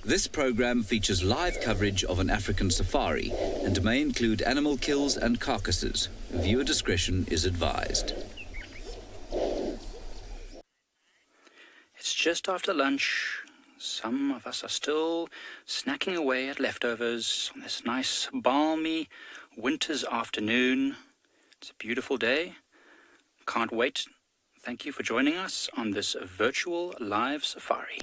This program features live coverage of an African safari and may include animal kills and carcasses. Viewer discretion is advised. It's just after lunch. Some of us are still snacking away at leftovers on this nice, balmy winter's afternoon. It's a beautiful day. Can't wait. Thank you for joining us on this virtual live safari.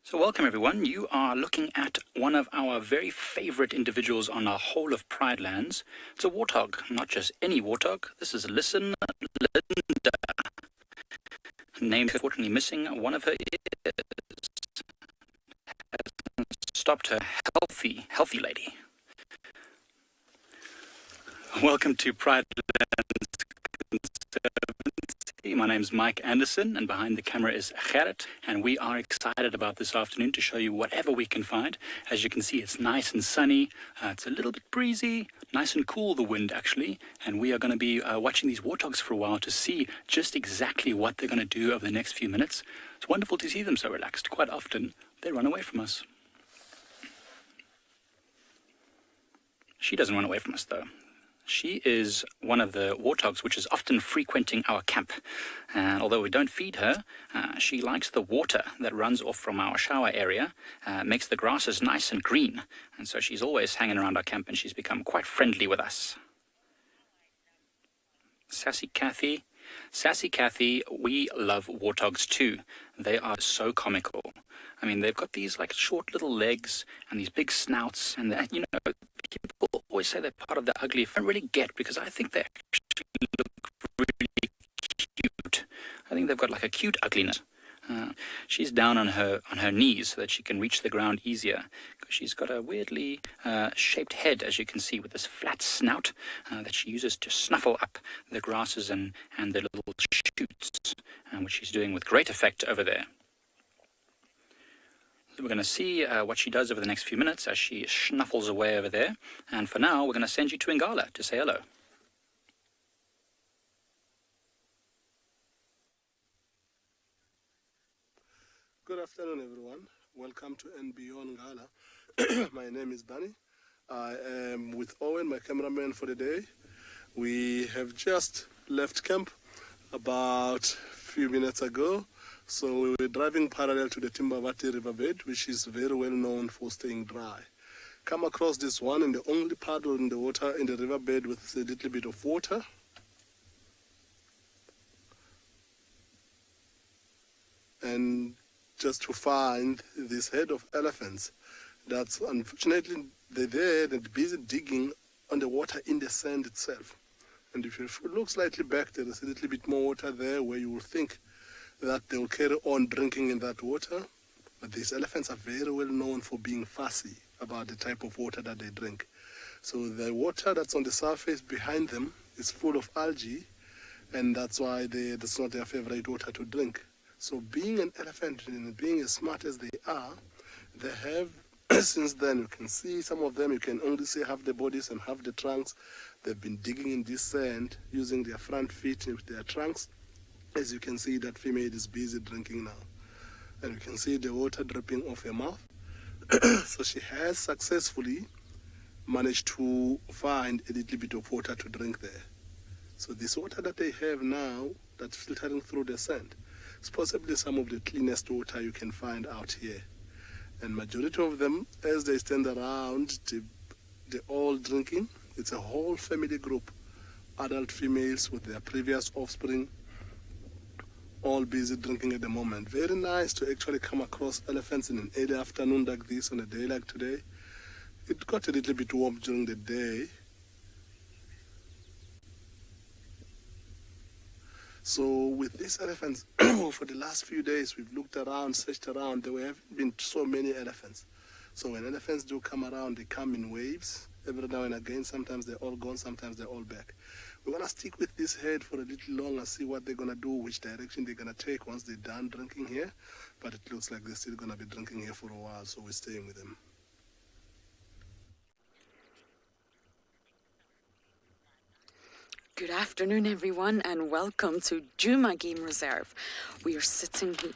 So welcome everyone. You are looking at one of our very favorite individuals on our whole of Pride lands. It's a warthog, not just any warthog. This is Linda, named unfortunately missing one of her ears. Has stopped her healthy lady. Welcome to Pride Lands Conservancy. My name is Mike Anderson, and behind the camera is Gerrit, and we are excited about this afternoon to show you whatever we can find. As you can see, it's nice and sunny. It's a little bit breezy, nice and cool, the wind actually, and we are going to be watching these warthogs for a while to see just exactly what they're going to do over the next few minutes. It's wonderful to see them so relaxed. Quite often, they run away from us. She doesn't run away from us, though. She is one of the warthogs which is often frequenting our camp, and although we don't feed her, she likes the water that runs off from our shower area, makes the grasses nice and green, and so she's always hanging around our camp, and she's become quite friendly with us. Sassy Kathy, we love warthogs too. They are so comical. I mean, they've got these like short little legs and these big snouts, and you know, people always say they're part of the ugly. I don't really get, because I think they actually look really cute. I think they've got like a cute ugliness. She's down on her knees so that she can reach the ground easier, because she's got a weirdly shaped head, as you can see, with this flat snout that she uses to snuffle up the grasses and the little shoots, which she's doing with great effect over there. So we're going to see what she does over the next few minutes as she snuffles away over there. And for now, we're going to send you to Ngala to say hello. Good afternoon, everyone. Welcome to andBeyond Ngala. My name is Bunny. I am with Owen, my cameraman for the day. We have just left camp about a few minutes ago. So we were driving parallel to the Timbavati riverbed, which is very well known for staying dry. Come across this one, and the only puddle in the water in the riverbed with a little bit of water. And just to find this head of elephants. That's unfortunately they're there and busy digging on the water in the sand itself. And if you look slightly back, there is a little bit more water there where you will think that they will carry on drinking in that water. But these elephants are very well known for being fussy about the type of water that they drink. So the water that's on the surface behind them is full of algae, and that's why that's not their favorite water to drink. So being an elephant and being as smart as they are, they have, since then you can see some of them, you can only see half the bodies and half the trunks. They've been digging in this sand using their front feet with their trunks. As you can see, that female is busy drinking now. And you can see the water dripping off her mouth. So she has successfully managed to find a little bit of water to drink there. So this water that they have now, that's filtering through the sand, it's possibly some of the cleanest water you can find out here. And majority of them, as they stand around, they're all drinking. It's a whole family group, adult females with their previous offspring, all busy drinking at the moment. Very nice to actually come across elephants in an early afternoon like this on a day like today. It got a little bit warm during the day. So with these elephants, for the last few days, we've looked around, searched around. There haven't been so many elephants. So when elephants do come around, they come in waves. every now and again. Sometimes they're all gone, sometimes they're all back. We're going to stick with this herd for a little longer, see what they're going to do, which direction they're going to take once they're done drinking here. But it looks like they're still going to be drinking here for a while, so we're staying with them. Good afternoon, everyone, and welcome to Djuma Game Reserve. We are sitting here.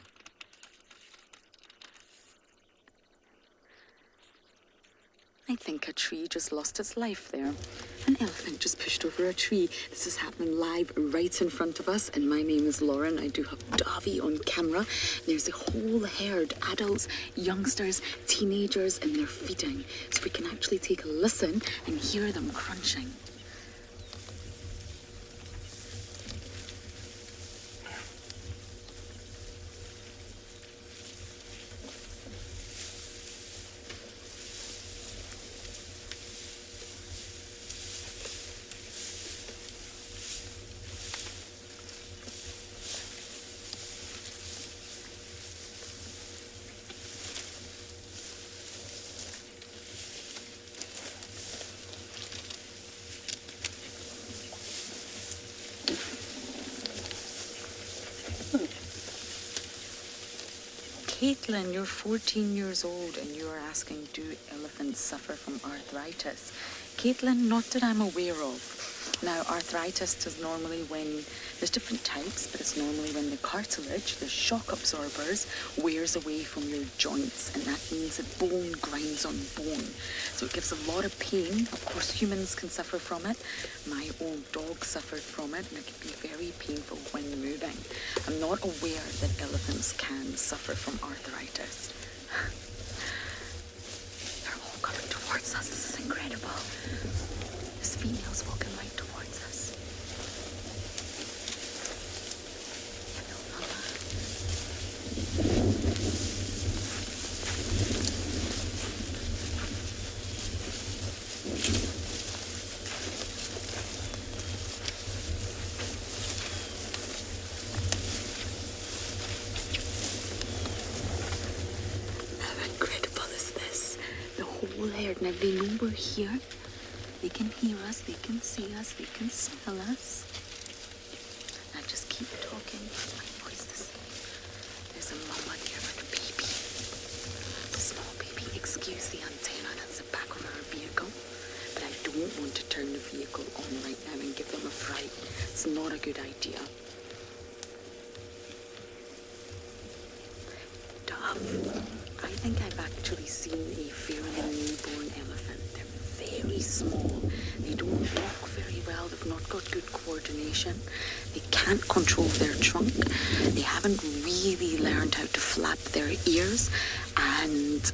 I think a tree just lost its life there. An elephant just pushed over a tree. This is happening live right in front of us, and my name is Lauren. I do have Davi on camera. There's a whole herd, adults, youngsters, teenagers, and they're feeding. So we can actually take a listen and hear them crunching. Caitlin, you're 14 years old and you are asking, do elephants suffer from arthritis? Caitlin, not that I'm aware of. Now, arthritis is normally when, there's different types, but it's normally when the cartilage, the shock absorbers, wears away from your joints, and that means that bone grinds on bone. So it gives a lot of pain. Of course, humans can suffer from it. My old dog suffered from it, and it can be very painful when moving. I'm not aware that elephants can suffer from arthritis. They're all coming towards us. This is incredible. This female's walking right towards us. Hello, mama. How incredible is this? The whole herd, now they know we're here. They can hear us, they can see us, they can smell us. Now just keep talking. What is this? There's a mama here with a baby. It's a small baby. Excuse the antenna, that's the back of our vehicle. But I don't want to turn the vehicle on right now and give them a fright. It's not a good idea. Dove. I think I've actually seen a fairly newborn elephant. They're very small. They don't walk very well. They've not got good coordination. They can't control their trunk. They haven't really learned how to flap their ears. And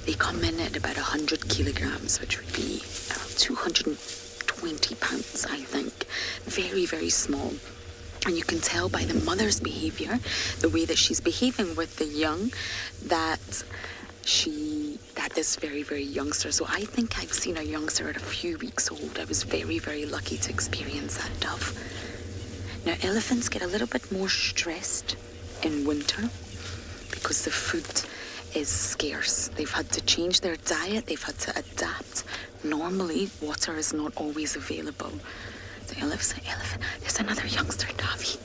they come in at about 100 kilograms, which would be around 220 pounds, I think. Very, very small. And you can tell by the mother's behavior, the way that she's behaving with the young, that is very, very youngster. So I think I've seen a youngster at a few weeks old. I was very, very lucky to experience that, Dove. Now, elephants get a little bit more stressed in winter because the food is scarce. They've had to change their diet. They've had to adapt. Normally, water is not always available. The elephant. There's another youngster, Davi.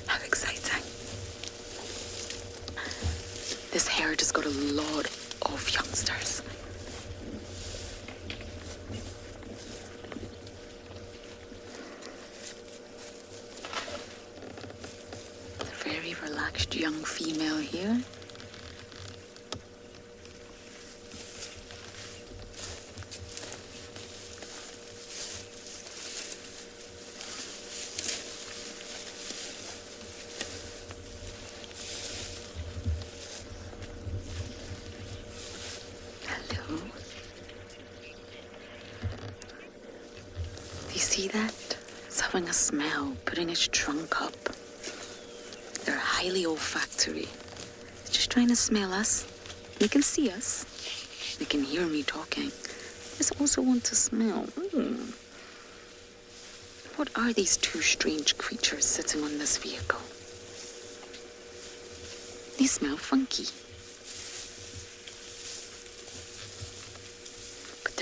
How exciting. This herd has got a lot of youngsters. A very relaxed young female here. See that? It's having a smell, putting its trunk up. They're highly olfactory. It's just trying to smell us. They can see us. They can hear me talking. They also want to smell. What are these two strange creatures sitting on this vehicle? They smell funky.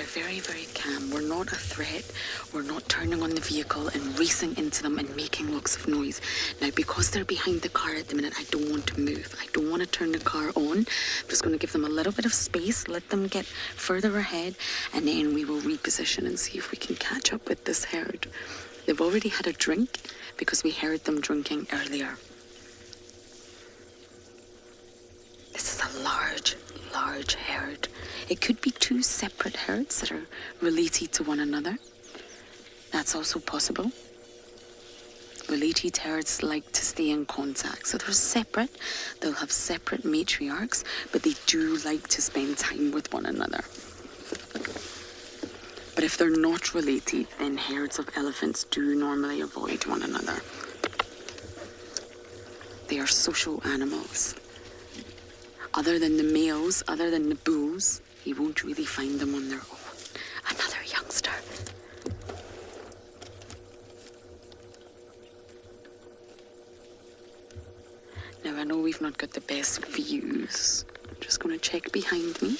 They're very, very calm. We're not a threat. We're not turning on the vehicle and racing into them and making lots of noise. Now, because they're behind the car at the minute, I don't want to move. I don't want to turn the car on. I'm just going to give them a little bit of space, let them get further ahead, and then we will reposition and see if we can catch up with this herd. They've already had a drink because we heard them drinking earlier. This is a large herd. It could be two separate herds that are related to one another. That's also possible. Related herds like to stay in contact. So they're separate. They'll have separate matriarchs, but they do like to spend time with one another. But if they're not related, then herds of elephants do normally avoid one another. They are social animals. Other than the males, other than the bulls, you won't really find them on their own. Another youngster. Now, I know we've not got the best views. I'm just going to check behind me.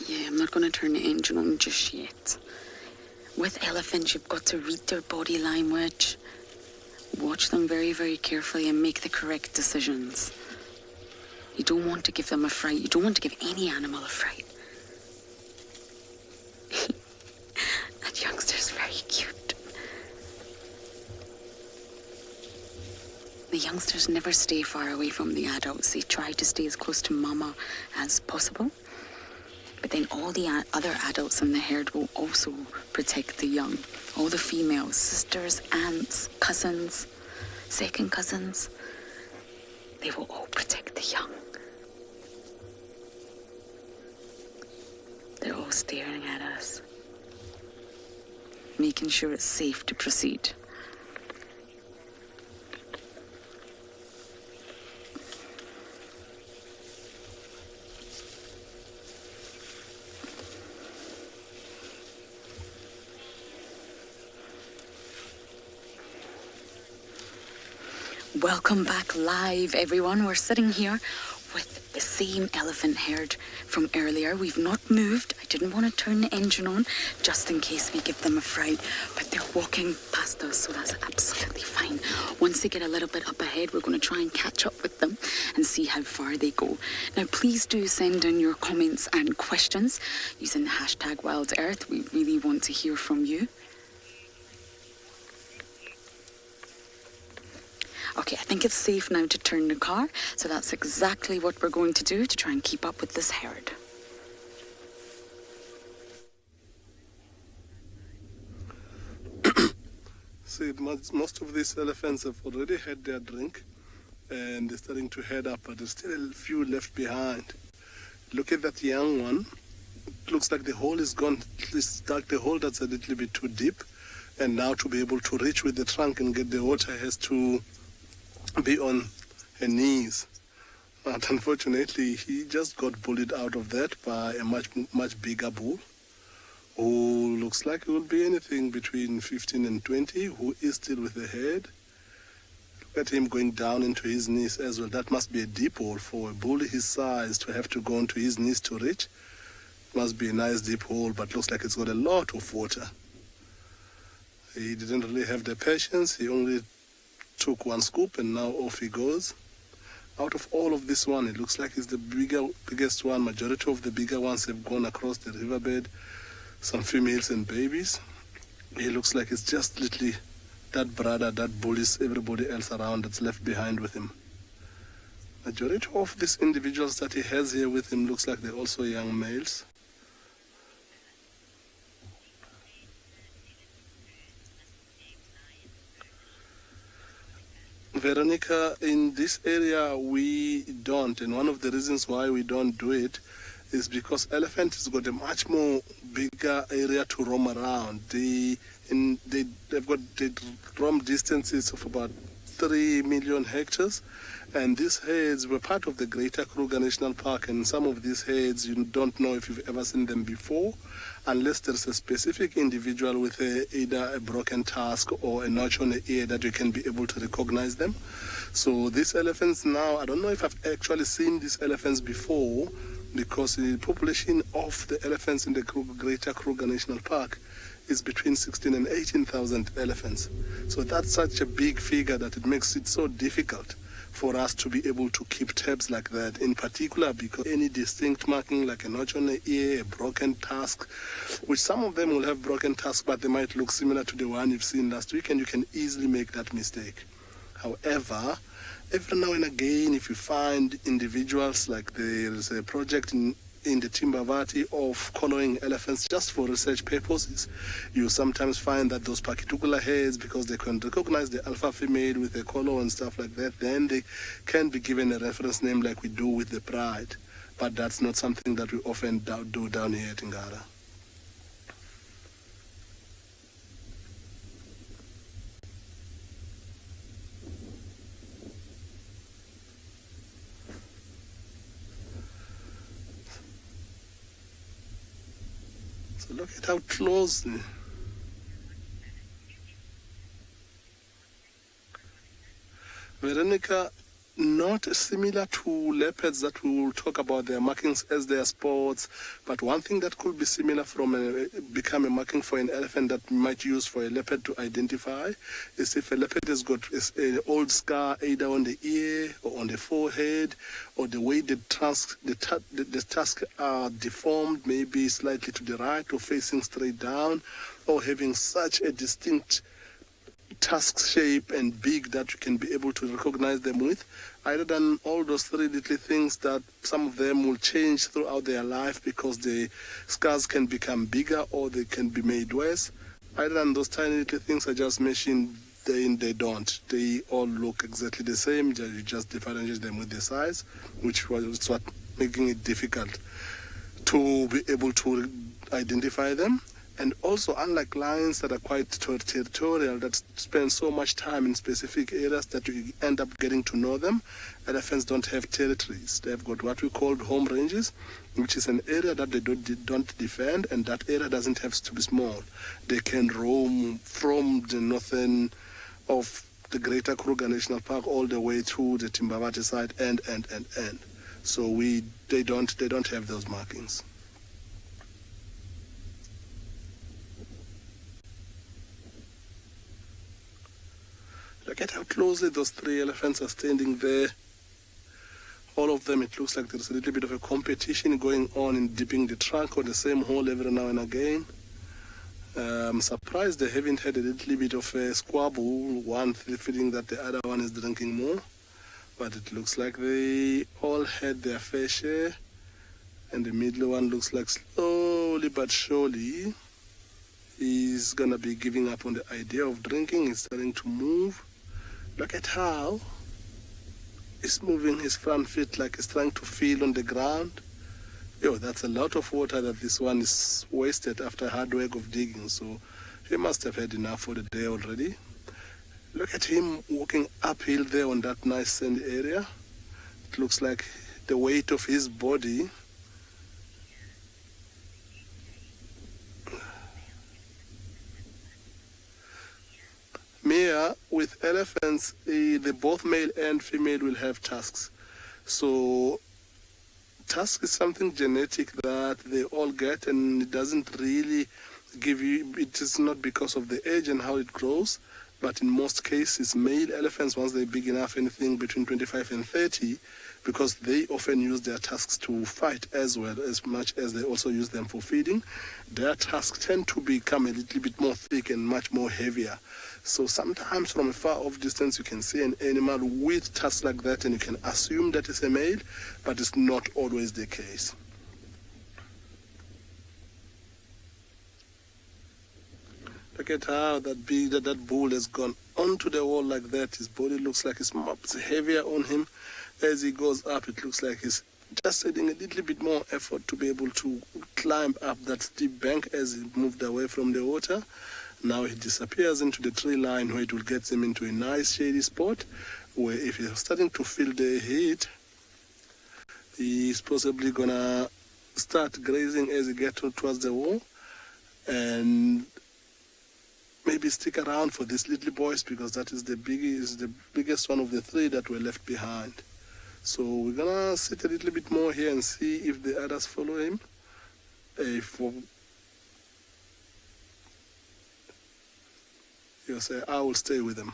Yeah, I'm not going to turn the engine on just yet. With elephants, you've got to read their body language, watch them very, very carefully and make the correct decisions. You don't want to give them a fright. You don't want to give any animal a fright. That youngster's very cute. The youngsters never stay far away from the adults. They try to stay as close to mama as possible. But then all the other adults in the herd will also protect the young. All the females, sisters, aunts, cousins, second cousins, they will all protect the young. They're all staring at us, making sure it's safe to proceed. Welcome back live, everyone. We're sitting here with the same elephant herd from earlier. We've not moved. I didn't want to turn the engine on just in case we give them a fright, but they're walking past us, so that's absolutely fine. Once they get a little bit up ahead, we're going to try and catch up with them and see how far they go. Now, please do send in your comments and questions using the hashtag WildEarth. We really want to hear from you. Okay, I think it's safe now to turn the car, so that's exactly what we're going to do to try and keep up with this herd. See, most of these elephants have already had their drink, and they're starting to head up, but there's still a few left behind. Look at that young one. It looks like the hole is gone. It's like the hole that's a little bit too deep, and now to be able to reach with the trunk and get the water has to be on her knees. But unfortunately, he just got bullied out of that by a much bigger bull, who looks like it will be anything between 15 and 20, who is still with the head. Look at him going down into his knees as well. That must be a deep hole for a bull his size to have to go into his knees to reach. Must be a nice deep hole, but looks like it's got a lot of water. He didn't really have the patience. He only took one scoop and now off he goes. Out of all of this one, it looks like it's the biggest one. Majority of the bigger ones have gone across the riverbed. Some females and babies. It looks like it's just literally that brother that bullies everybody else around that's left behind with him. Majority of these individuals that he has here with him looks like they're also young males. Veronica, in this area we don't, and one of the reasons why we don't do it is because elephant has got a much more bigger area to roam around. They've got roam distances of about 3 million hectares. And these herds were part of the Greater Kruger National Park, and some of these herds you don't know if you've ever seen them before, unless there's a specific individual with either a broken tusk or a notch on the ear that you can be able to recognize them. So these elephants now, I don't know if I've actually seen these elephants before, because the population of the elephants in the Greater Kruger National Park is between 16 and 18,000 elephants. So that's such a big figure that it makes it so difficult for us to be able to keep tabs like that, in particular because any distinct marking like a notch on the ear, a broken tusk, which some of them will have broken tusks, but they might look similar to the one you've seen last week, and you can easily make that mistake. However, every now and again, if you find individuals, like there's a project in the Timbavati of following elephants just for research purposes, you sometimes find that those particular herds, because they can recognize the alpha female with the color and stuff like that, then they can be given a reference name like we do with the Pride. But that's not something that we often do down here at Ngala. Look at how close. Veronica, not similar to leopards that we will talk about their markings as their spots, but one thing that could be similar from become a marking for an elephant that we might use for a leopard to identify is if a leopard has got an old scar either on the ear or on the forehead, or the way the tusks are deformed, maybe slightly to the right or facing straight down, or having such a distinct tusk shape and big that you can be able to recognize them with, other than all those three little things that some of them will change throughout their life because the scars can become bigger or they can be made worse. Other than those tiny little things I just mentioned, they don't. They all look exactly the same. You just differentiate them with the size, which was what making it difficult to be able to identify them. And also, unlike lions that are quite territorial, that spend so much time in specific areas that you end up getting to know them, elephants don't have territories. They've got what we call home ranges, which is an area that they don't defend, and that area doesn't have to be small. They can roam from the northern of the Greater Kruger National Park all the way to the Timbavati side, and. So they don't have those markings. Look at how closely those three elephants are standing there. All of them, it looks like there's a little bit of a competition going on in dipping the trunk on the same hole every now and again. I'm surprised they haven't had a little bit of a squabble, one feeling that the other one is drinking more. But it looks like they all had their fair share. And the middle one looks like slowly but surely he's going to be giving up on the idea of drinking. He's starting to move. Look at how he's moving his front feet like he's trying to feel on the ground. Yo, that's a lot of water that this one is wasted after hard work of digging. So he must have had enough for the day already. Look at him walking uphill there on that nice sandy area. It looks like the weight of his body with elephants, the both male and female will have tusks. So tusk is something genetic that they all get, and it doesn't really give you, it is not because of the age and how it grows, but in most cases, male elephants, once they're big enough, anything between 25 and 30, because they often use their tusks to fight as well, as much as they also use them for feeding, their tusks tend to become a little bit more thick and much more heavier. So sometimes from a far off distance, you can see an animal with tusks like that, and you can assume that it's a male, but it's not always the case. Look at how that bull has gone onto the wall like that. His body looks like it's heavier on him. As he goes up, it looks like he's just adding a little bit more effort to be able to climb up that steep bank as he moved away from the water. Now he disappears into the tree line where it will get him into a nice shady spot where if he's starting to feel the heat, he's possibly gonna start grazing as he gets towards the wall and maybe stick around for these little boys because that is the biggest one of the three that were left behind. So we're gonna sit a little bit more here and see if the others follow him. You'll say, I will stay with them.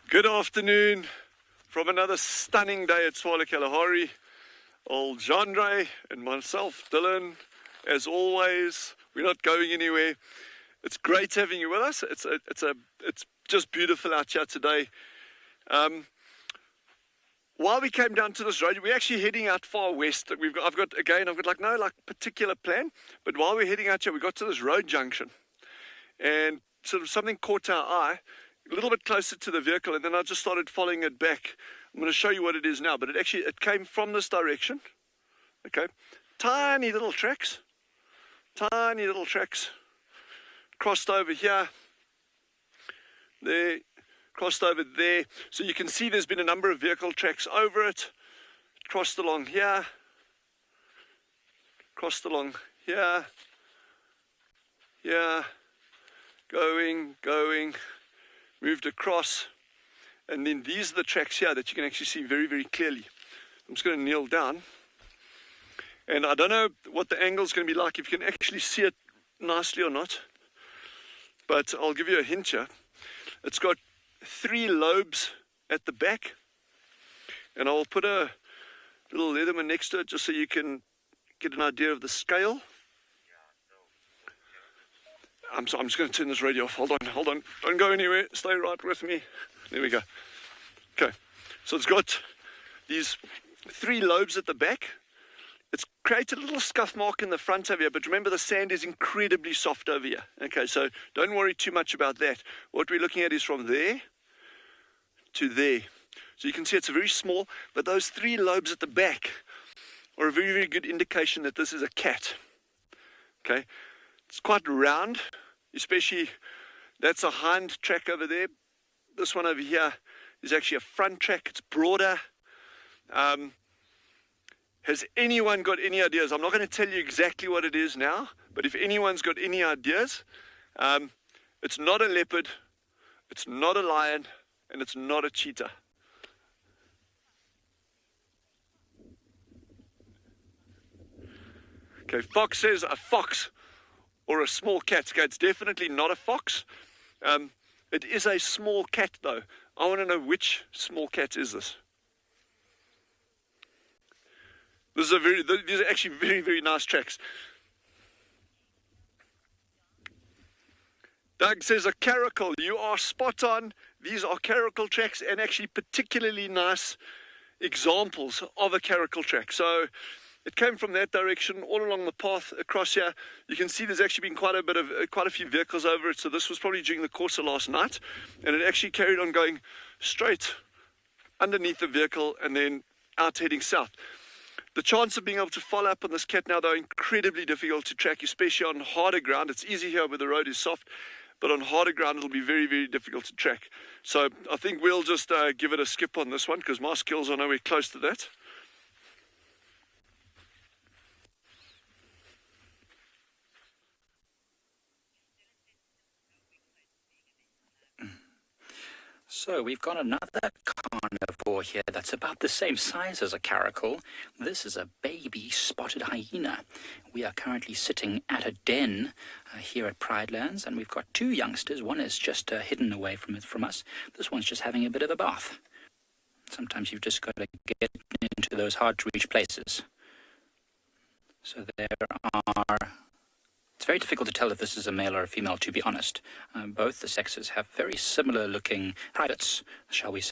Good afternoon from another stunning day at Tswalu Kalahari. Old Jandre and myself, Dylan, as always, we're not going anywhere. It's great having you with us. It's just beautiful out here today. While we came down to this road, we're actually heading out far west. I've got no particular plan, but while we're heading out here, we got to this road junction, and sort of something caught our eye a little bit closer to the vehicle, and then I just started following it back. I'm going to show you what it is now, but it came from this direction. Okay, tiny little tracks, crossed over here, there, crossed over there. So you can see there's been a number of vehicle tracks over it. Crossed along here, crossed along here, going, moved across, and then these are the tracks here that you can actually see very, very clearly. I'm just going to kneel down, and I don't know what the angle is going to be like, if you can actually see it nicely or not, but I'll give you a hint here. It's got 3 lobes at the back, and I'll put a little Leatherman next to it just so you can get an idea of the scale. I'm just going to turn this radio off. Hold on. Don't go anywhere. Stay right with me. There we go. Okay. So it's got these 3 lobes at the back. It's created a little scuff mark in the front over here, but remember the sand is incredibly soft over here. Okay, so don't worry too much about that. What we're looking at is from there to there. So you can see it's very small, but those 3 lobes at the back are a very, very good indication that this is a cat. Okay. It's quite round, especially that's a hind track over there. This one over here is actually a front track. It's broader. Has anyone got any ideas? I'm not going to tell you exactly what it is now, but if anyone's got any ideas, it's not a leopard, it's not a lion, and it's not a cheetah. Okay, Fox says a fox or a small cat. Okay, it's definitely not a fox. It is a small cat though. I want to know which small cat is this. These are actually very, very nice tracks. Doug says a caracal. You are spot on. These are caracal tracks, and actually particularly nice examples of a caracal track. So it came from that direction all along the path across here. You can see there's actually been quite a few vehicles over it. So this was probably during the course of last night, and it actually carried on going straight underneath the vehicle and then out heading south. The chance of being able to follow up on this cat now, though, incredibly difficult to track, especially on harder ground. It's easy here where the road is soft, but on harder ground it'll be very, very difficult to track. So I think we'll just give it a skip on this one, because my skills are nowhere close to that. So we've got another carnivore here that's about the same size as a caracal. This is a baby spotted hyena. We are currently sitting at a den here at Pride Lands, and we've got 2 youngsters. One is just hidden away from us. This one's just having a bit of a bath. Sometimes you've just got to get into those hard-to-reach places. So there are... It's very difficult to tell if this is a male or a female, to be honest. Both the sexes have very similar looking privates, shall we say,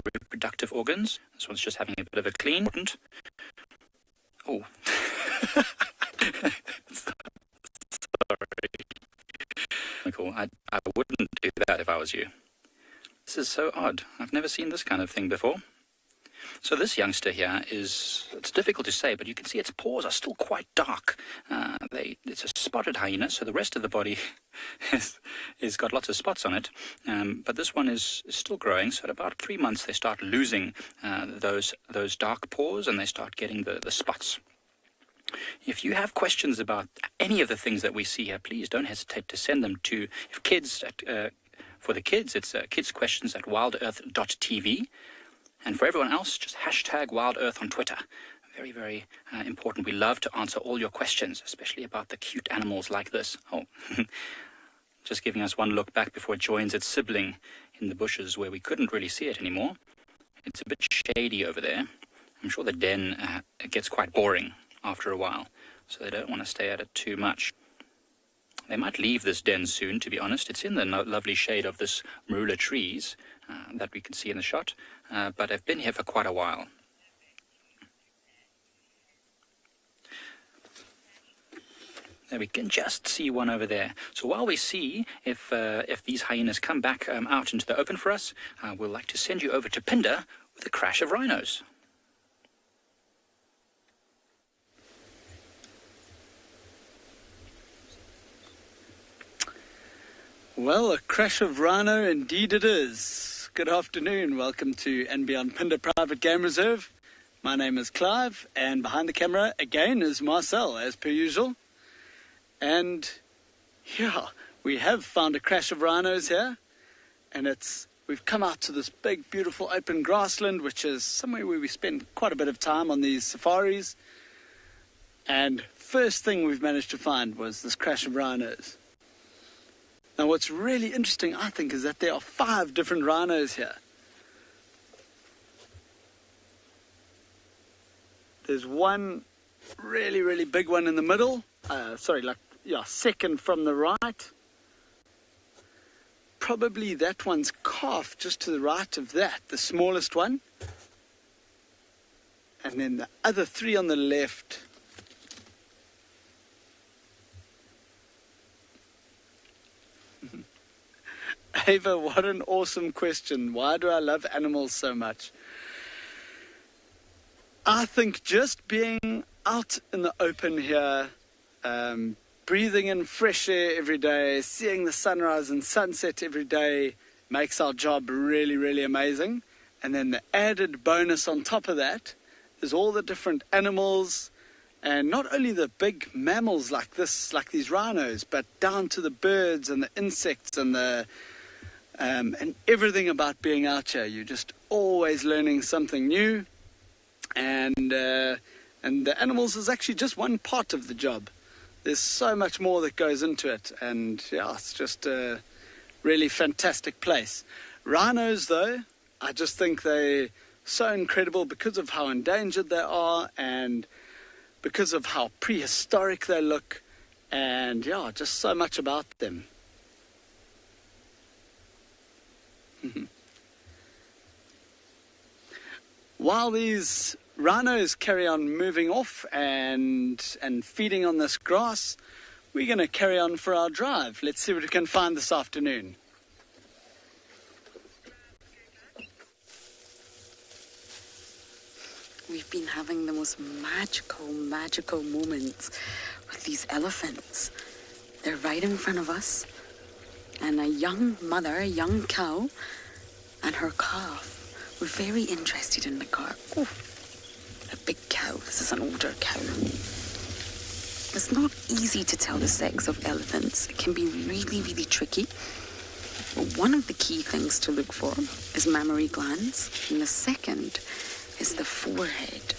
reproductive organs. This one's just having a bit of a clean. Oh. Sorry. Cool. I wouldn't do that if I was you. This is so odd. I've never seen this kind of thing before. So this youngster here it's difficult to say, but you can see its paws are still quite dark. It's a spotted hyena, so the rest of the body is got lots of spots on it. But this one is still growing, so at about 3 months they start losing those dark paws and they start getting the spots. If you have questions about any of the things that we see here, please don't hesitate to send them to for the kids, it's kidsquestions@wildearth.tv. And for everyone else, just #WildEarth on Twitter. Very, very important. We love to answer all your questions, especially about the cute animals like this. Oh, just giving us one look back before it joins its sibling in the bushes where we couldn't really see it anymore. It's a bit shady over there. I'm sure the den gets quite boring after a while, so they don't want to stay at it too much. They might leave this den soon, to be honest. It's in the lovely shade of this marula trees that we can see in the shot, but they've been here for quite a while. There we can just see one over there. So while we see if these hyenas come back out into the open for us, we'll like to send you over to Phinda with a crash of rhinos. Well, a crash of rhino indeed it is. Good afternoon. Welcome to andBeyond Phinda Private Game Reserve. My name is Clive, and behind the camera again is Marcel, as per usual. And yeah, we have found a crash of rhinos here, and we've come out to this big, beautiful open grassland, which is somewhere where we spend quite a bit of time on these safaris. And first thing we've managed to find was this crash of rhinos. Now, what's really interesting, I think, is that there are 5 different rhinos here. There's one really, really big one in the middle. Second from the right. Probably that one's calf just to the right of that, the smallest one. And then the other 3 on the left. Ava, what an awesome question. Why do I love animals so much? I think just being out in the open here, breathing in fresh air every day, seeing the sunrise and sunset every day makes our job really, really amazing. And then the added bonus on top of that is all the different animals, and not only the big mammals like these rhinos, but down to the birds and the insects and and everything about being out here. You're just always learning something new, and the animals is actually just one part of the job. There's so much more that goes into it, and yeah, it's just a really fantastic place. Rhinos, though, I just think they're so incredible because of how endangered they are, and because of how prehistoric they look, and yeah, just so much about them. While these rhinos carry on moving off and feeding on this grass, we're going to carry on for our drive. Let's see what we can find this afternoon. We've been having the most magical moments with these elephants. They're right in front of us, and a young mother, a young cow, and her calf. We're very interested in the calf. Oh, a big cow. This is an older cow. It's not easy to tell the sex of elephants. It can be really, really tricky. But one of the key things to look for is mammary glands, and the second is the forehead.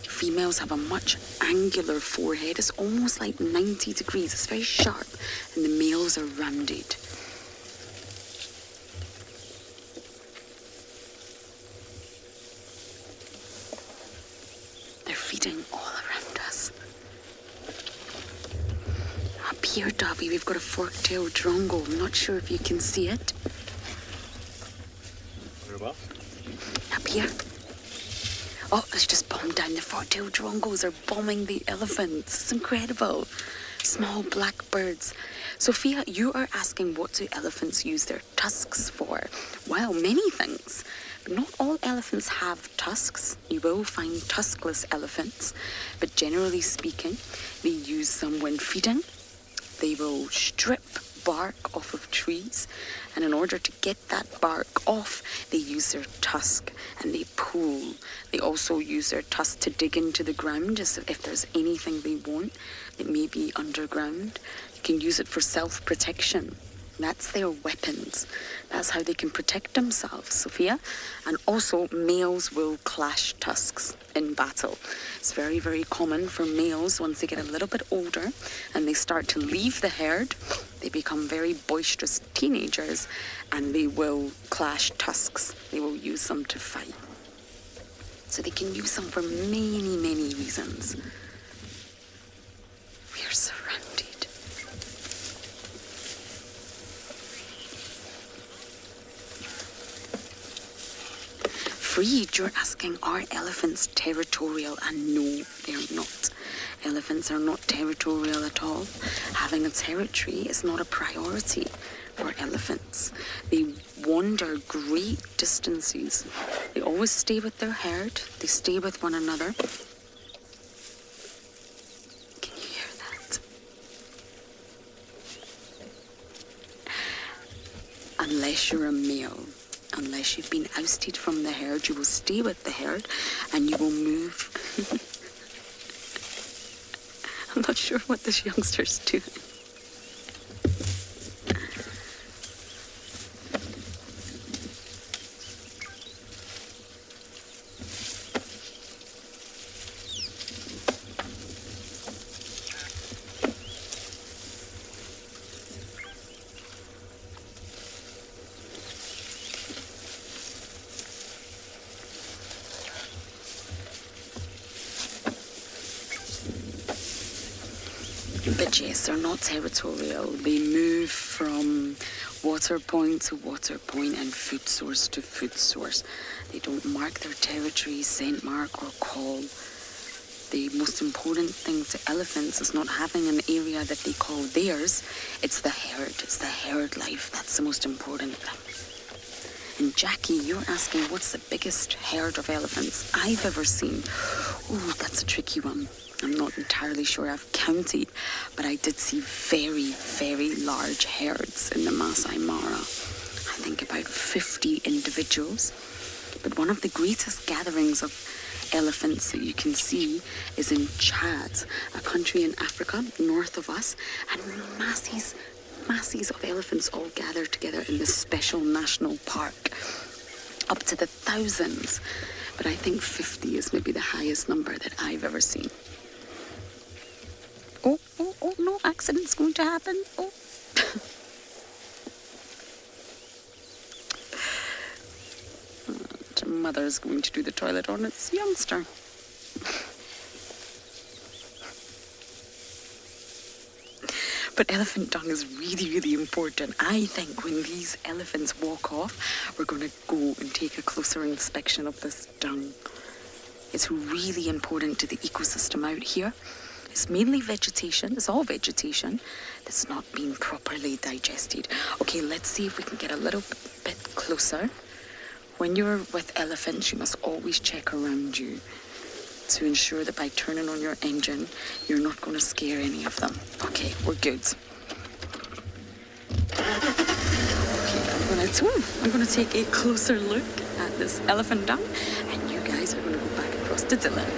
Females have a much angular forehead. It's almost like 90 degrees. It's very sharp, and the males are rounded. They're feeding all around us. Up here, Dobby, we've got a fork-tailed drongo. I'm not sure if you can see it. Very well. Up here. Oh, it's just bombed down. The fork-tailed drongos are bombing the elephants. It's incredible. Small black birds. Sophia, you are asking what do elephants use their tusks for? Well, many things. Not all elephants have tusks. You will find tuskless elephants, but generally speaking, they use them when feeding. They will strip bark off of trees, and in order to get that bark off, they use their tusk and they pull. They also use their tusk to dig into the ground as if there's anything they want that may be underground. You can use it for self-protection. That's their weapons. That's how they can protect themselves, Sophia. And also, males will clash tusks in battle. It's very, very common for males, once they get a little bit older and they start to leave the herd, they become very boisterous teenagers and they will clash tusks. They will use them to fight. So they can use them for many, many reasons. We are surrounded. You're asking, are elephants territorial? And no, they're not. Elephants are not territorial at all. Having a territory is not a priority for elephants. They wander great distances. They always stay with their herd. They stay with one another. Can you hear that? Unless you're a male. Unless you've been ousted from the herd, you will stay with the herd and you will move. I'm not sure what this youngster's doing. But yes, they're not territorial. They move from water point to water point and food source to food source. They don't mark their territory, scent mark or call. The most important thing to elephants is not having an area that they call theirs. It's the herd. It's the herd life. That's the most important thing. And Jackie, you're asking, what's the biggest herd of elephants I've ever seen? Ooh, that's a tricky one. I'm not entirely sure I've counted, but I did see very, very large herds in the Masai Mara. I think about 50 individuals. But one of the greatest gatherings of elephants that you can see is in Chad, a country in Africa, north of us, and masses of elephants all gathered together in this special national park, up to the thousands. But I think 50 is maybe the highest number that I've ever seen. Oh, no, accident's going to happen. Oh. The mother's going to do the toilet on its youngster. But elephant dung is really, really important. I think when these elephants walk off, we're going to go and take a closer inspection of this dung. It's really important to the ecosystem out here. It's mainly vegetation. It's all vegetation that's not been properly digested. Okay, let's see if we can get a little bit closer. When you're with elephants, you must always check around you to ensure that by turning on your engine, you're not going to scare any of them. Okay, we're good. Okay, I'm going to take a closer look at this elephant dung, and you guys are going to go back across to Dylan.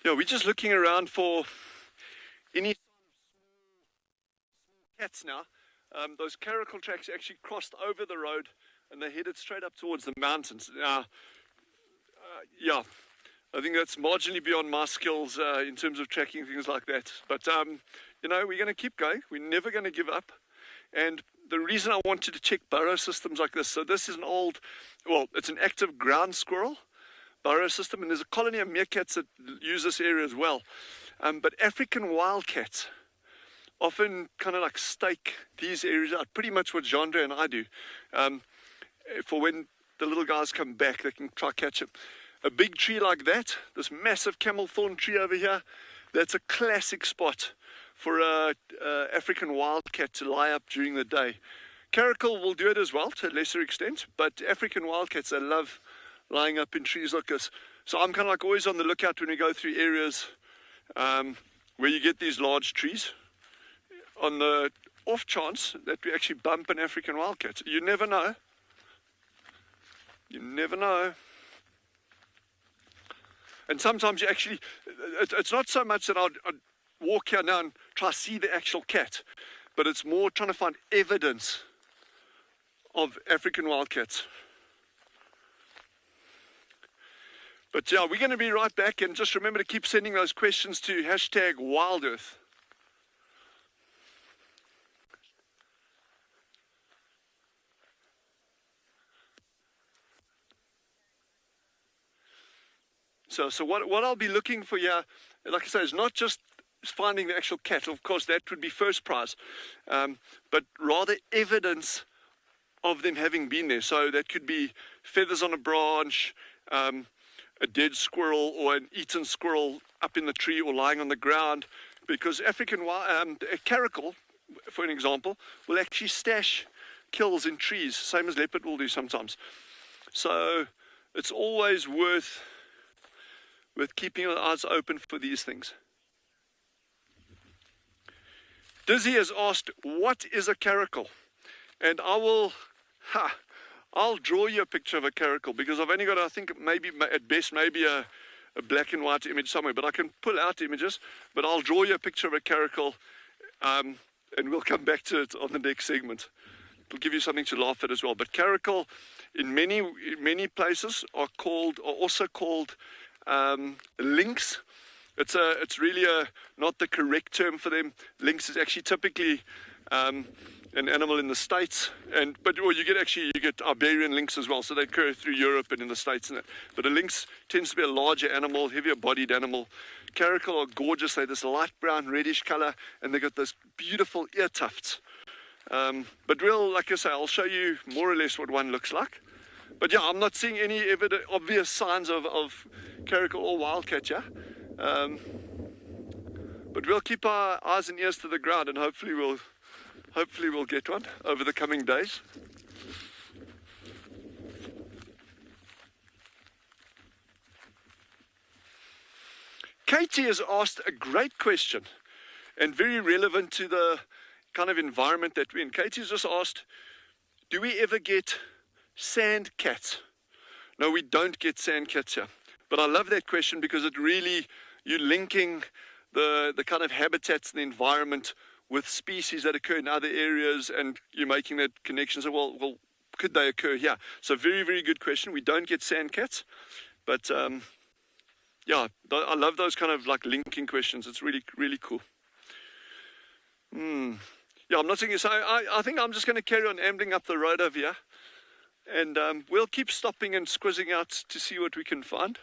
Yeah, we're just looking around for any cats now. Those caracal tracks actually crossed over the road and they headed straight up towards the mountains. Now, yeah, I think that's marginally beyond my skills in terms of tracking things like that. But, you know, we're going to keep going. We're never going to give up. And the reason I wanted to check burrow systems like this, so this is an old, well, it's an active ground squirrel burrow system, and there's a colony of meerkats that use this area as well. But African wildcats often kind of like stake these areas out, pretty much what Jandre and I do. For when the little guys come back, they can try catch them. A big tree like that, this massive camel thorn tree over here, that's a classic spot for a African wildcat to lie up during the day. Caracal will do it as well to a lesser extent, but African wildcats, they love lying up in trees like this. So I'm kind of like always on the lookout when we go through areas where you get these large trees, on the off chance that we actually bump an African wildcat. You never know. You never know. And sometimes you actually, it's not so much that I'd walk here now and try to see the actual cat, but it's more trying to find evidence of African wildcats. But yeah, we're going to be right back, and just remember to keep sending those questions to #WildEarth. So what I'll be looking for here, like I say, is not just finding the actual cat. Of course, that would be first prize, but rather evidence of them having been there. So that could be feathers on a branch, a dead squirrel or an eaten squirrel up in the tree or lying on the ground. Because African a caracal, for an example, will actually stash kills in trees, same as leopard will do sometimes. So it's always worth keeping your eyes open for these things. Dizzy has asked, what is a caracal? And I'll draw you a picture of a caracal, because I've only got, I think, maybe at best, maybe a black and white image somewhere, but I can pull out images. But I'll draw you a picture of a caracal, and we'll come back to it on the next segment. It'll give you something to laugh at as well. But caracal, in many places, are also called lynx. It's really not the correct term for them. Lynx is actually typically an animal in the States, but you get Iberian lynx as well. So they occur through Europe and in the States and that. But a lynx tends to be a larger animal, heavier bodied animal. Caracal are gorgeous. They're this light brown, reddish color, and they got those beautiful ear tufts. But like I say, I'll show you more or less what one looks like. But yeah, I'm not seeing any obvious signs of caracal or wildcat, yeah? But we'll keep our eyes and ears to the ground, and hopefully we'll get one over the coming days. Katie has asked a great question, and very relevant to the kind of environment that we're in. Katie's just asked, do we ever get sand cats? No, we don't get sand cats here. But I love that question, because it really, you're linking the kind of habitats and the environment with species that occur in other areas, and you're making that connection. So, well, could they occur here? So very, very good question. We don't get sand cats, but yeah, I love those kind of like linking questions. It's really, really cool. Yeah, I'm not saying so. I think I'm just going to carry on ambling up the road over here, and we'll keep stopping and squizzing out to see what we can find.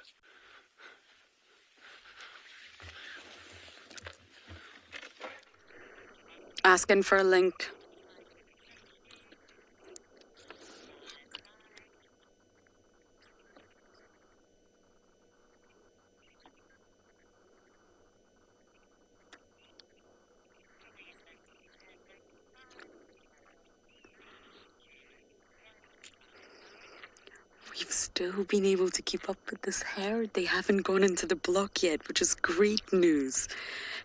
Asking for a link. We've still been able to keep up with this herd. They haven't gone into the block yet, which is great news.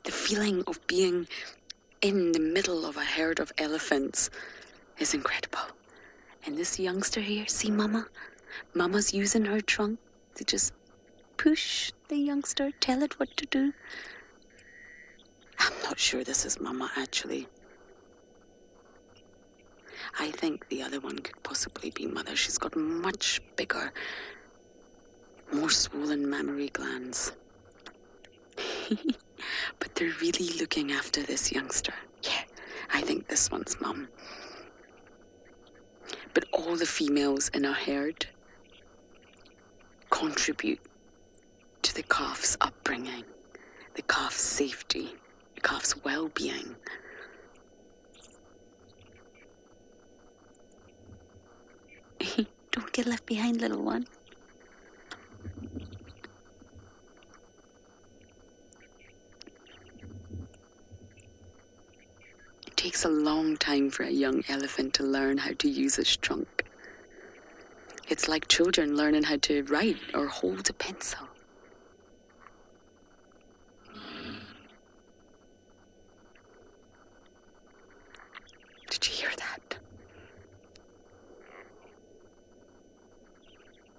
The feeling of being in the middle of a herd of elephants is incredible. And this youngster here, see Mama? Mama's using her trunk to just push the youngster, tell it what to do. I'm not sure this is Mama, actually. I think the other one could possibly be Mother. She's got much bigger, more swollen mammary glands. But they're really looking after this youngster. Yeah, I think this one's Mum. But all the females in our herd contribute to the calf's upbringing, the calf's safety, the calf's well-being. Don't get left behind, little one. takes a long time for a young elephant to learn how to use its trunk. It's like children learning how to write or hold a pencil. Did you hear that?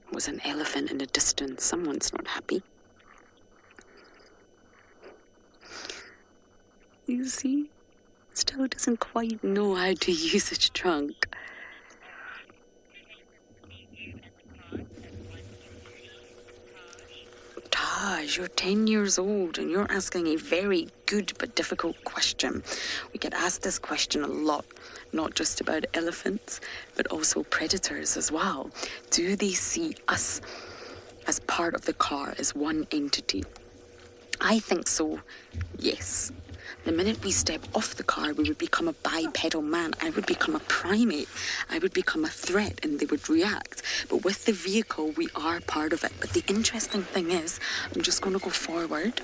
It was an elephant in the distance. Someone's not happy. You see, still doesn't quite know how to use its trunk. Taj, you're 10 years old and you're asking a very good but difficult question. We get asked this question a lot, not just about elephants, but also predators as well. Do they see us as part of the car, as one entity? I think so, yes. The minute we step off the car, we would become a bipedal man. I would become a primate. I would become a threat, and they would react. But with the vehicle, we are part of it. But the interesting thing is, I'm just going to go forward.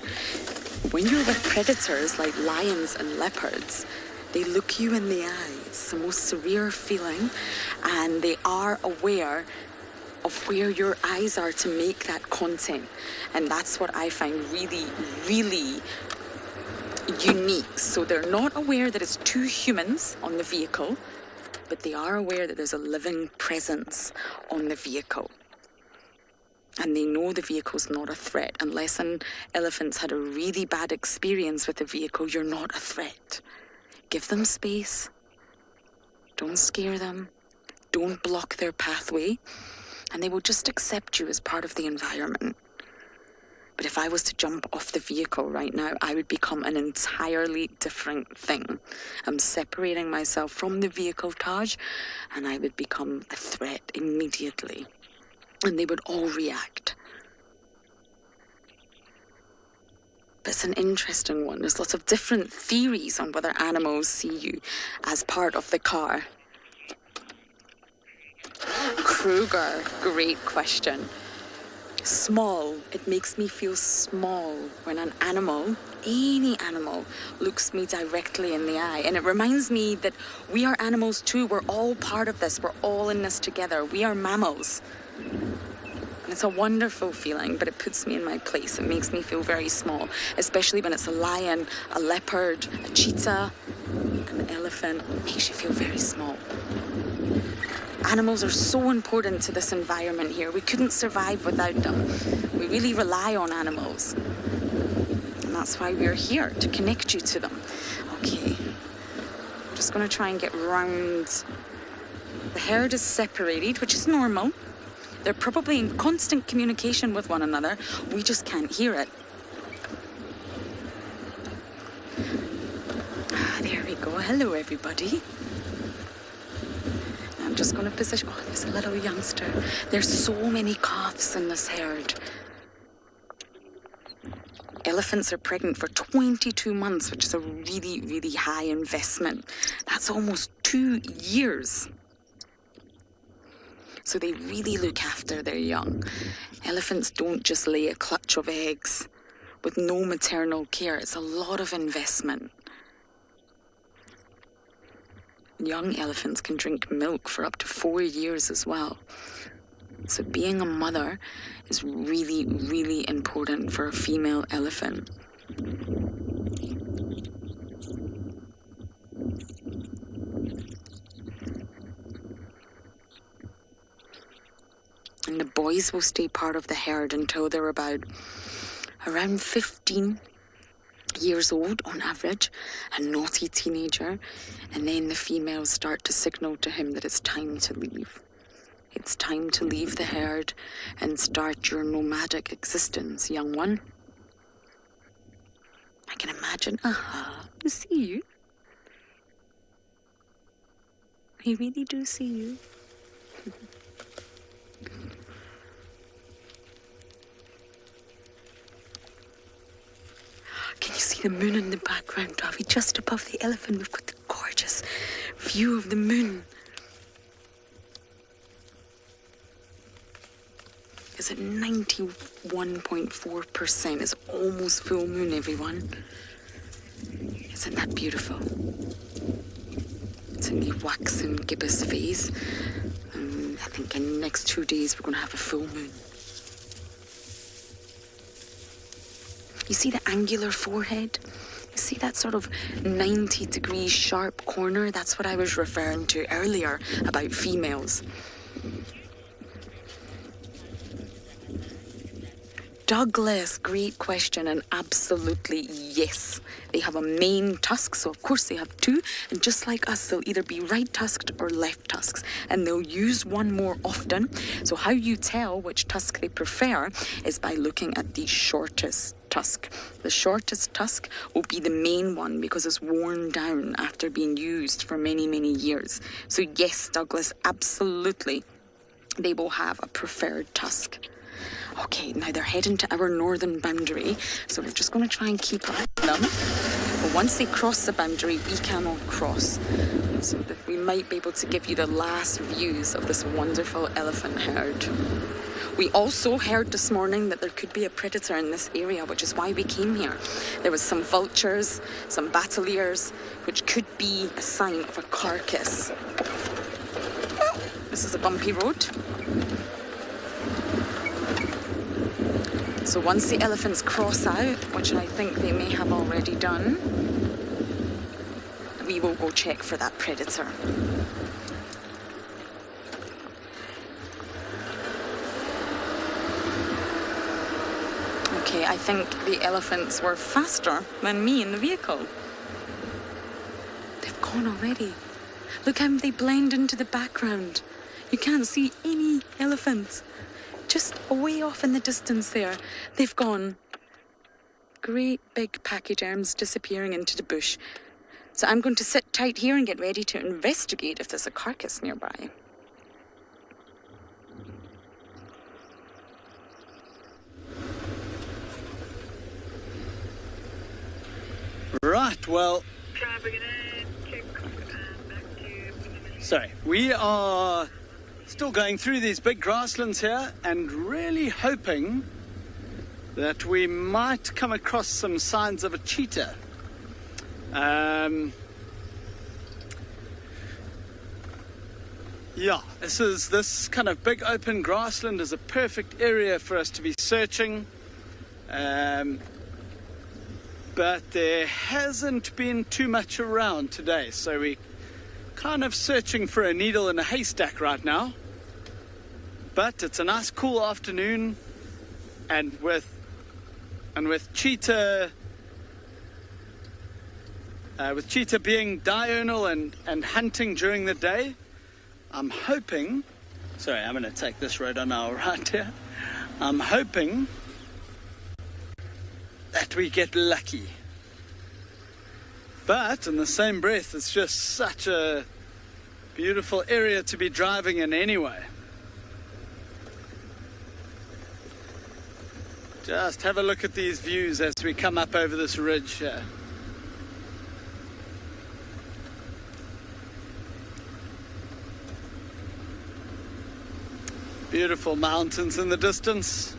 When you're with predators like lions and leopards, they look you in the eye. It's the most surreal feeling, and they are aware of where your eyes are to make that content. And that's what I find really, really unique. So they're not aware that it's two humans on the vehicle, but they are aware that there's a living presence on the vehicle. And they know the vehicle's not a threat. Unless an elephant's had a really bad experience with the vehicle, you're not a threat. Give them space. Don't scare them. Don't block their pathway. And they will just accept you as part of the environment. But if I was to jump off the vehicle right now, I would become an entirely different thing. I'm separating myself from the vehicle, Taj, and I would become a threat immediately. And they would all react. But it's an interesting one. There's lots of different theories on whether animals see you as part of the car. Kruger, great question. Small. It makes me feel small when an animal, any animal, looks me directly in the eye. And it reminds me that we are animals too. We're all part of this. We're all in this together. We are mammals. And it's a wonderful feeling, but it puts me in my place. It makes me feel very small, especially when it's a lion, a leopard, a cheetah, an elephant. It makes you feel very small. Animals are so important to this environment here. We couldn't survive without them. We really rely on animals. And that's why we're here, to connect you to them. Okay. I'm just going to try and get round. The herd is separated, which is normal. They're probably in constant communication with one another. We just can't hear it. There we go. Hello, everybody. I'm just going to position. Oh, there's a little youngster. There's so many calves in this herd. Elephants are pregnant for 22 months, which is a really, really high investment. That's almost 2 years. So they really look after their young. Elephants don't just lay a clutch of eggs with no maternal care. It's a lot of investment. Young elephants can drink milk for up to 4 years as well. So being a mother is really, really important for a female elephant. And the boys will stay part of the herd until they're around 15 years old on average, a naughty teenager, and then the females start to signal to him that it's time to leave. It's time to leave the herd and start your nomadic existence, young one. I can imagine, I see you. I really do see you. Can you see the moon in the background, Davi? Just above the elephant, we've got the gorgeous view of the moon. Is it 91.4%? It's almost full moon, everyone. Isn't that beautiful? It's in the waxen gibbous phase. I think in the next 2 days we're going to have a full moon. You see the angular forehead? You see that sort of 90-degree sharp corner? That's what I was referring to earlier about females. Douglas, great question, and absolutely yes. They have a main tusk, so of course they have two, and just like us, they'll either be right-tusked or left-tusks, and they'll use one more often. So how you tell which tusk they prefer is by looking at the shortest tusk. The shortest tusk will be the main one because it's worn down after being used for many, many years. So yes, Douglas, absolutely, they will have a preferred tusk. Okay, now they're heading to our northern boundary, so we're just going to try and keep up with them. But once they cross the boundary, we cannot cross. So that we might be able to give you the last views of this wonderful elephant herd. We also heard this morning that there could be a predator in this area, which is why we came here. There was some vultures, some battaliers, which could be a sign of a carcass. This is a bumpy road. So once the elephants cross out, which I think they may have already done, we will go check for that predator. Okay, I think the elephants were faster than me in the vehicle. They've gone already. Look how they blend into the background. You can't see any elephants. Just away off in the distance there, they've gone. Great big pachyderms disappearing into the bush. So I'm going to sit tight here and get ready to investigate if there's a carcass nearby. Right, well... Sorry, we are still going through these big grasslands here and really hoping that we might come across some signs of a cheetah. Yeah, this kind of big open grassland is a perfect area for us to be searching. But there hasn't been too much around today, so we're kind of searching for a needle in a haystack right now. But it's a nice cool afternoon, and with cheetah being diurnal and hunting during the day, I'm hoping, sorry, I'm going to take this road on our right here. I'm hoping that we get lucky. But in the same breath, it's just such a beautiful area to be driving in anyway. Just have a look at these views as we come up over this ridge here. Beautiful mountains in the distance.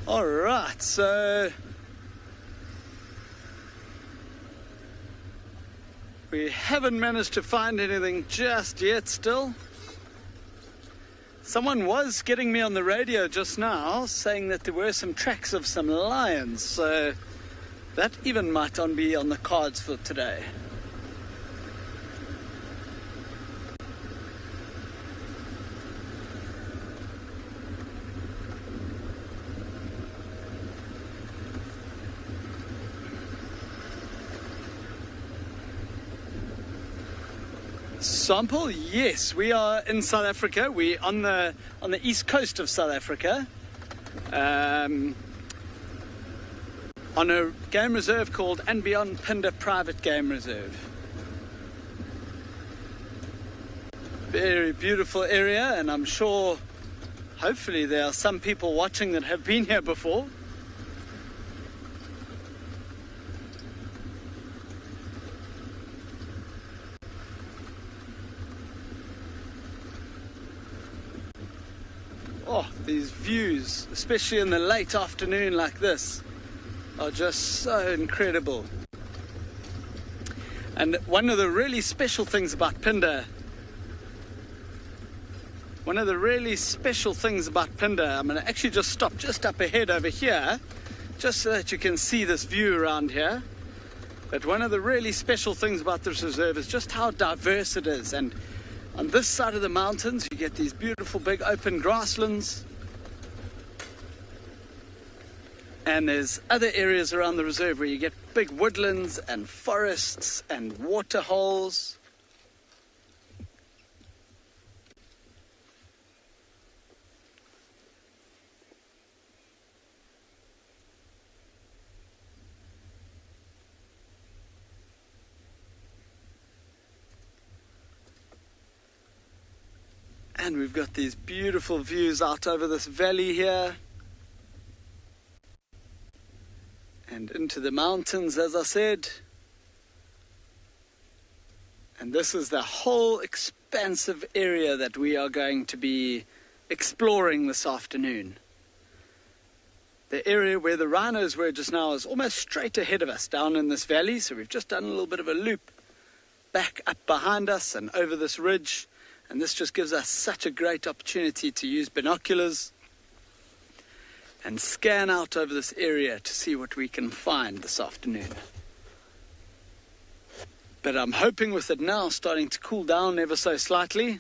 All right, so we haven't managed to find anything just yet still. Someone was getting me on the radio just now saying that there were some tracks of some lions, so that even might be on the cards for today. Sample? Yes, we are in South Africa. We're on the east coast of South Africa. on a game reserve called andBeyond Phinda Private Game Reserve. Very beautiful area, and I'm sure hopefully there are some people watching that have been here before. Oh, these views, especially in the late afternoon like this, are just so incredible. And one of the really special things about Phinda, I'm going to actually just stop just up ahead over here, just so that you can see this view around here. But one of the really special things about this reserve is just how diverse it is. And on this side of the mountains, you get these beautiful big open grasslands. And there's other areas around the reserve where you get big woodlands and forests and waterholes. And we've got these beautiful views out over this valley here. And into the mountains, as I said. And this is the whole expansive area that we are going to be exploring this afternoon. The area where the rhinos were just now is almost straight ahead of us down in this valley. So we've just done a little bit of a loop back up behind us and over this ridge. And this just gives us such a great opportunity to use binoculars and scan out over this area to see what we can find this afternoon. But I'm hoping with it now starting to cool down ever so slightly,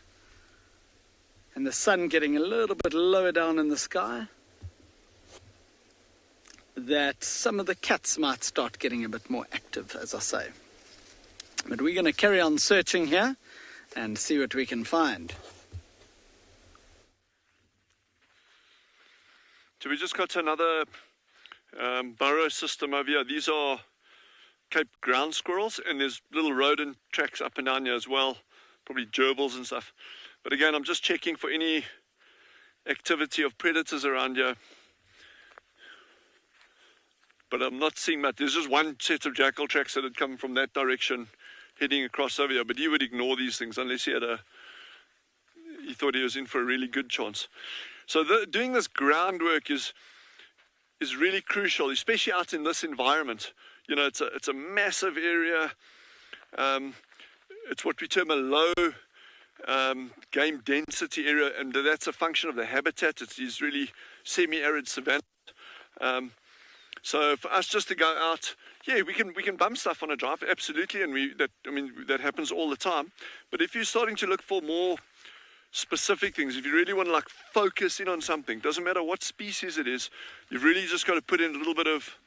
and the sun getting a little bit lower down in the sky, that some of the cats might start getting a bit more active, as I say. But we're going to carry on searching here and see what we can find. So we just got another burrow system over here. These are Cape ground squirrels, and there's little rodent tracks up and down here as well, probably gerbils and stuff. But again, I'm just checking for any activity of predators around here. But I'm not seeing much. There's just one set of jackal tracks that had come from that direction heading across over here, but he would ignore these things unless he thought he was in for a really good chance. So doing this groundwork is really crucial, especially out in this environment. You know, it's a massive area. It's what we term a low game density area, and that's a function of the habitat. It's these really semi-arid savannas. So for us just to go out, yeah, we can bump stuff on a drive, absolutely, and that happens all the time. But if you're starting to look for more specific things, if you really want to like focus in on something, doesn't matter what species it is, you've really just got to put in a little bit of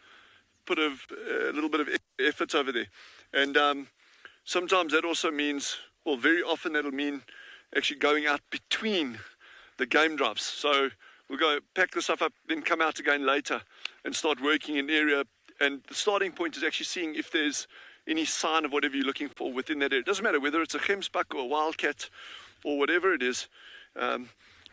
effort over there. And sometimes that also means, well, very often that'll mean actually going out between the game drives. So we'll go pack the stuff up, then come out again later and start working in the area. And the starting point is actually seeing if there's any sign of whatever you're looking for within that area. It doesn't matter whether it's a gemsbuck or a wildcat or whatever it is.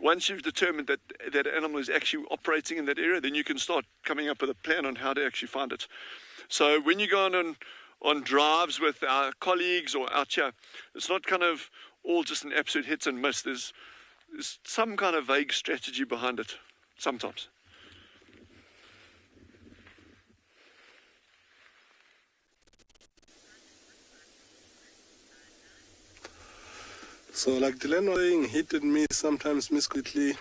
Once you've determined that that animal is actually operating in that area, then you can start coming up with a plan on how to actually find it. So when you go on drives with our colleagues or out here, it's not kind of all just an absolute hit and miss. There's some kind of vague strategy behind it sometimes. So like Dylan was saying, hit and miss, sometimes miss quickly.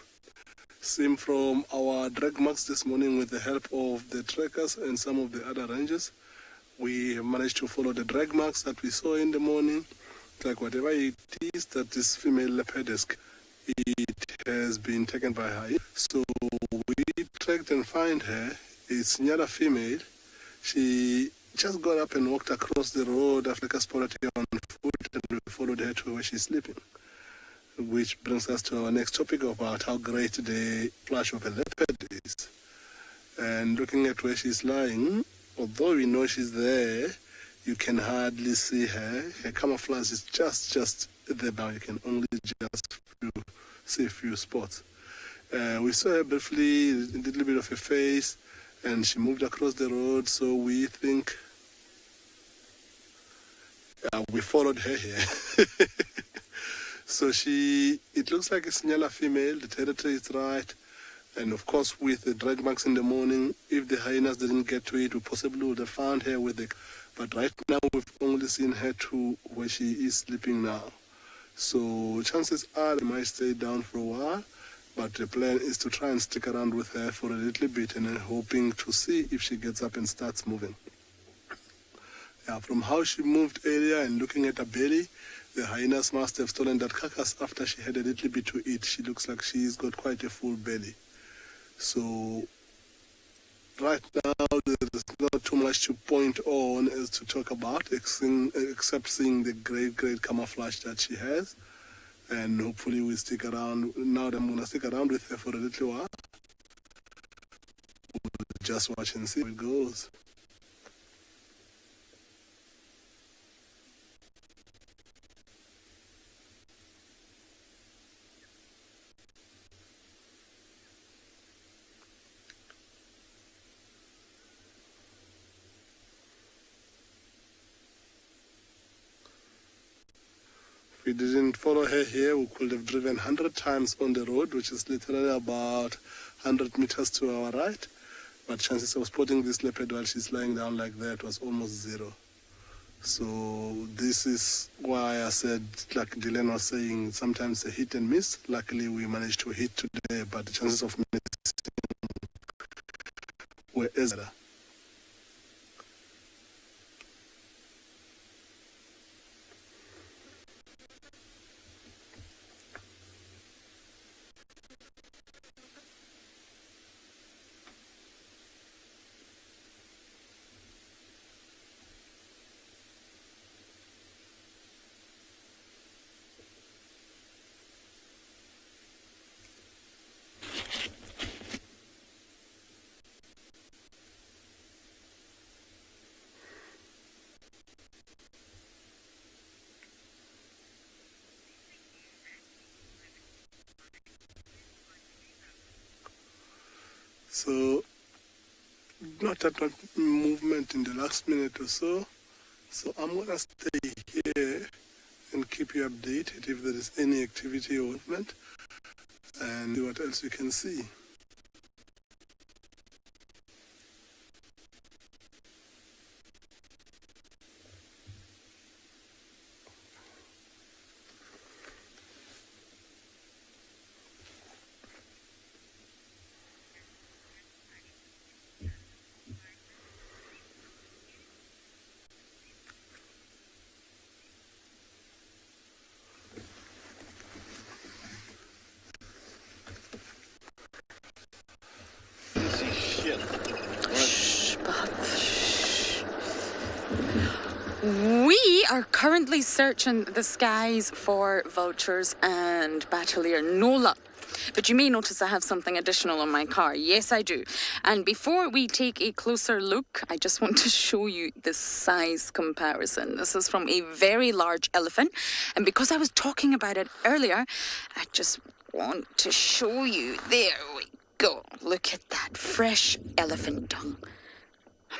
Seen from our drag marks this morning with the help of the trackers and some of the other rangers. We have managed to follow the drag marks that we saw in the morning. Like whatever it is that is female leopardesque, it has been taken by her. So we tracked and find her. It's Nyala female. She just got up and walked across the road after I spotted her on foot, and we followed her to where she's sleeping. Which brings us to our next topic about how great the flash of a leopard is. And looking at where she's lying, although we know she's there, you can hardly see her. Her camouflage is just there now. You can only just see a few spots. We saw her briefly, a little bit of her face, and she moved across the road, so we think we followed her here. So it looks like a Nyala female, the territory is right, and of course with the drag marks in the morning, if the hyenas didn't get to it, we possibly would have found her with it. But right now we've only seen her to where she is sleeping now. So chances are they might stay down for a while, but the plan is to try and stick around with her for a little bit and then hoping to see if she gets up and starts moving. From how she moved earlier and looking at her belly, the hyenas must have stolen that carcass after she had a little bit to eat. She looks like she's got quite a full belly. So right now there's not too much to point on as to talk about, except seeing the great camouflage that she has. And hopefully we stick around. Now that I'm going to stick around with her for a little while, we'll just watch and see how it goes. If we didn't follow her here, we could have driven 100 times on the road, which is literally about 100 meters to our right. But chances of spotting this leopard while she's lying down like that was almost zero. So this is why I said, like Dylan was saying, sometimes a hit and miss. Luckily we managed to hit today, but the chances of missing were zero. So, not that much movement in the last minute or so. So I'm going to stay here and keep you updated if there is any activity or movement and see what else you can see. We are currently searching the skies for vultures and Battalier Nola. But you may notice I have something additional on my car. Yes, I do. And before we take a closer look, I just want to show you the size comparison. This is from a very large elephant. And because I was talking about it earlier, I just want to show you. There we go. Look at that fresh elephant dung.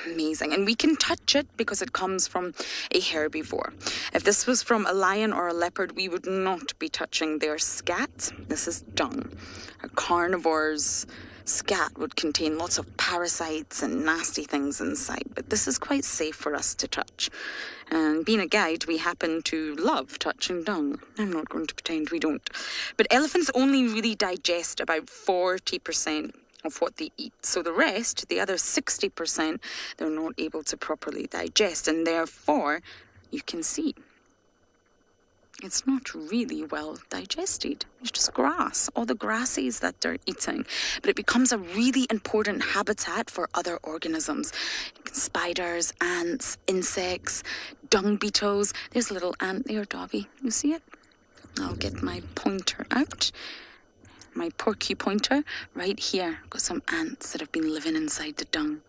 Amazing. And we can touch it because it comes from a herbivore. If this was from a lion or a leopard, we would not be touching their scat. This is dung. A carnivore's scat would contain lots of parasites and nasty things inside, but this is quite safe for us to touch. And being a guide, we happen to love touching dung. I'm not going to pretend we don't. But elephants only really digest about 40% of what they eat. So the rest, the other 60%, they're not able to properly digest. And therefore, you can see it's not really well digested. It's just grass, all the grasses that they're eating. But it becomes a really important habitat for other organisms. Spiders, ants, insects, dung beetles. There's a little ant there, Dobby. You see it? I'll get my pointer out. my porky pointer, right here, got some ants that have been living inside the dung.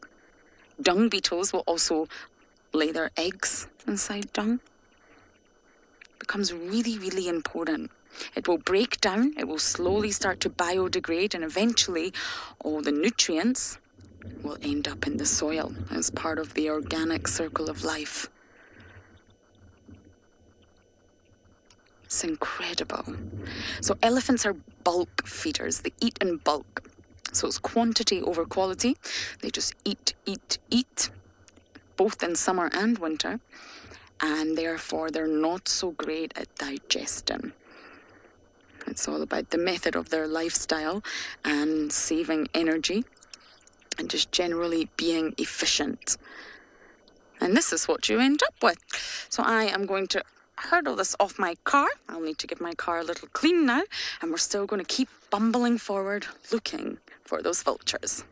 Dung beetles will also lay their eggs inside dung. Becomes really, really important. It will break down, it will slowly start to biodegrade, and eventually all the nutrients will end up in the soil as part of the organic circle of life. It's incredible. So elephants are bulk feeders. They eat in bulk. So it's quantity over quality. They just eat, both in summer and winter. And therefore, they're not so great at digesting. It's all about the method of their lifestyle and saving energy and just generally being efficient. And this is what you end up with. So I am going to hurdle this off my car. I'll need to give my car a little clean now, and we're still going to keep bumbling forward looking for those vultures.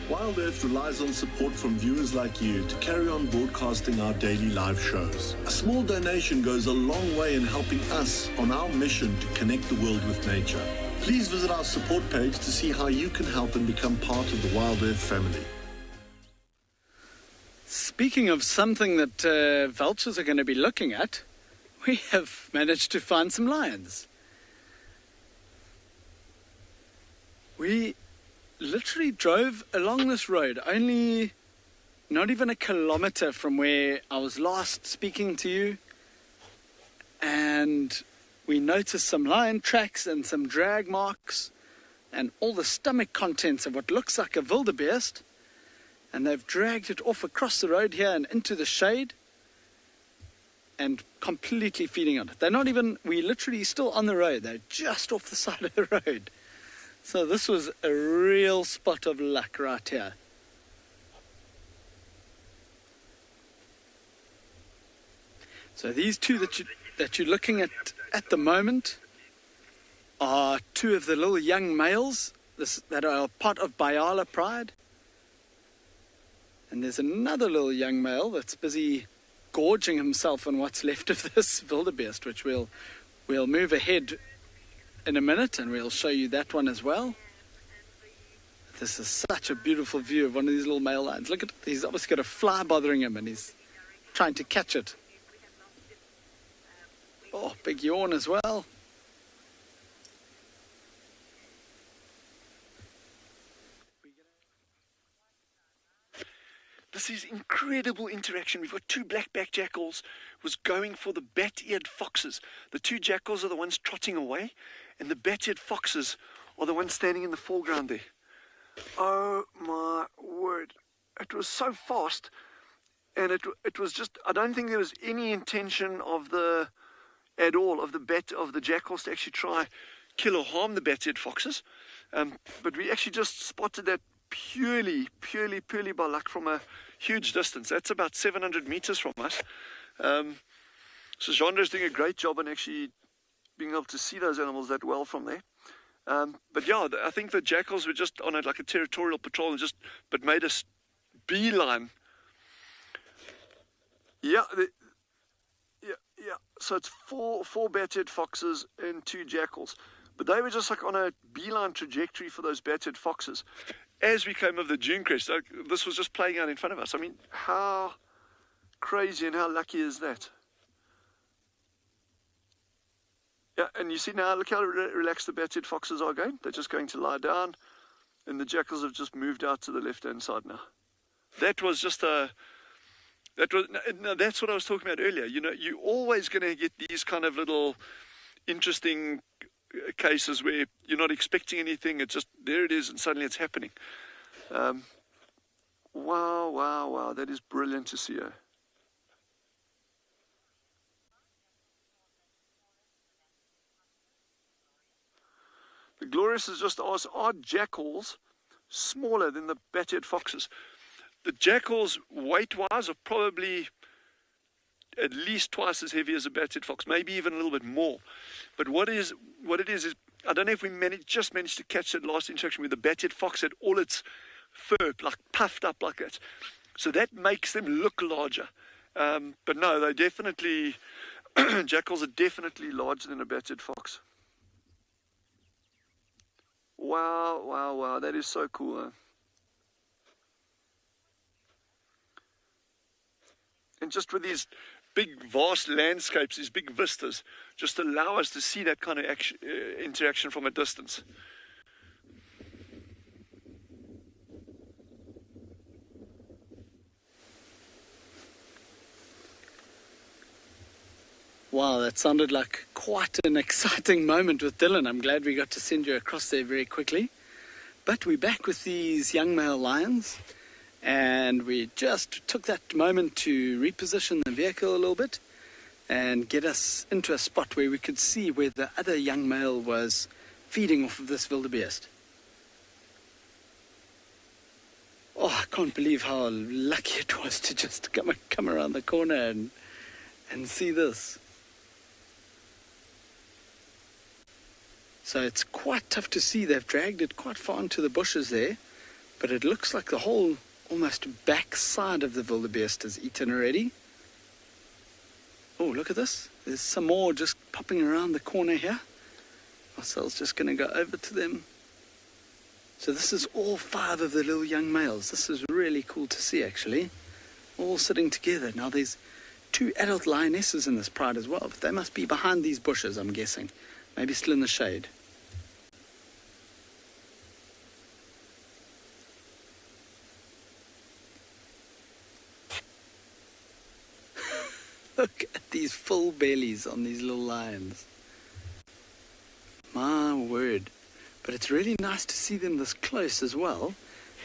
WildEarth relies on support from viewers like you to carry on broadcasting our daily live shows. A small donation goes a long way in helping us on our mission to connect the world with nature. Please visit our support page to see how you can help and become part of the WildEarth family. Speaking of something that vultures are going to be looking at, we have managed to find some lions. We literally drove along this road, only not even a kilometer from where I was last speaking to you, and we noticed some lion tracks and some drag marks and all the stomach contents of what looks like a wildebeest. And they've dragged it off across the road here and into the shade and completely feeding on it. They're not even, we're literally still on the road. They're just off the side of the road. So this was a real spot of luck right here. So these two that you're looking at the moment are two of the little young males that are part of Bayala Pride. And there's another little young male that's busy gorging himself on what's left of this wildebeest, which we'll move ahead in a minute and we'll show you that one as well. This is such a beautiful view of one of these little male lions. Look at it. He's obviously got a fly bothering him and he's trying to catch it. Oh, big yawn as well. This is incredible interaction. We've got two black-backed jackals was going for the bat-eared foxes. The two jackals are the ones trotting away, and the bat-eared foxes are the ones standing in the foreground there. Oh my word. It was so fast, and it was just, I don't think there was any intention of the jackals to actually try kill or harm the bat-eared foxes. But we actually just spotted that purely by luck from a huge distance. That's about 700 meters from us. So Jean is doing a great job on actually being able to see those animals that well from there. But yeah, I think the jackals were just on a territorial patrol and but made us beeline. Yeah. So it's four bat-eared foxes and two jackals. But they were just on a beeline trajectory for those bat-eared foxes. As we came over the dune crest, this was just playing out in front of us. I mean, how crazy and how lucky is that? Yeah, and you see now, look how relaxed the bat-eared foxes are going. They're just going to lie down, and the jackals have just moved out to the left-hand side now. That was just that's what I was talking about earlier. You know, you're always going to get these kind of little interesting cases where you're not expecting anything, it's just there it is and suddenly it's happening. Wow, that is brilliant to see. The glorious is just asked, are jackals smaller than the bat-eared foxes? The jackals weight-wise are probably at least twice as heavy as a bat-eared fox, maybe even a little bit more. But what it is I don't know if we just managed to catch that last interaction where the bat-eared fox had all its fur puffed up like that. So that makes them look larger. But no, they definitely, jackals are definitely larger than a bat-eared fox. Wow, wow, wow. That is so cool, huh? And just with these big, vast landscapes, these big vistas, just allow us to see that kind of interaction from a distance. Wow, that sounded like quite an exciting moment with Dylan. I'm glad we got to send you across there very quickly. But we're back with these young male lions, and we just took that moment to reposition the vehicle a little bit and get us into a spot where we could see where the other young male was feeding off of this wildebeest. Oh, I can't believe how lucky it was to just come around the corner and see this. So it's quite tough to see. They've dragged it quite far into the bushes there, but it looks like the whole almost back side of the wildebeest is eaten already. Oh, look at this. There's some more just popping around the corner here. Marcel's just going to go over to them. So this is all 5 of the little young males. This is really cool to see, actually. All sitting together. Now there's 2 adult lionesses in this pride as well, but they must be behind these bushes, I'm guessing. Maybe still in the shade. Look at these full bellies on these little lions. My word. But it's really nice to see them this close as well.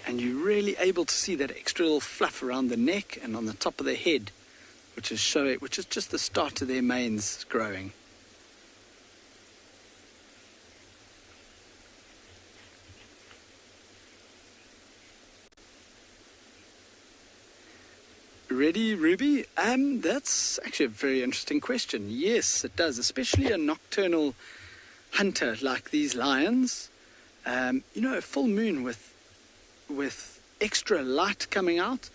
And you're really able to see that extra little fluff around the neck and on the top of the head, which is just the start of their manes growing. Ready, Ruby? That's actually a very interesting question. Yes, it does, especially a nocturnal hunter like these lions. A full moon with extra light coming out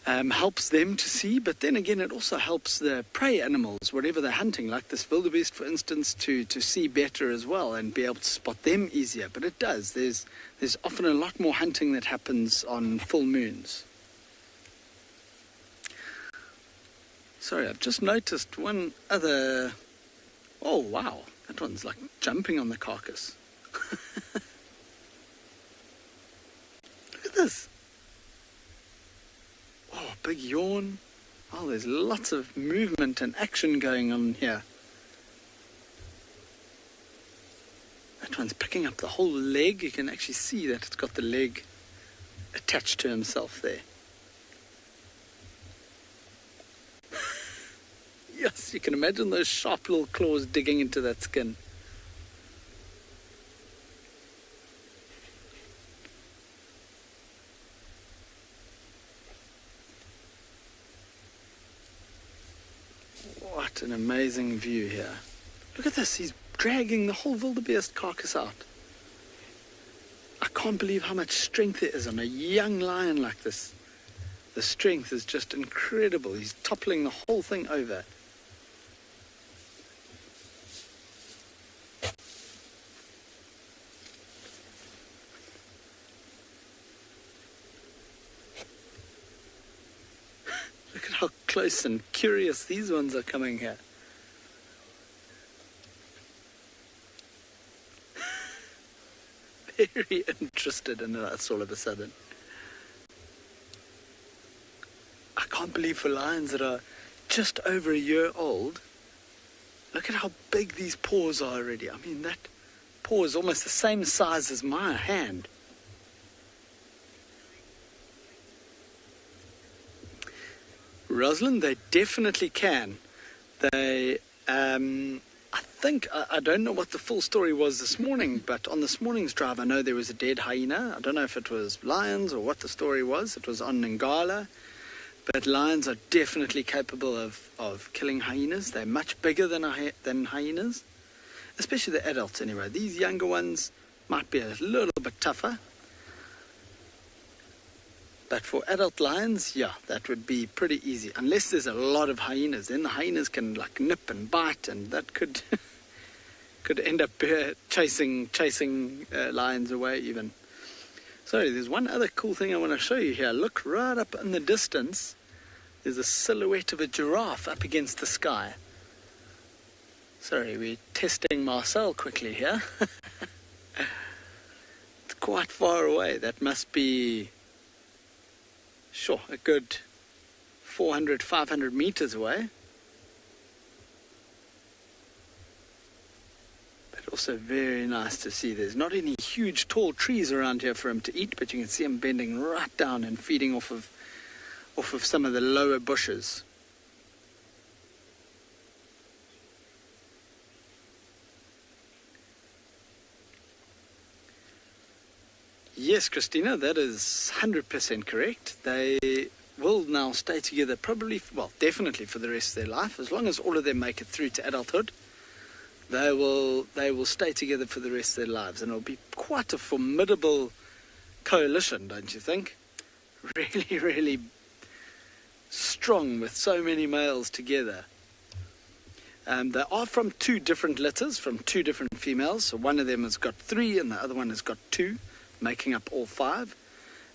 helps them to see, but then again it also helps the prey animals, whatever they're hunting, like this wildebeest, for instance, to see better as well and be able to spot them easier. But it does. There's often a lot more hunting that happens on full moons. Sorry, I've just noticed one other... Oh, wow. That one's like jumping on the carcass. Look at this. Oh, big yawn. Oh, there's lots of movement and action going on here. That one's picking up the whole leg. You can actually see that it's got the leg attached to himself there. Yes, you can imagine those sharp little claws digging into that skin. What an amazing view here. Look at this, he's dragging the whole wildebeest carcass out. I can't believe how much strength there is on a young lion like this. The strength is just incredible. He's toppling the whole thing over. Look at how close and curious these ones are coming here. Very interested in us all of a sudden. I can't believe for lions that are just over a year old, look at how big these paws are already. I mean, that paw is almost the same size as my hand. Rosalind, they definitely can. They, I don't know what the full story was this morning, but on this morning's drive, I know there was a dead hyena. I don't know if it was lions or what the story was. It was on Ngala. But lions are definitely capable of killing hyenas. They're much bigger than hyenas, especially the adults anyway. These younger ones might be a little bit tougher. But for adult lions, yeah, that would be pretty easy. Unless there's a lot of hyenas. Then the hyenas can like nip and bite, and that could Could end up chasing lions away even. Sorry, there's one other cool thing I want to show you here. Look right up in the distance. There's a silhouette of a giraffe up against the sky. Sorry, we're testing Marcel quickly here. It's quite far away. That must be, sure, a good 400, 500 meters away. But also very nice to see. There's not any huge tall trees around here for him to eat, but you can see him bending right down and feeding off of some of the lower bushes. Yes, Christina, that is 100% correct. They will now stay together probably, well, definitely for the rest of their life. As long as all of them make it through to adulthood, they will stay together for the rest of their lives. And it'll be quite a formidable coalition, don't you think? Really, really strong with so many males together. They are from 2 different litters, from 2 different females. So one of them has got 3 and the other one has got 2, making up all 5.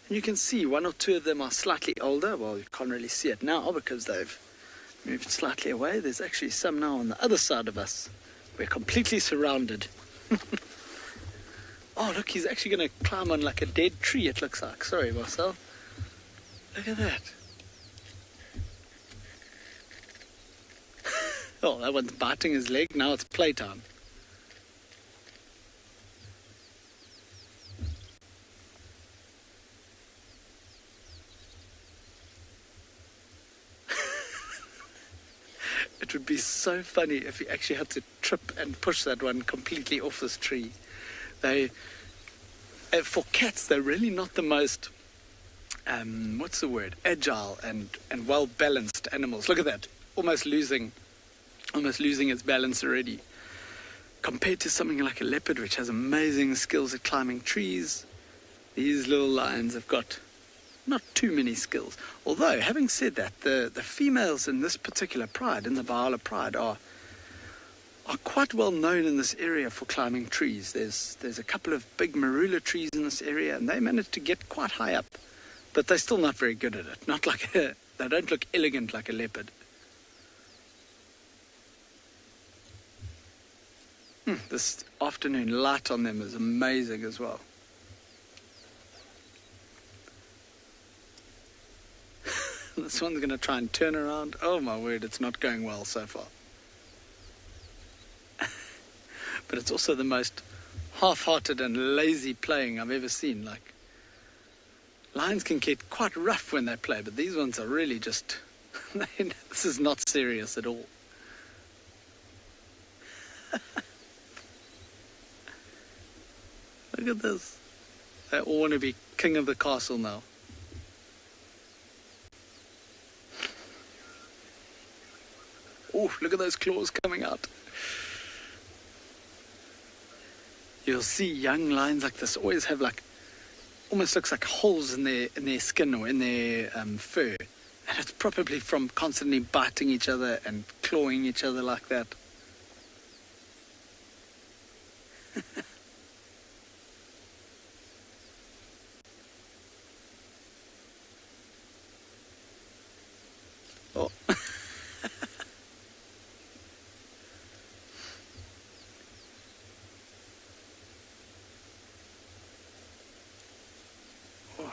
And you can see 1 or 2 of them are slightly older. Well, you can't really see it now because they've moved slightly away. There's actually some now on the other side of us. We're completely surrounded. Oh, look, he's actually going to climb on like a dead tree, it looks like. Sorry, Marcel. Look at that. Oh, that one's biting his leg. Now it's playtime. It would be so funny if he actually had to trip and push that one completely off this tree. For cats, they're really not the most, what's the word, agile and well-balanced animals. Look at that, almost losing its balance already. Compared to something like a leopard, which has amazing skills at climbing trees, these little lions have got not too many skills. Although, having said that, the females in this particular pride, in the Bahala pride, are quite well known in this area for climbing trees. There's a couple of big marula trees in this area, and they manage to get quite high up. But they're still not very good at it. Not like they don't look elegant like a leopard. This afternoon light on them is amazing as well. This one's going to try and turn around. Oh my word, it's not going well so far. But it's also the most half-hearted and lazy playing I've ever seen. Like, lions can get quite rough when they play, but these ones are really just, this is not serious at all. Look at this. They all want to be king of the castle now. Oh, look at those claws coming out. You'll see young lions like this always have like, almost looks like holes in their skin or in their fur. And it's probably from constantly biting each other and clawing each other like that. Oh.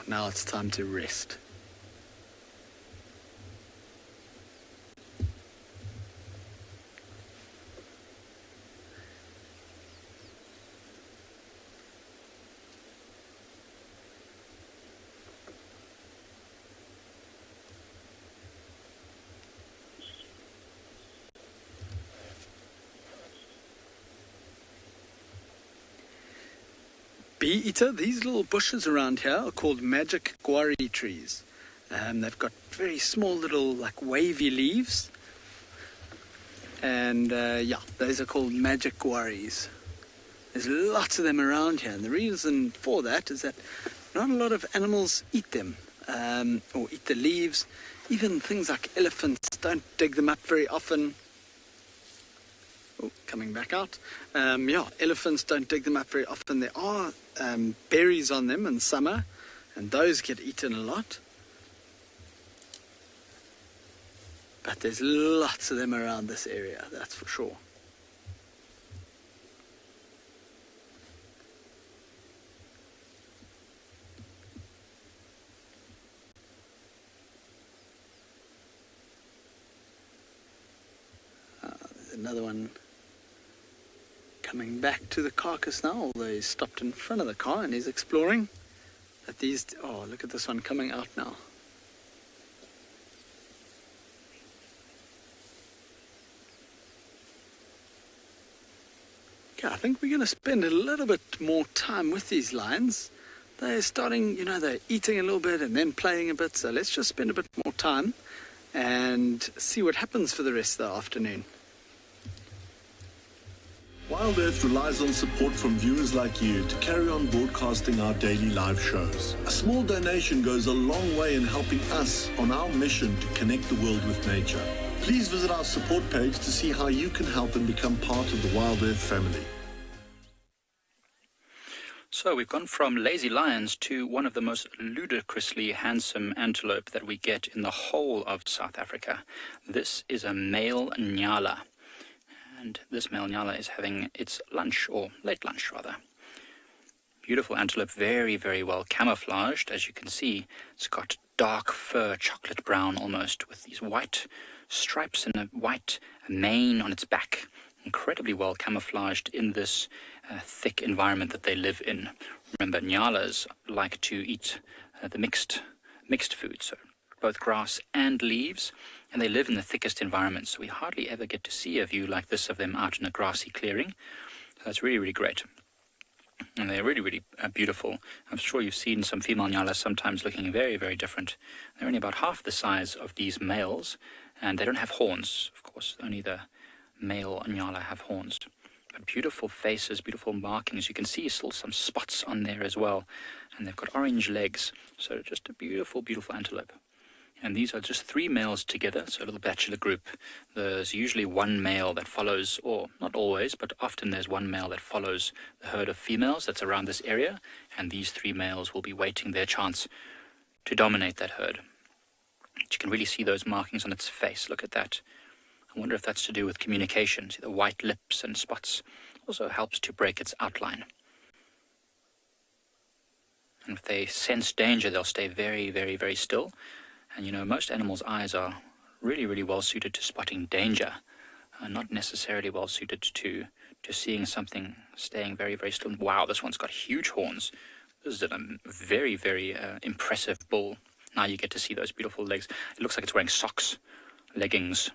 Now it's time to rest. Bee eater, these little bushes around here are called magic guari trees. They've got very small little like wavy leaves. And yeah, those are called magic guaris. There's lots of them around here. And the reason for that is that not a lot of animals eat them or eat the leaves. Even things like elephants don't dig them up very often. coming back out. Yeah, elephants don't dig them up very often. There are berries on them in summer, and those get eaten a lot. But there's lots of them around this area, that's for sure. There's another one coming back to the carcass now, although he's stopped in front of the car and he's exploring. But these, oh, look at this one coming out now. Okay, I think we're going to spend a little bit more time with these lions. They're starting, you know, they're eating a little bit and then playing a bit, so let's just spend a bit more time and see what happens for the rest of the afternoon. WildEarth relies on support from viewers like you to carry on broadcasting our daily live shows. A small donation goes a long way in helping us on our mission to connect the world with nature. Please visit our support page to see how you can help and become part of the WildEarth family. So we've gone from lazy lions to one of the most ludicrously handsome antelope that we get in the whole of South Africa. This is a male Nyala. And this male Nyala is having its lunch, or late lunch rather. Beautiful antelope, very, very well camouflaged. As you can see, it's got dark fur, chocolate brown almost, with these white stripes and a white mane on its back. Incredibly well camouflaged in this thick environment that they live in. Remember, Nyalas like to eat the mixed food, so both grass and leaves. And they live in the thickest environments, so we hardly ever get to see a view like this of them out in a grassy clearing. So that's really, really great. And they're really, really beautiful. I'm sure you've seen some female Nyalas sometimes looking very, very different. They're only about half the size of these males, and they don't have horns, of course. Only the male Nyala have horns. But beautiful faces, beautiful markings. You can see still some spots on there as well. And they've got orange legs. So just a beautiful, beautiful antelope. And these are just 3 males together, so a little bachelor group. There's usually one male that follows, or not always, but often there's one male that follows the herd of females that's around this area, and these 3 males will be waiting their chance to dominate that herd. You can really see those markings on its face. Look at that. I wonder if that's to do with communication. See the white lips and spots. Also helps to break its outline. And if they sense danger, they'll stay very, very, very still. And you know, most animals' eyes are really, really well suited to spotting danger, not necessarily well suited to seeing something staying very, very still. Wow, this one's got huge horns. This is a very, very impressive bull. Now you get to see those beautiful legs. It looks like it's wearing socks, leggings.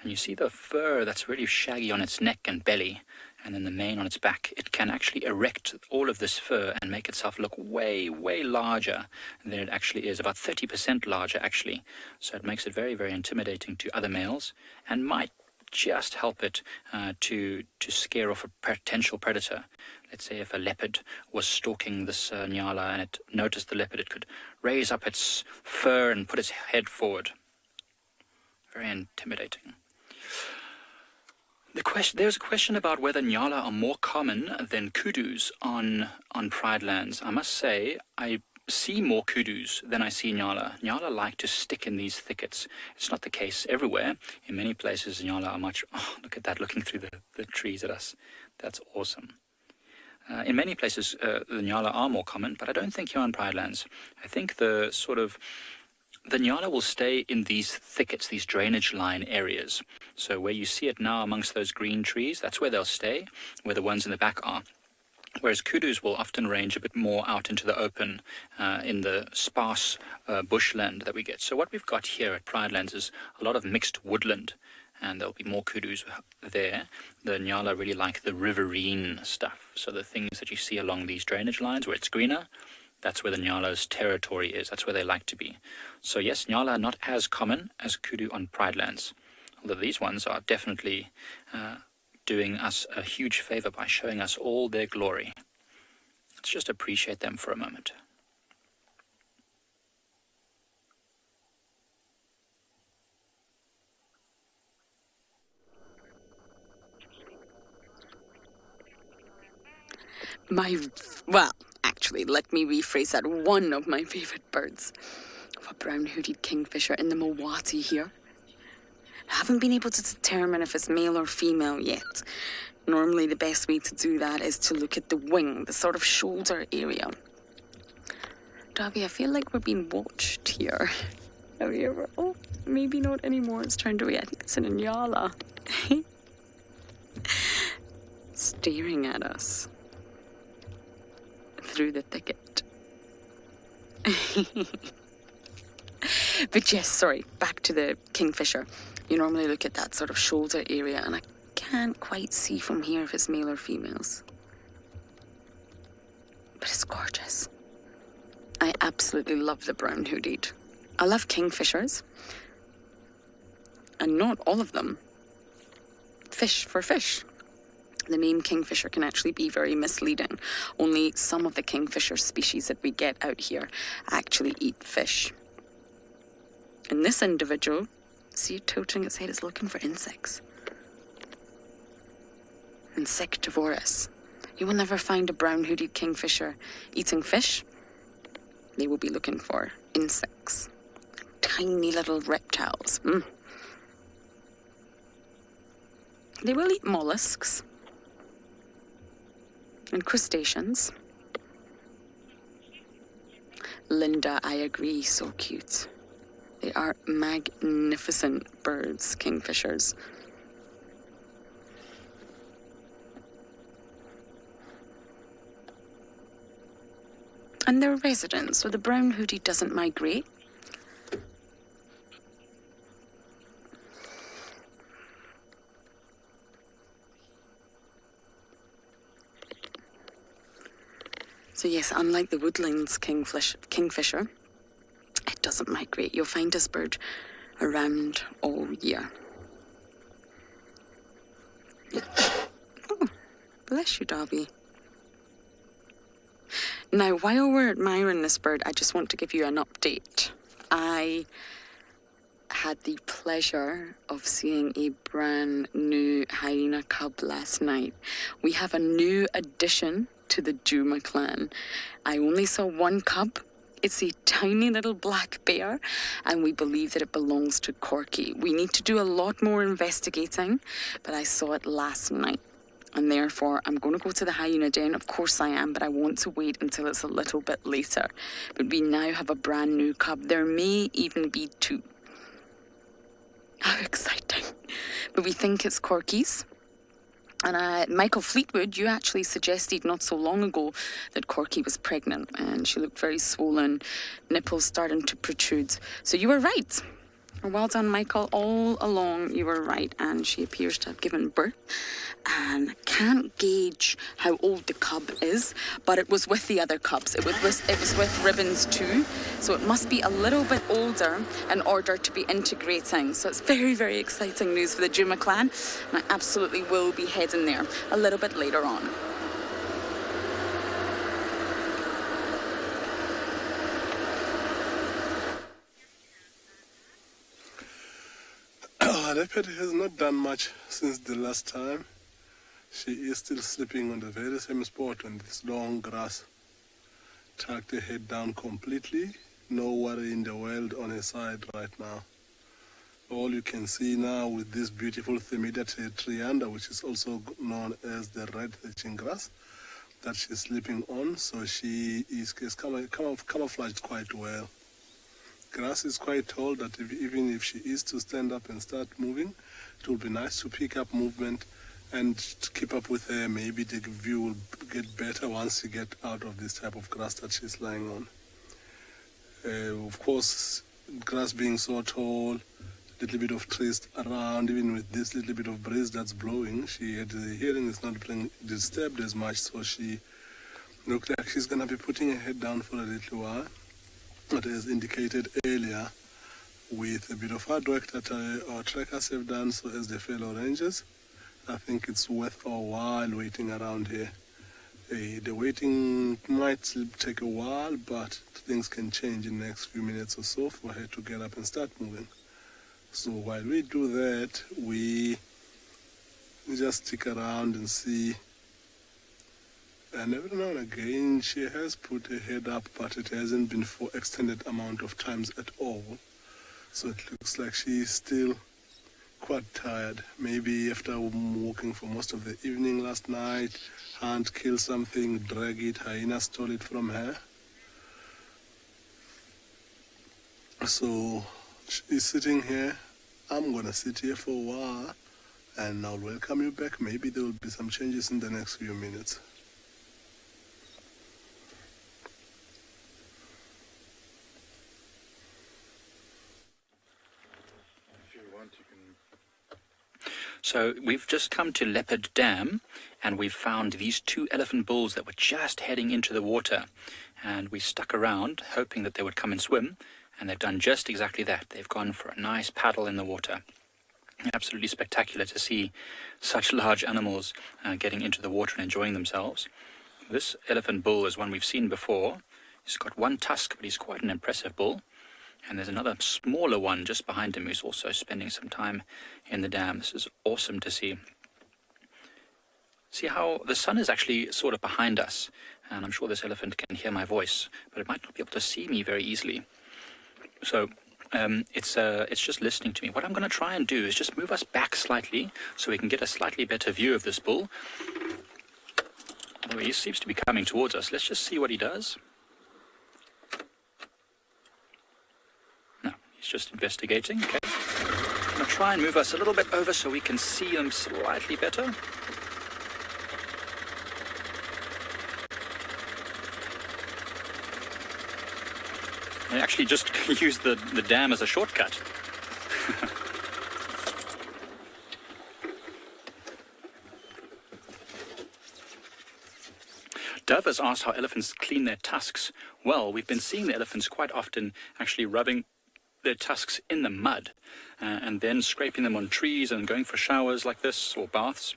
And you see the fur that's really shaggy on its neck and belly, and then the mane on its back. It can actually erect all of this fur and make itself look way, way larger than it actually is, about 30% larger actually. So it makes it very, very intimidating to other males, and might just help it to scare off a potential predator. Let's say if a leopard was stalking this Nyala and it noticed the leopard, it could raise up its fur and put its head forward. Very intimidating. There's a question about whether Nyala are more common than kudus on Pride lands. I must say, I see more kudus than I see Nyala. Nyala like to stick in these thickets. It's not the case everywhere. In many places, Nyala are much... Oh, look at that, looking through the trees at us. That's awesome. In many places, the Nyala are more common, but I don't think here on Pride lands. I think the Nyala will stay in these thickets, these drainage line areas. So where you see it now amongst those green trees, that's where they'll stay, where the ones in the back are. Whereas kudus will often range a bit more out into the open, in the sparse bushland that we get. So what we've got here at Pride lands is a lot of mixed woodland, and there'll be more kudus there. The Nyala really like the riverine stuff. So the things that you see along these drainage lines where it's greener, that's where the Nyala's territory is. That's where they like to be. So yes, Nyala are not as common as kudu on Pride lands. Although these ones are definitely doing us a huge favor by showing us all their glory. Let's just appreciate them for a moment. Well, actually, let me rephrase that. One of my favourite birds. A brown-hooded kingfisher in the Mawati here. I haven't been able to determine if it's male or female yet. Normally the best way to do that is to look at the wing, the sort of shoulder area. Darby, I feel like we're being watched here. Have you ever? Oh, maybe not anymore. It's turned away. I think it's an Nyala. Staring at us through the thicket. But yes, sorry, back to the kingfisher. You normally look at that sort of shoulder area, and I can't quite see from here if it's male or females. But it's gorgeous. I absolutely love the brown-hooded. I love kingfishers. And not all of them. Fish for fish. The name kingfisher can actually be very misleading. Only some of the kingfisher species that we get out here actually eat fish. And this individual, see it tilting its head, is looking for insects. Insectivorous. You will never find a brown-hooded kingfisher eating fish. They will be looking for insects. Tiny little reptiles. They will eat mollusks and crustaceans. Linda, I agree, so cute. They are magnificent birds, kingfishers. And they're residents, so the brown-hooded doesn't migrate. So yes, unlike the woodlands kingfisher, it doesn't migrate. You'll find this bird around all year. Oh, bless you, Darby. Now, while we're admiring this bird, I just want to give you an update. I had the pleasure of seeing a brand new hyena cub last night. We have a new addition to the Djuma clan. I only saw one cub. It's a tiny little black bear, and we believe that it belongs to Corky. We need to do a lot more investigating, but I saw it last night. And therefore, I'm going to go to the hyena den. Of course I am, but I want to wait until it's a little bit later. But we now have a brand new cub. There may even be two. How exciting. But we think it's Corky's. And Michael Fleetwood, you actually suggested not so long ago that Corky was pregnant. And she looked very swollen, nipples starting to protrude. So you were right. Well done, Michael. All along, you were right. And she appears to have given birth. And can't gauge how old the cub is, but it was with the other cubs. It was with Ribbons too. So it must be a little bit older in order to be integrating. So it's very, very exciting news for the Djuma clan. And I absolutely will be heading there a little bit later on. Leopard has not done much since the last time. She is still sleeping on the very same spot on this long grass. Tucked her head down completely. No worry in the world on her side right now. All you can see now with this beautiful Themida trianda, which is also known as the red thatching grass, that she's sleeping on. So she is camouflaged quite well. Grass is quite tall that even if she is to stand up and start moving, it will be nice to pick up movement and to keep up with her. Maybe the view will get better once you get out of this type of grass that she's lying on. Of course, grass being so tall, little bit of trees around, even with this little bit of breeze that's blowing, the hearing is not being disturbed as much, so she looked like she's going to be putting her head down for a little while. But as indicated earlier, with a bit of hard work that our trackers have done, so as the fellow rangers, I think it's worth our while waiting around here. The waiting might take a while, but things can change in the next few minutes or so for her to get up and start moving. So while we do that, we just stick around and see And every now and again, she has put her head up, but it hasn't been for extended amount of times at all. So it looks like she's still quite tired. Maybe after walking for most of the evening last night, hunt, kill something, drag it, hyena stole it from her. So she's sitting here. I'm gonna sit here for a while, and I'll welcome you back. Maybe there will be some changes in the next few minutes. So we've just come to Leopard Dam, and we've found these two elephant bulls that were just heading into the water. And we stuck around hoping that they would come and swim, and they've done just exactly that. They've gone for a nice paddle in the water. Absolutely spectacular to see such large animals getting into the water and enjoying themselves. This elephant bull is one we've seen before. He's got one tusk, but he's quite an impressive bull. And there's another smaller one just behind him who's also spending some time in the dam. This is awesome to see. See how the sun is actually sort of behind us. And I'm sure this elephant can hear my voice, but it might not be able to see me very easily. So it's just listening to me. What I'm going to try and do is just move us back slightly so we can get a slightly better view of this bull. Although he seems to be coming towards us. Let's just see what he does. He's just investigating. Okay. I'm going to try and move us a little bit over so we can see him slightly better. I actually just used the dam as a shortcut. Dove has asked how elephants clean their tusks. Well, we've been seeing the elephants quite often actually rubbing their tusks in the mud and then scraping them on trees and going for showers like this or baths.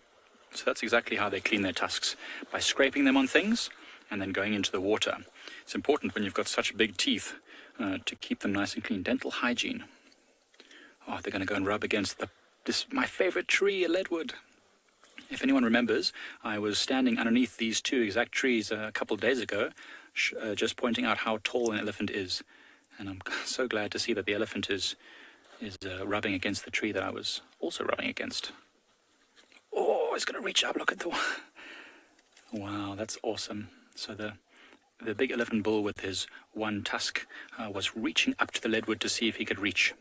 So that's exactly how they clean their tusks, by scraping them on things and then going into the water. It's important when you've got such big teeth to keep them nice and clean. Dental hygiene. Oh, they're going to go and rub against my favorite tree, a leadwood. If anyone remembers, I was standing underneath these two exact trees a couple of days ago, just pointing out how tall an elephant is. And I'm so glad to see that the elephant is rubbing against the tree that I was also rubbing against. Oh, it's going to reach up. Look at the... Wow, that's awesome. So the big elephant bull with his one tusk was reaching up to the leadwood to see if he could reach.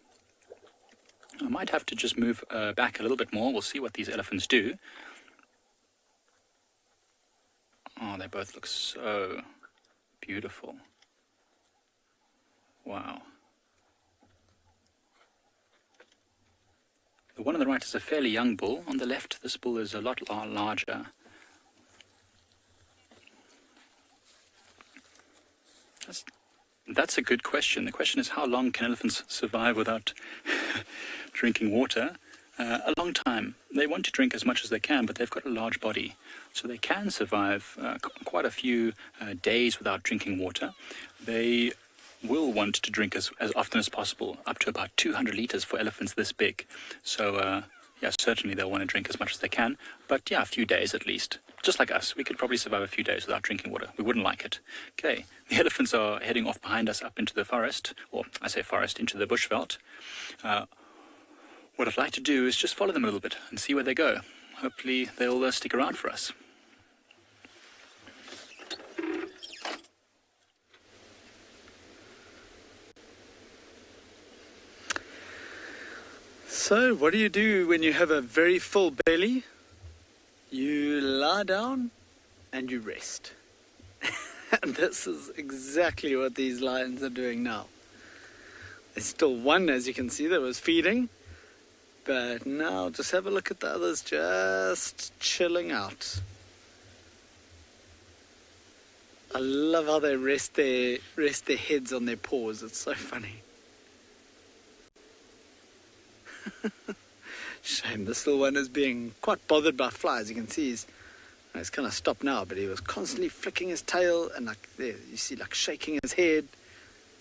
I might have to just move back a little bit more. We'll see what these elephants do. Oh, they both look so beautiful. Wow. The one on the right is a fairly young bull. On the left, this bull is a lot larger. That's a good question. The question is, how long can elephants survive without drinking water? A long time. They want to drink as much as they can, but they've got a large body. So they can survive quite a few days without drinking water. They will want to drink as often as possible, up to about 200 liters for elephants this big. So, yeah, certainly they'll want to drink as much as they can. But, yeah, a few days at least. Just like us, we could probably survive a few days without drinking water. We wouldn't like it. Okay, the elephants are heading off behind us up into the forest, or I say forest, into the bushveld. What I'd like to do is just follow them a little bit and see where they go. Hopefully they'll stick around for us. So, what do you do when you have a very full belly? You lie down and you rest. And this is exactly what these lions are doing now. There's still one, as you can see, that was feeding. But now, just have a look at the others just chilling out. I love how they rest their heads on their paws. It's so funny. Shame, this little one is being quite bothered by flies. You can see he's kind of stopped now, but he was constantly flicking his tail and like there, you see, like shaking his head.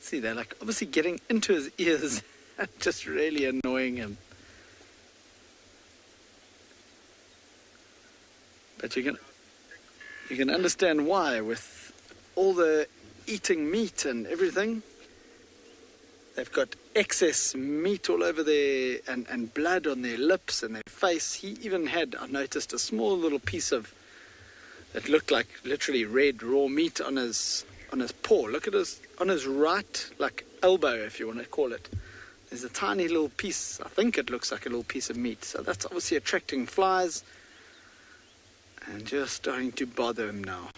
See, they're like obviously getting into his ears and just really annoying him. But You can understand why, with all the eating meat and everything. They've got excess meat all over their, and blood on their lips and their face. He even had, I noticed, a small little piece of, it looked like literally red raw meat on his paw. Look at his, on his right, like elbow, if you want to call it. There's a tiny little piece, I think it looks like a little piece of meat. So that's obviously attracting flies and just starting to bother him now.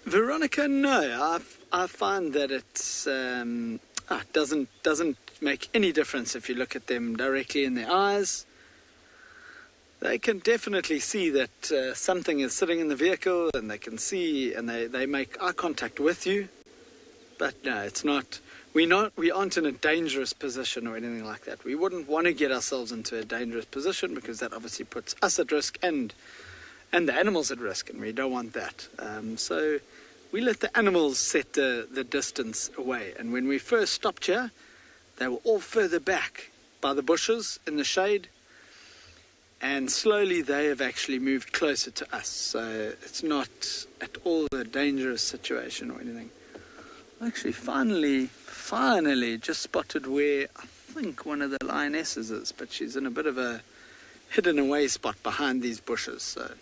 Veronica, no, I find that it's doesn't make any difference if you look at them directly in their eyes. They can definitely see that something is sitting in the vehicle, and they can see, and they make eye contact with you. But no, it's not. We aren't in a dangerous position or anything like that. We wouldn't want to get ourselves into a dangerous position, because that obviously puts us at risk and the animals at risk, and we don't want that. So we let the animals set the distance away. And when we first stopped here, they were all further back by the bushes in the shade, and slowly they have actually moved closer to us. So it's not at all a dangerous situation or anything. Actually, finally just spotted where I think one of the lionesses is, but she's in a bit of a hidden away spot behind these bushes. So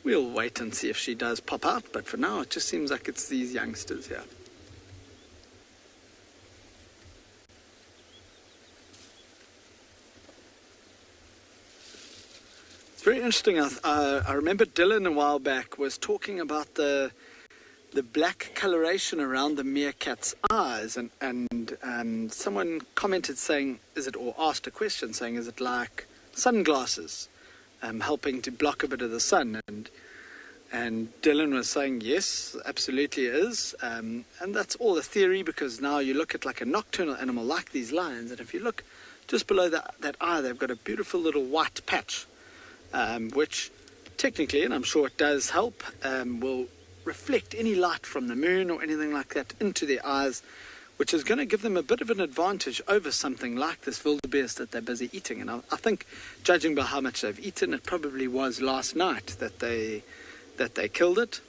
we'll wait and see if she does pop out, but for now it just seems like it's these youngsters here. It's very interesting. I remember Dylan a while back was talking about the black coloration around the meerkat's eyes, and someone commented saying, or asked a question saying, is it like sunglasses? Helping to block a bit of the sun, and Dylan was saying yes, absolutely is, and that's all a theory, because now you look at like a nocturnal animal like these lions, and if you look just below that eye, they've got a beautiful little white patch, which technically, and I'm sure it does help, will reflect any light from the moon or anything like that into their eyes, which is going to give them a bit of an advantage over something like this wildebeest that they're busy eating. And I think, judging by how much they've eaten, it probably was last night that they killed it.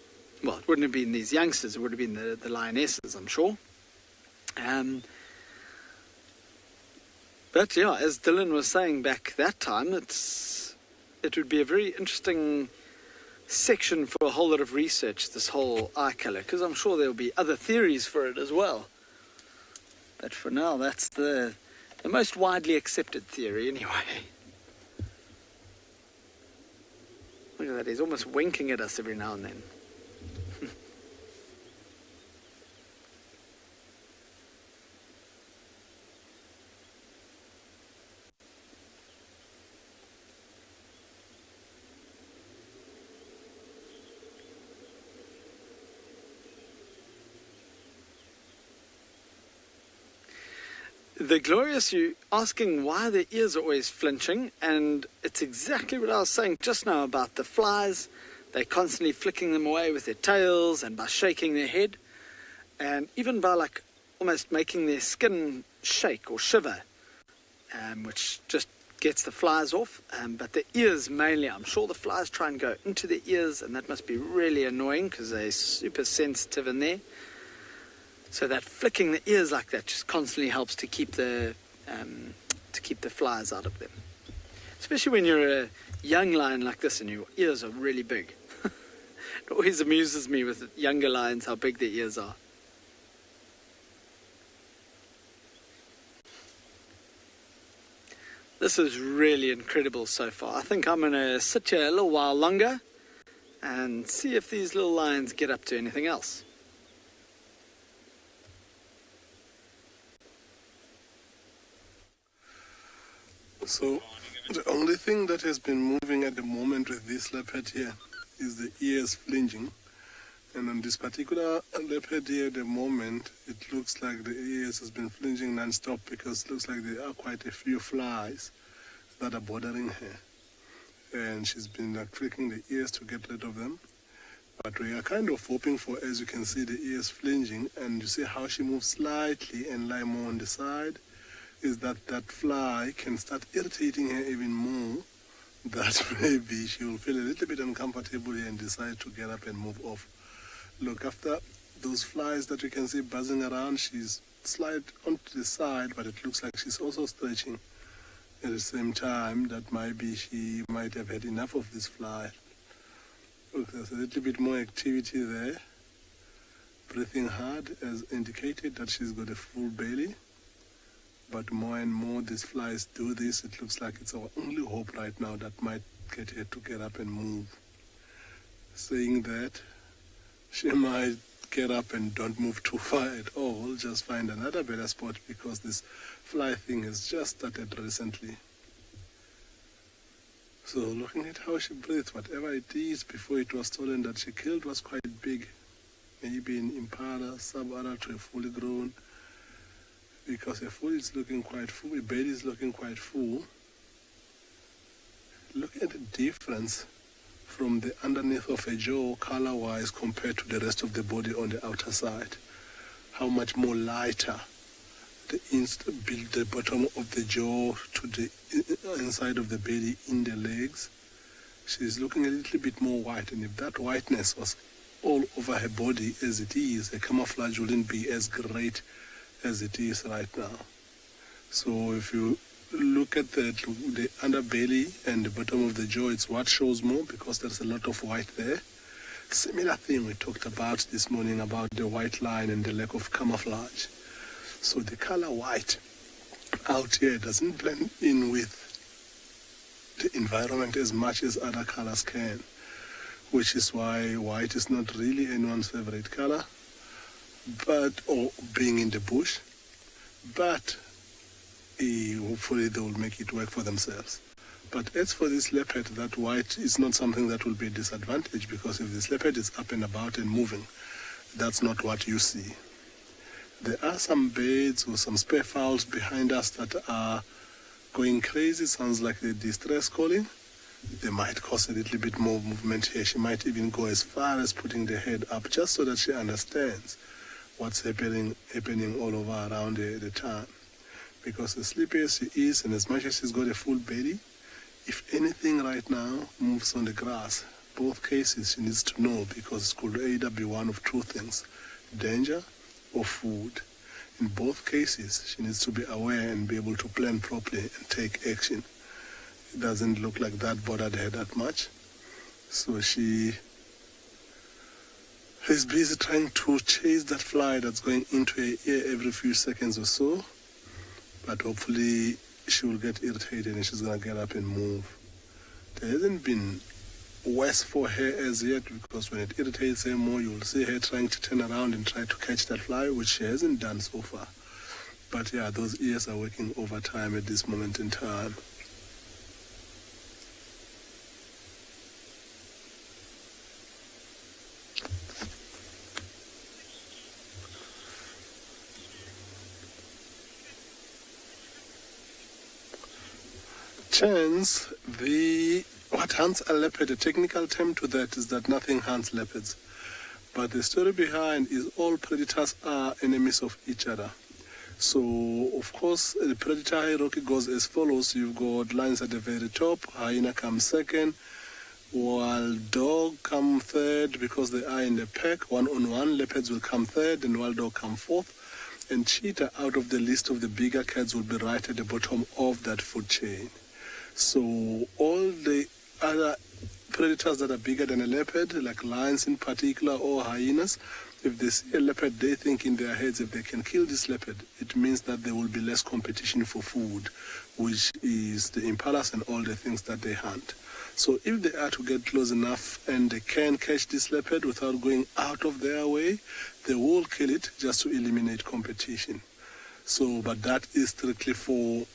Well, it wouldn't have been these youngsters, it would have been the lionesses, I'm sure. But yeah, as Dylan was saying back that time, it would be a very interesting section for a whole lot of research, this whole eye color, because I'm sure there'll be other theories for it as well. But for now, that's the most widely accepted theory anyway. Look at that, he's almost winking at us every now and then. The Glorious, you asking why their ears are always flinching, and it's exactly what I was saying just now about the flies. They're constantly flicking them away with their tails and by shaking their head, and even by like almost making their skin shake or shiver, which just gets the flies off. But the ears mainly, I'm sure the flies try and go into their ears, and that must be really annoying because they're super sensitive in there. So that flicking the ears like that just constantly helps to keep the flies out of them. Especially when you're a young lion like this and your ears are really big. It always amuses me with younger lions how big their ears are. This is really incredible so far. I think I'm going to sit here a little while longer and see if these little lions get up to anything else. So The only thing that has been moving at the moment with this leopard here is the ears flinging. And on this particular leopard here at the moment, it looks like the ears has been flinging non-stop because it looks like there are quite a few flies that are bothering her. And she's been like flicking the ears to get rid of them. But we are kind of hoping for, as you can see, the ears flinging, and you see how she moves slightly and lie more on the side, is that that fly can start irritating her even more, that maybe she will feel a little bit uncomfortable here and decide to get up and move off. Look, after those flies that you can see buzzing around, she's slid onto the side, but it looks like she's also stretching at the same time. That maybe she might have had enough of this fly. Look, there's a little bit more activity there. Breathing hard has indicated that she's got a full belly. But more and more these flies do this. It looks like it's our only hope right now that might get her to get up and move. Saying that, she might get up and don't move too far at all, just find another better spot because this fly thing has just started recently. So looking at how she breathes, whatever it is before it was stolen that she killed was quite big. Maybe an impala, sub-adult to a fully grown, because her food is looking quite full, her belly is looking quite full. Look at the difference from the underneath of her jaw color-wise compared to the rest of the body on the outer side. How much more lighter the bottom of the jaw to the inside of the belly in the legs. She's looking a little bit more white, and if that whiteness was all over her body as it is, the camouflage wouldn't be as great as it is right now. So if you look at the underbelly and the bottom of the jaw, it's what shows more because there's a lot of white there. Similar thing we talked about this morning about the white line and the lack of camouflage. So the color white out here doesn't blend in with the environment as much as other colors can, which is why white is not really anyone's favorite color, or being in the bush, but hopefully they will make it work for themselves. But as for this leopard, that white is not something that will be a disadvantage, because if this leopard is up and about and moving, that's not what you see. There are some birds or some spare fowls behind us that are going crazy. Sounds like they're distress calling. They might cause a little bit more movement here. She might even go as far as putting the head up just so that she understands what's happening all over around the time. Because as sleepy as she is, and as much as she's got a full belly, if anything right now moves on the grass, both cases she needs to know, because it could either be one of two things, danger or food. In both cases, she needs to be aware and be able to plan properly and take action. It doesn't look like that bothered her that much. So she is busy trying to chase that fly that's going into her ear every few seconds or so. But hopefully she will get irritated and she's going to get up and move. There hasn't been worse for her as yet, because when it irritates her more, you'll see her trying to turn around and try to catch that fly, which she hasn't done so far. But yeah, those ears are working overtime at this moment in time. Chance, what hunts a leopard, the technical term to that is that nothing hunts leopards. But the story behind is all predators are enemies of each other. So, of course, the predator hierarchy goes as follows. You've got lions at the very top, hyena comes second, wild dog come third because they are in the pack, one-on-one, leopards will come third, and wild dog come fourth, and cheetah out of the list of the bigger cats will be right at the bottom of that food chain. So all the other predators that are bigger than a leopard, like lions in particular or hyenas, if they see a leopard, they think in their heads if they can kill this leopard, it means that there will be less competition for food, which is the impalas and all the things that they hunt. So if they are to get close enough and they can catch this leopard without going out of their way, they will kill it just to eliminate competition. So, but that is strictly for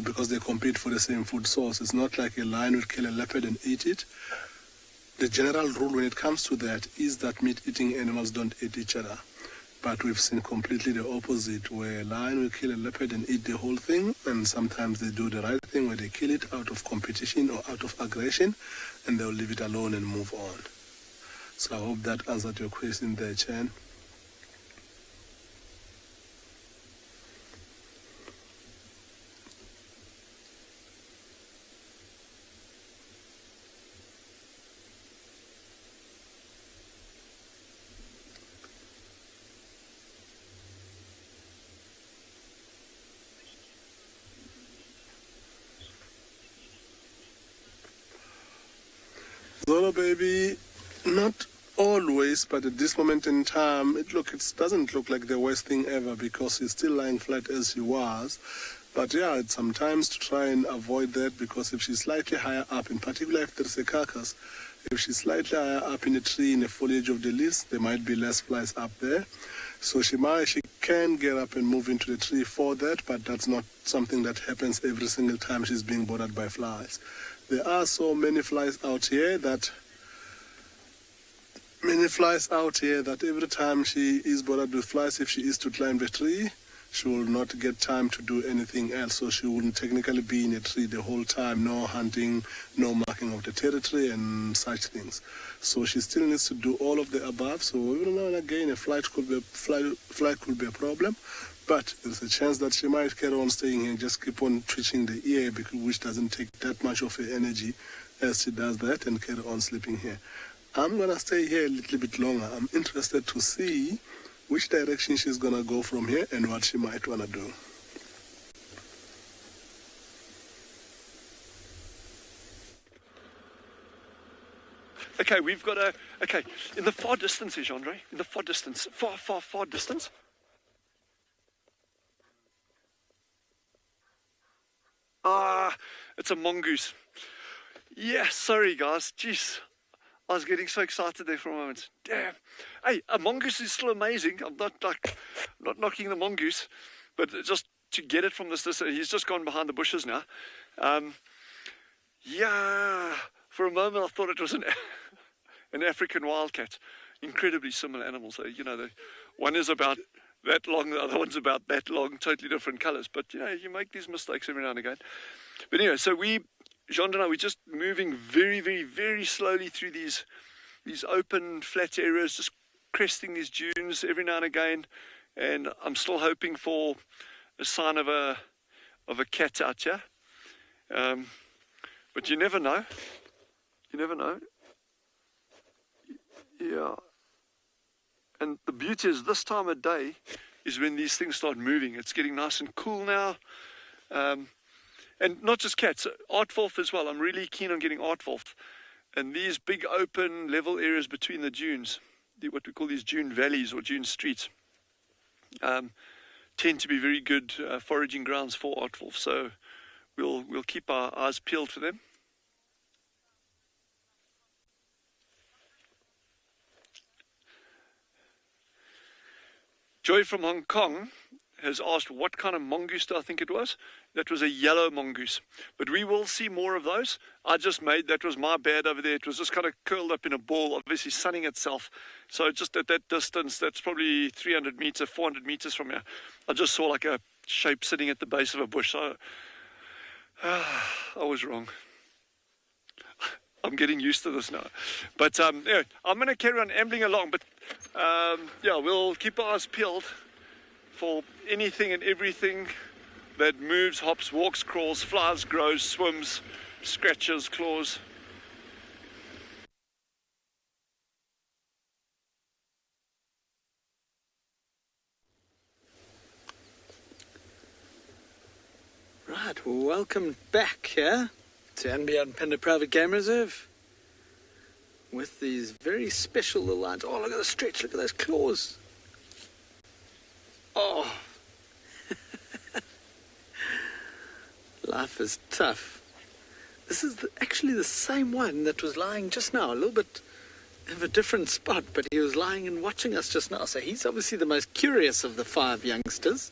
because they compete for the same food source. It's not like a lion will kill a leopard and eat it. The general rule when it comes to that is that meat-eating animals don't eat each other. But we've seen completely the opposite, where a lion will kill a leopard and eat the whole thing, and sometimes they do the right thing where they kill it out of competition or out of aggression, and they'll leave it alone and move on. So I hope that answered your question there, Chan. Zolo baby, not always, but at this moment in time, it doesn't look like the worst thing ever because he's still lying flat as he was. But yeah, it's sometimes to try and avoid that, because if she's slightly higher up, in particular if there's a carcass, if she's slightly higher up in a tree in the foliage of the leaves, there might be less flies up there. So she can get up and move into the tree for that, but that's not something that happens every single time she's being bothered by flies. There are so many flies out here that every time she is bothered with flies, if she is to climb the tree, she will not get time to do anything else. So she wouldn't technically be in a tree the whole time, no hunting, no marking of the territory and such things. So she still needs to do all of the above. So every now and again a flight could be a problem. But there's a chance that she might carry on staying here and just keep on twitching the ear, which doesn't take that much of her energy as she does that, and carry on sleeping here. I'm going to stay here a little bit longer. I'm interested to see which direction she's going to go from here and what she might want to do. Okay, we've got in the far distance, Andre, in the far distance, far distance. It's a mongoose. Yeah, sorry guys. Jeez, I was getting so excited there for a moment. Damn. Hey, a mongoose is still amazing. I'm not knocking the mongoose, but just to get it from this distance, he's just gone behind the bushes now. Yeah, for a moment I thought it was an African wildcat. Incredibly similar animals. You know, one is about that long, the other one's about that long, totally different colors. But, you know, you make these mistakes every now and again. But anyway, so Jean and I, we're just moving very, very, very slowly through these open, flat areas, just cresting these dunes every now and again. And I'm still hoping for a sign of a cat out here. But you never know. You never know. Yeah. And the beauty is this time of day is when these things start moving. It's getting nice and cool now. And not just cats, aardwolf as well. I'm really keen on getting aardwolf. And these big open level areas between the dunes, what we call these dune valleys or dune streets, tend to be very good foraging grounds for aardwolf. So we'll keep our eyes peeled for them. Joy from Hong Kong has asked what kind of mongoose do I think it was. That was a yellow mongoose. But we will see more of those. That was my bad over there. It was just kind of curled up in a ball, obviously sunning itself. So just at that distance, that's probably 300 meters, 400 meters from here, I just saw like a shape sitting at the base of a bush. So I was wrong. I'm getting used to this now. But yeah, I'm going to carry on ambling along. But yeah, we'll keep our eyes peeled for anything and everything that moves, hops, walks, crawls, flies, grows, swims, scratches, claws. Right, welcome back here to andBeyond Phinda Private Game Reserve with these very special little lines. Oh, look at the stretch, look at those claws. Oh, life is tough. This is actually the same one that was lying just now, a little bit of a different spot, but he was lying and watching us just now. So he's obviously the most curious of the 5 youngsters.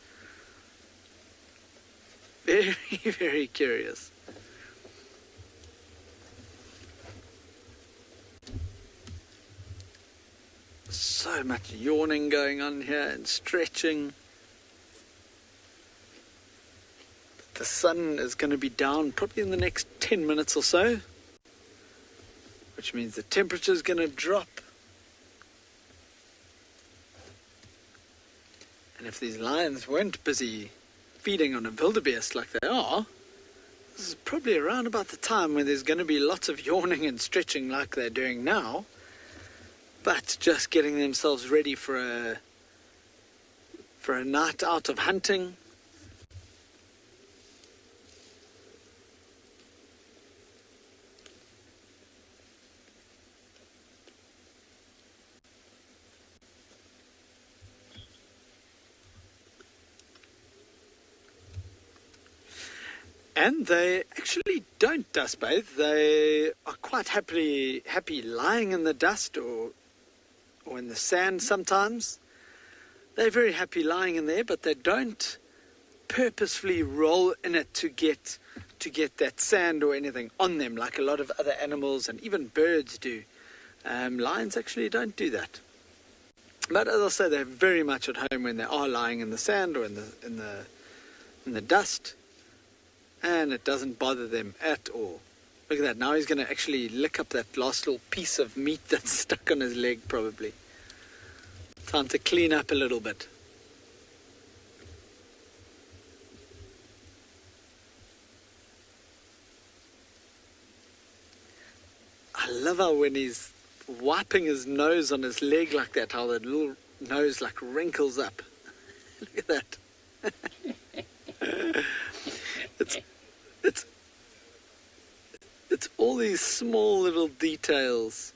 Very, very curious. So much yawning going on here and stretching. The sun is going to be down probably in the next 10 minutes or so, which means the temperature is going to drop. And if these lions weren't busy feeding on a wildebeest like they are, this is probably around about the time when there's going to be lots of yawning and stretching like they're doing now, but just getting themselves ready for a night out of hunting. And they actually don't dust bathe. They are quite happy lying in the dust or in the sand sometimes. They're very happy lying in there, but they don't purposefully roll in it to get that sand or anything on them like a lot of other animals and even birds do. Lions actually don't do that. But as I say, they're very much at home when they are lying in the sand or in the dust. And it doesn't bother them at all. Look at that. Now he's going to actually lick up that last little piece of meat that's stuck on his leg, probably. Time to clean up a little bit. I love how when he's wiping his nose on his leg like that, how the little nose like wrinkles up. Look at that. It's all these small little details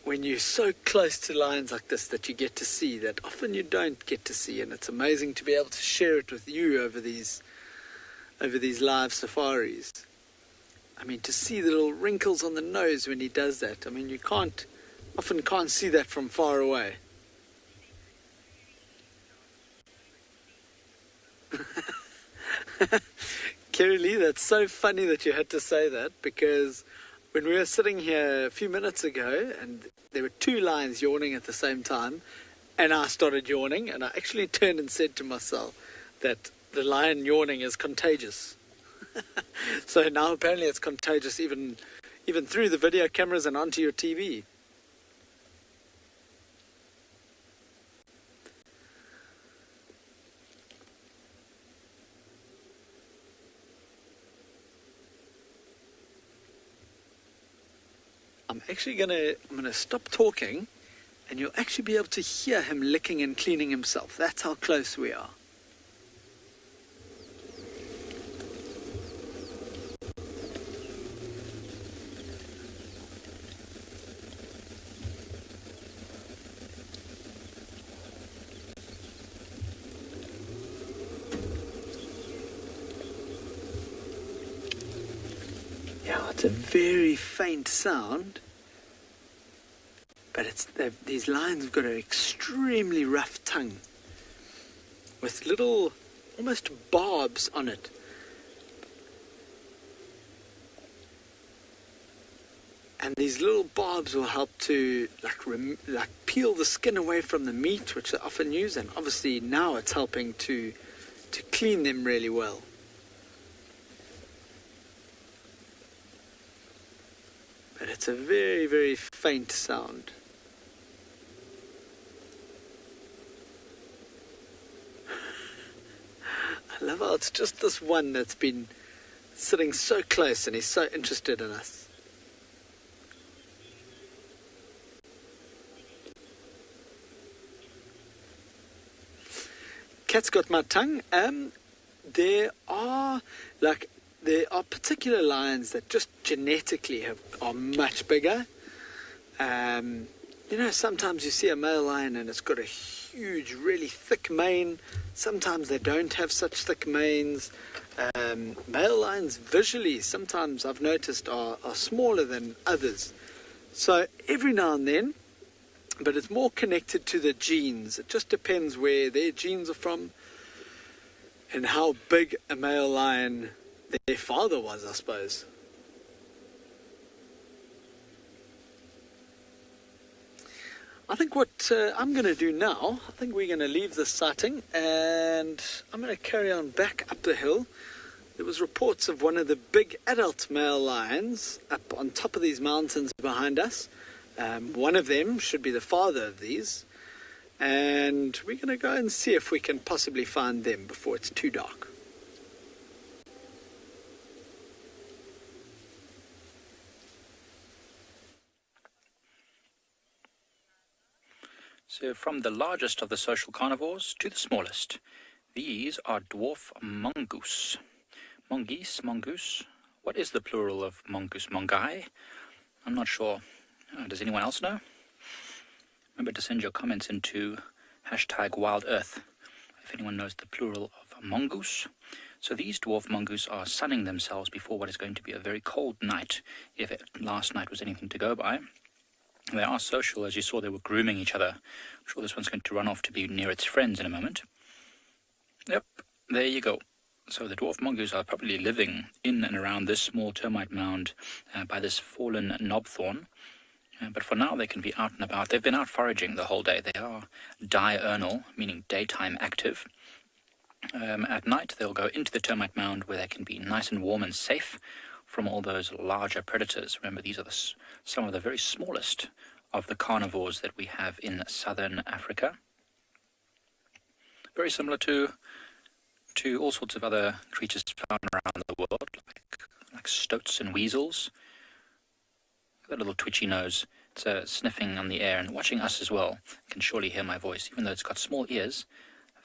when you're so close to lions like this that you get to see that often you don't get to see, and it's amazing to be able to share it with you over these live safaris. I mean, to see the little wrinkles on the nose when he does that. I mean, you often can't see that from far away. Kerry Lee, that's so funny that you had to say that, because when we were sitting here a few minutes ago and there were two lions yawning at the same time and I started yawning, and I actually turned and said to myself that the lion yawning is contagious. So now apparently it's contagious even through the video cameras and onto your TV. I'm gonna stop talking, and you'll actually be able to hear him licking and cleaning himself. That's how close we are. Yeah, it's a very faint sound. But these lions have got an extremely rough tongue with little, almost barbs on it. And these little barbs will help to like peel the skin away from the meat, which they often use, and obviously now it's helping to clean them really well. But it's a very, very faint sound. I love how it's just this one that's been sitting so close and he's so interested in us. Cat's got my tongue. There are particular lions that just genetically are much bigger. Sometimes you see a male lion and it's got a huge, really thick mane. Sometimes they don't have such thick manes. Male lions visually, sometimes I've noticed, are smaller than others. So every now and then, but it's more connected to the genes. It just depends where their genes are from. and how big a male lion their father was, I suppose. I think what I'm going to do now, I think we're going to leave this sighting and I'm going to carry on back up the hill. There was reports of one of the big adult male lions up on top of these mountains behind us. One of them should be the father of these. And we're going to go and see if we can possibly find them before it's too dark. So from the largest of the social carnivores to the smallest, these are dwarf mongoose. Mongoose? What is the plural of mongoose? Mongai? I'm not sure. Does anyone else know? Remember to send your comments into #WildEarth if anyone knows the plural of mongoose. So these dwarf mongoose are sunning themselves before what is going to be a very cold night, if last night was anything to go by. They are social, as you saw, they were grooming each other. I'm sure this one's going to run off to be near its friends in a moment. Yep, there you go. So the dwarf mongoose are probably living in and around this small termite mound by this fallen knobthorn. But for now, they can be out and about. They've been out foraging the whole day. They are diurnal, meaning daytime active. At night, they'll go into the termite mound where they can be nice and warm and safe from all those larger predators. Remember, these are some of the very smallest of the carnivores that we have in southern Africa. Very similar to all sorts of other creatures found around the world, like stoats and weasels. That little twitchy nose. It's sniffing on the air and watching us as well. You can surely hear my voice, even though it's got small ears.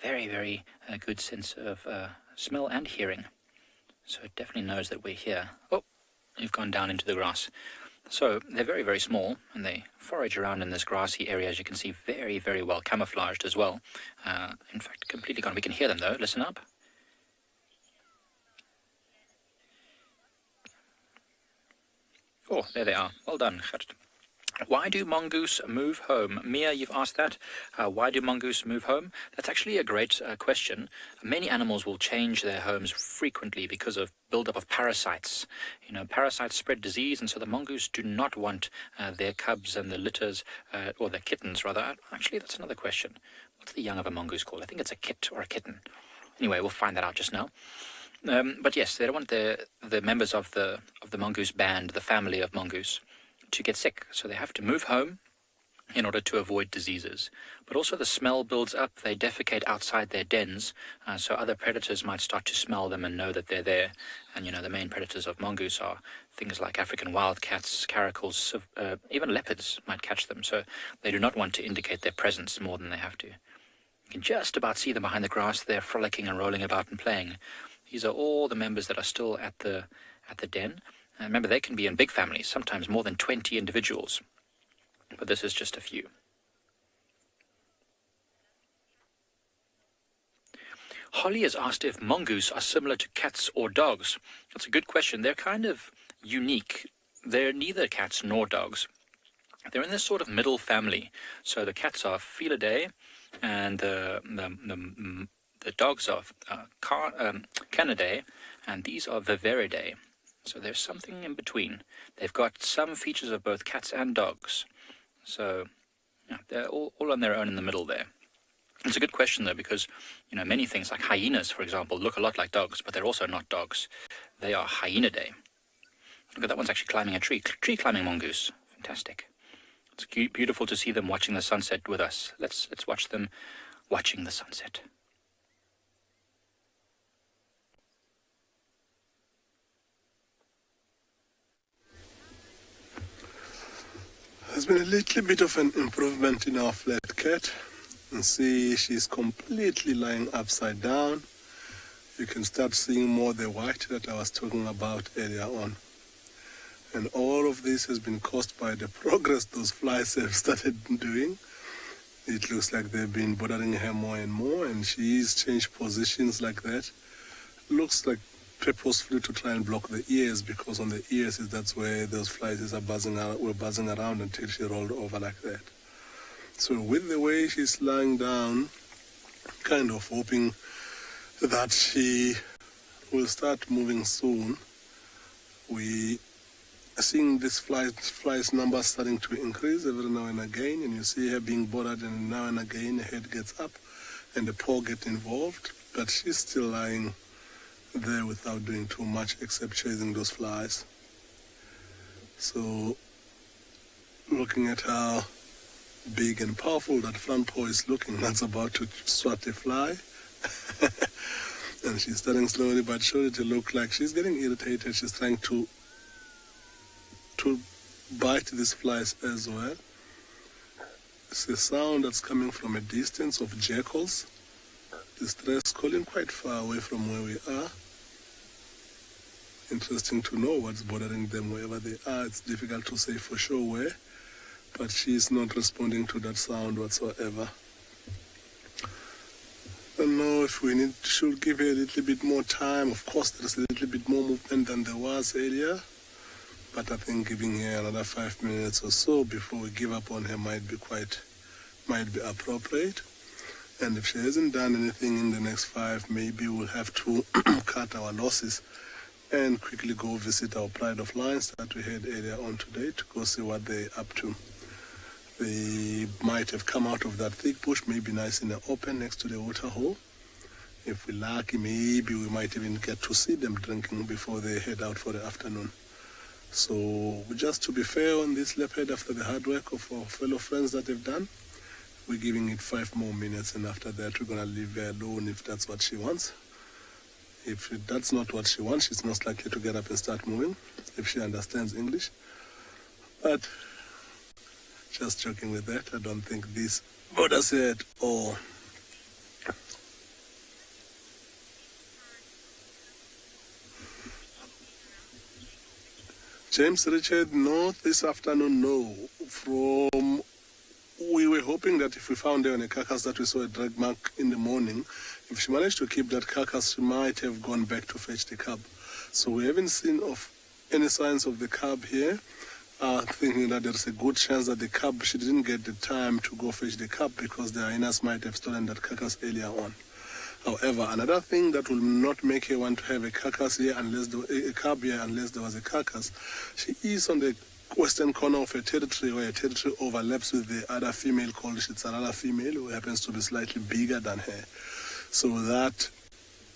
Very, very good sense of smell and hearing. So it definitely knows that we're here. Oh, you've gone down into the grass. So they're very, very small, and they forage around in this grassy area, as you can see, very, very well camouflaged as well. In fact, completely gone. We can hear them, though. Listen up. Oh, there they are. Well done, Gert. Why do mongoose move home? Mia, you've asked that. Why do mongoose move home? That's actually a great question. Many animals will change their homes frequently because of buildup of parasites. You know, parasites spread disease, and so the mongoose do not want their cubs and the litters, or their kittens, rather. Actually, that's another question. What's the young of a mongoose called? I think it's a kit or a kitten. Anyway, we'll find that out just now. But yes, they don't want the members of the mongoose band, the family of mongoose, to get sick, so they have to move home in order to avoid diseases. But also the smell builds up. They defecate outside their dens, so other predators might start to smell them and know that they're there. And you know, the main predators of mongoose are things like African wildcats, caracals, even leopards might catch them, so they do not want to indicate their presence more than they have to. You can just about see them behind the grass. They're frolicking and rolling about and playing. These are all the members that are still at the den. And remember, they can be in big families, sometimes more than 20 individuals. But this is just a few. Holly has asked if mongoose are similar to cats or dogs. That's a good question. They're kind of unique. They're neither cats nor dogs. They're in this sort of middle family. So the cats are Felidae, and the dogs are Canidae, and these are Viveridae. So there's something in between. They've got some features of both cats and dogs. So yeah, they're all on their own in the middle there. It's a good question, though, because you know, many things like hyenas, for example, look a lot like dogs, but they're also not dogs. They are Hyenidae. Look at that one's actually climbing a tree. Tree climbing mongoose. Fantastic. It's beautiful to see them watching the sunset with us. Let's watch them watching the sunset. There's been a little bit of an improvement in our flat cat. You can see she's completely lying upside down. You can start seeing more the white that I was talking about earlier on. And all of this has been caused by the progress those flies have started doing. It looks like they've been bothering her more and more, and she's changed positions like that. Looks like purposefully to try and block the ears, because on the ears that's where those flies were buzzing around until she rolled over like that. So with the way she's lying down, kind of hoping that she will start moving soon. We are seeing this flies number starting to increase every now and again, and you see her being bothered, and now and again the head gets up and the paw gets involved, but she's still lying there without doing too much except chasing those flies. So looking at how big and powerful that front paw is looking, that's about to swat a fly. And she's starting slowly but surely to look like she's getting irritated. She's trying to bite these flies as well. It's a sound that's coming from a distance of jackals. Distress calling quite far away from where we are. Interesting to know what's bothering them wherever they are. It's difficult to say for sure where, but she's not responding to that sound whatsoever. I don't know if we should give her a little bit more time. Of course, there's a little bit more movement than there was earlier, but I think giving her another 5 minutes or so before we give up on her might be appropriate. And if she hasn't done anything in the next 5, maybe we'll have to cut our losses and quickly go visit our pride of lions that we had earlier on today to go see what they're up to. They might have come out of that thick bush, maybe nice in the open next to the waterhole. If we're lucky, maybe we might even get to see them drinking before they head out for the afternoon. So just to be fair on this leopard, after the hard work of our fellow friends that they've done, we're giving it 5 more minutes, and after that we're going to leave her alone if that's what she wants. If that's not what she wants, she's most likely to get up and start moving, if she understands English. But just joking with that, I don't think this bothers her at all. James Richard, no, this afternoon, no. We were hoping that if we found her on a carcass that we saw a drag mark in the morning, if she managed to keep that carcass, she might have gone back to fetch the cub. So we haven't seen any signs of the cub here. Thinking that there's a good chance that the cub, she didn't get the time to go fetch the cub because the hyenas might have stolen that carcass earlier on. However, another thing that will not make her want to have a carcass here a cub here unless there was a carcass, she is on the western corner of a territory where a territory overlaps with the other female called Tswalu female, who happens to be slightly bigger than her. So that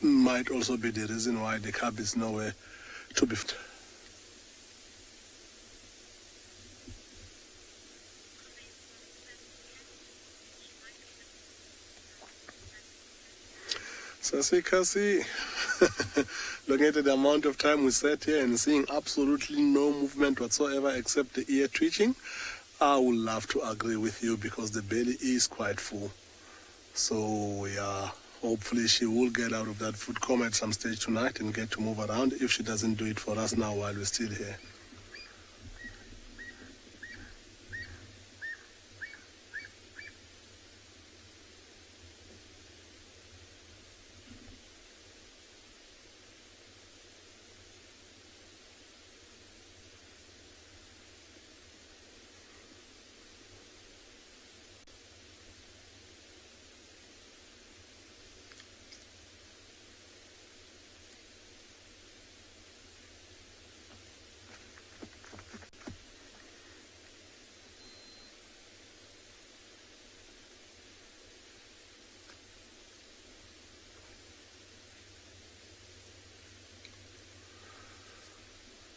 might also be the reason why the cub is nowhere to be found. Kasi, looking at the amount of time we sat here and seeing absolutely no movement whatsoever except the ear twitching, I would love to agree with you because the belly is quite full. So yeah, hopefully she will get out of that food coma at some stage tonight and get to move around if she doesn't do it for us now while we're still here.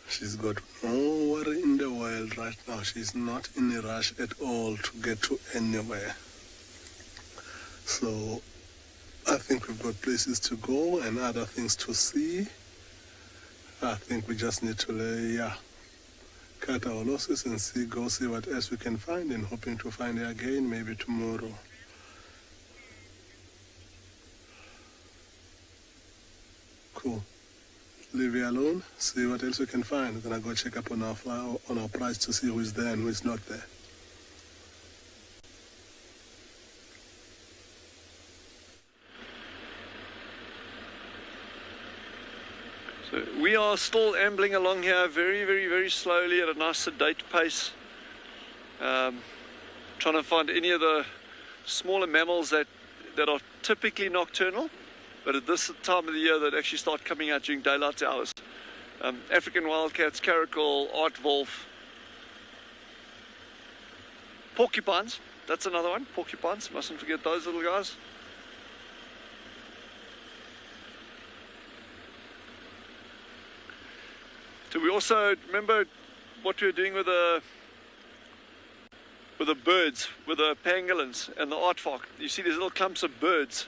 She's got no worry in the world right now. She's not in a rush at all to get to anywhere. So I think we've got places to go and other things to see. I think we just need to cut our losses and go see what else we can find, and hoping to find her again maybe tomorrow. Cool. Leave her alone, see what else we can find. We're gonna go check up on our prize to see who is there and who is not there. So we are still ambling along here very, very, very slowly at a nice sedate pace. Trying to find any of the smaller mammals that are typically nocturnal. but at this time of the year they'd actually start coming out during daylight hours. African wildcats, caracal, aardwolf, porcupines, that's another one, porcupines, mustn't forget those little guys. So we also, remember what we were doing with the birds, with the pangolins and the aardvark. You see these little clumps of birds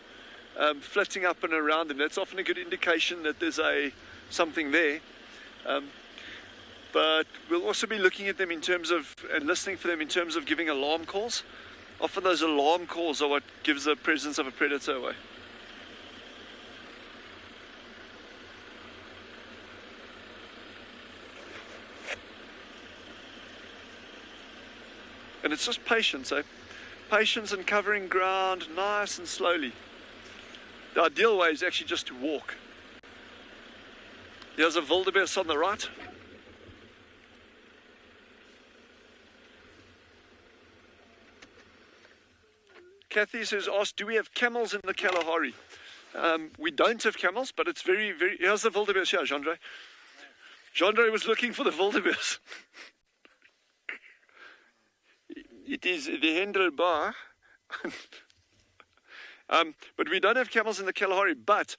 flitting up and around them. That's often a good indication that there's something there. But we'll also be looking at them in terms of, and listening for them in terms of giving alarm calls. Often those alarm calls are what gives the presence of a predator away. And it's just patience, eh? Patience and covering ground nice and slowly. The ideal way is actually just to walk. There's a wildebeest on the right. Kathy has asked, do we have camels in the Kalahari? We don't have camels, but it's very, very... Here's the wildebeest here, Jandre. Jandre was looking for the wildebeest. It is the Hendelbar. But we don't have camels in the Kalahari. But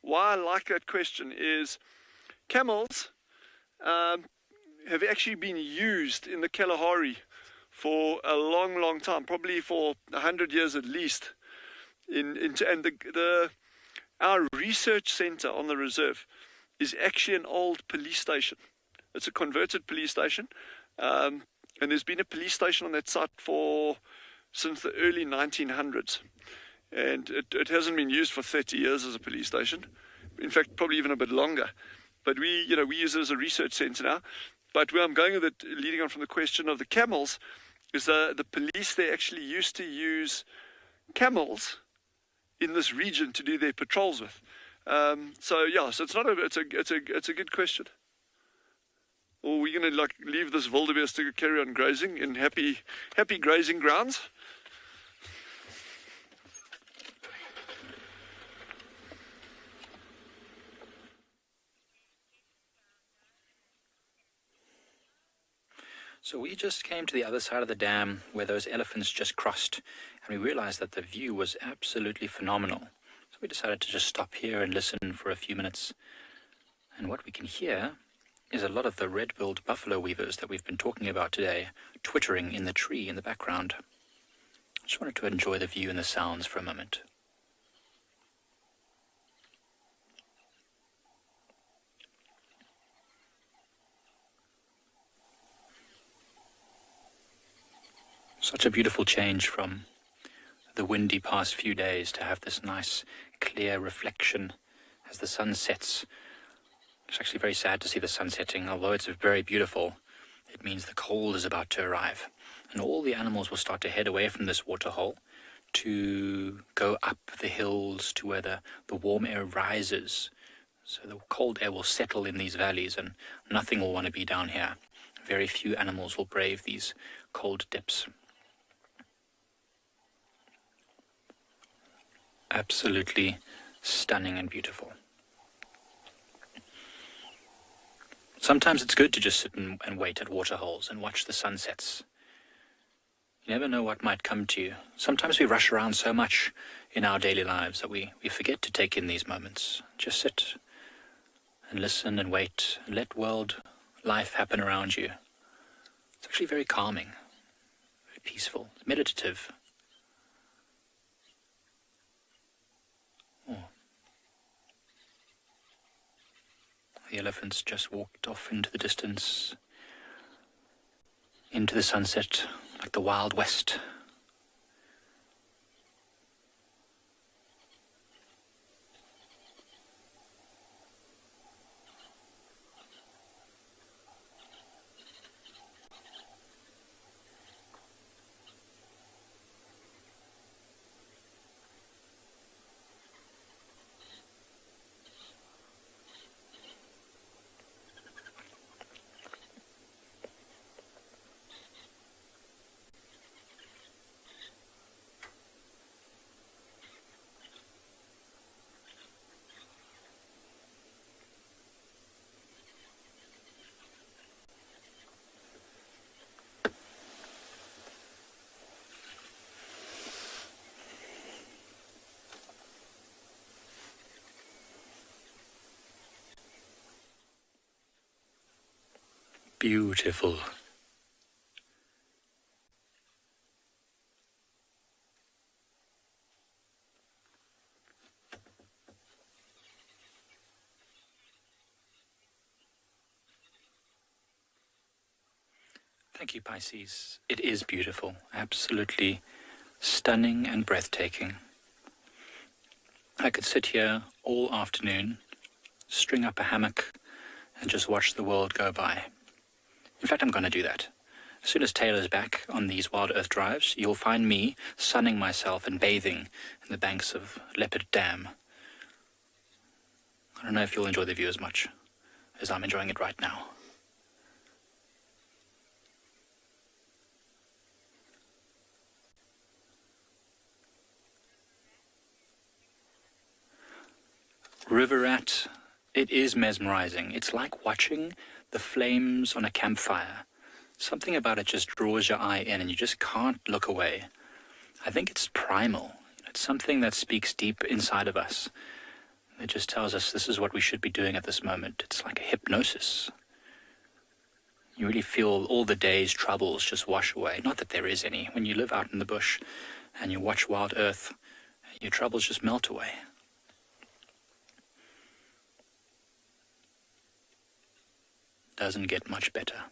why I like that question is camels have actually been used in the Kalahari for a long, long time, probably for 100 years at least. Our research center on the reserve is actually an old police station. It's a converted police station. And there's been a police station on that site since the early 1900s. And it hasn't been used for 30 years as a police station. In fact, probably even a bit longer. But we use it as a research center now. But where I'm going with it, leading on from the question of the camels, is the police, they actually used to use camels in this region to do their patrols with. So it's a good question. Or we're going to leave this wildebeest to carry on grazing in happy grazing grounds. So we just came to the other side of the dam where those elephants just crossed, and we realized that the view was absolutely phenomenal. So we decided to just stop here and listen for a few minutes. And what we can hear is a lot of the red-billed buffalo weavers that we've been talking about today twittering in the tree in the background. I just wanted to enjoy the view and the sounds for a moment. Such a beautiful change from the windy past few days to have this nice clear reflection as the sun sets. It's actually very sad to see the sun setting. Although it's very beautiful, it means the cold is about to arrive. And all the animals will start to head away from this waterhole to go up the hills to where the warm air rises. So the cold air will settle in these valleys and nothing will want to be down here. Very few animals will brave these cold dips. Absolutely stunning and beautiful. Sometimes it's good to just sit and wait at waterholes and watch the sunsets. You never know what might come to you. Sometimes we rush around so much in our daily lives that we forget to take in these moments. Just sit and listen and wait and let life happen around you. It's actually very calming, very peaceful, meditative. The elephants just walked off into the distance, into the sunset, like the Wild West. Beautiful. Thank you, Pisces. It is beautiful. Absolutely stunning and breathtaking. I could sit here all afternoon, string up a hammock, and just watch the world go by. In fact, I'm going to do that. As soon as Taylor's back on these WildEarth drives, you'll find me sunning myself and bathing in the banks of Leopard Dam. I don't know if you'll enjoy the view as much as I'm enjoying it right now. River rat, it is mesmerizing. It's like watching the flames on a campfire. Something about it just draws your eye in and you just can't look away. I think it's primal. It's something that speaks deep inside of us. It just tells us this is what we should be doing at this moment. It's like a hypnosis. You really feel all the day's troubles just wash away. Not that there is any. When you live out in the bush and you watch WildEarth, your troubles just melt away. Doesn't get much better.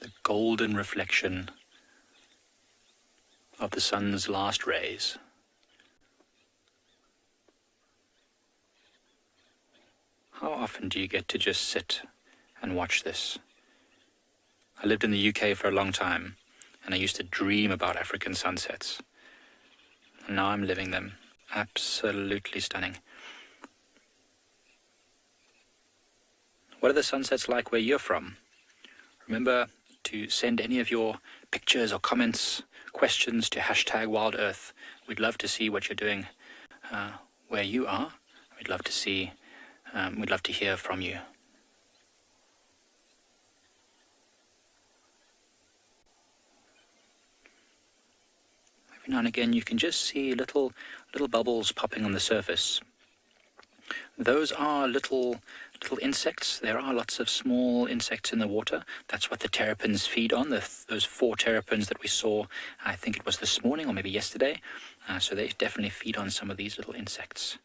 The golden reflection of the sun's last rays. How often do you get to just sit and watch this? I lived in the UK for a long time, and I used to dream about African sunsets. And now I'm living them. Absolutely stunning. What are the sunsets like where you're from? Remember to send any of your pictures or comments, questions to #WildEarth. We'd love to see what you're doing where you are. We'd love to hear from you. Every now and again you can just see little bubbles popping on the surface. Those are little insects. There are lots of small insects in the water. That's what the terrapins feed on, those 4 terrapins that we saw, I think it was this morning or maybe yesterday. So they definitely feed on some of these little insects.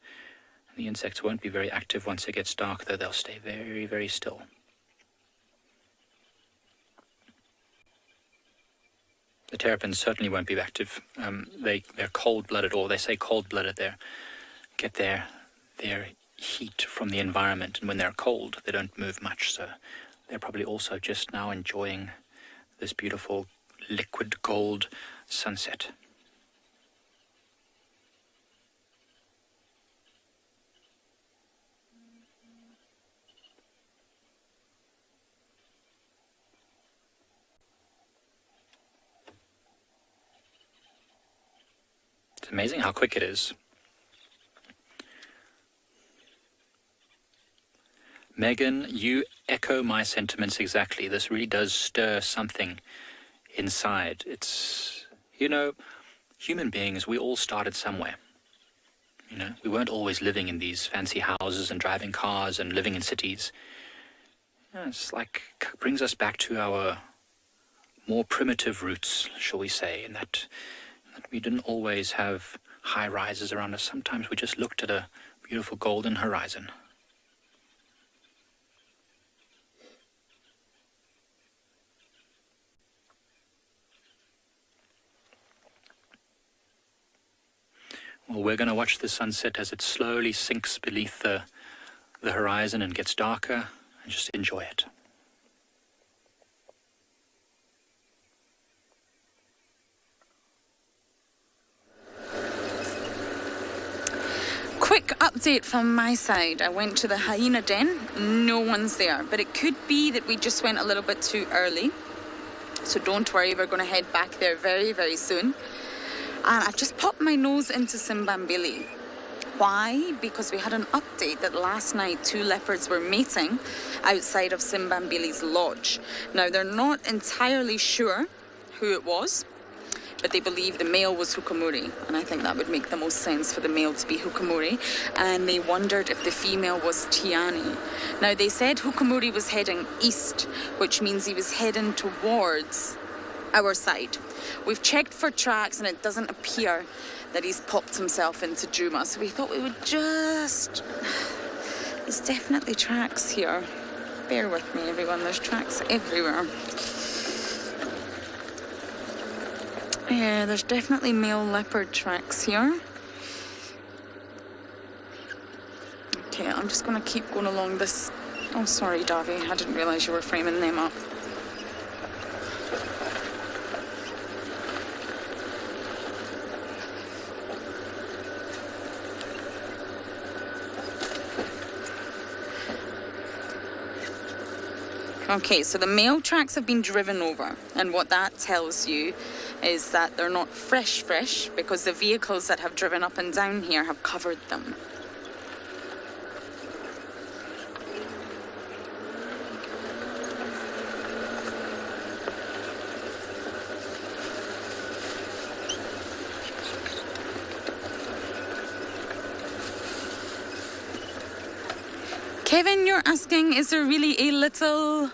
The insects won't be very active once it gets dark, though they'll stay very, very still. The terrapins certainly won't be active. They're cold-blooded, or they say cold-blooded. They get their heat from the environment, and when they're cold, they don't move much. So they're probably also just now enjoying this beautiful liquid gold sunset. It's amazing how quick it is. Megan, you echo my sentiments exactly. This really does stir something inside. It's, human beings, we all started somewhere. We weren't always living in these fancy houses and driving cars and living in cities. It's like, brings us back to our more primitive roots, shall we say, in that we didn't always have high rises around us. Sometimes we just looked at a beautiful golden horizon. Well, we're going to watch the sunset as it slowly sinks beneath the horizon and gets darker, and just enjoy it. Quick update from my side. I went to the hyena den. No one's there, but it could be that we just went a little bit too early. So don't worry, we're going to head back there very, very soon. And I've just popped my nose into Simbambili. Why? Because we had an update that last night 2 leopards were mating outside of Simbambili's lodge. Now, they're not entirely sure who it was, but they believe the male was Hukamuri, and I think that would make the most sense for the male to be Hukamuri, and they wondered if the female was Tiani. Now, they said Hukamuri was heading east, which means he was heading towards our side. We've checked for tracks, and it doesn't appear that he's popped himself into Djuma, so we thought we would just... There's definitely tracks here. Bear with me, everyone, there's tracks everywhere. Yeah, there's definitely male leopard tracks here. Okay, I'm just going to keep going along this... Oh, sorry, Davy, I didn't realise you were framing them up. Okay, so the male tracks have been driven over, and what that tells you is that they're not fresh, because the vehicles that have driven up and down here have covered them. Kevin, you're asking, is there really a little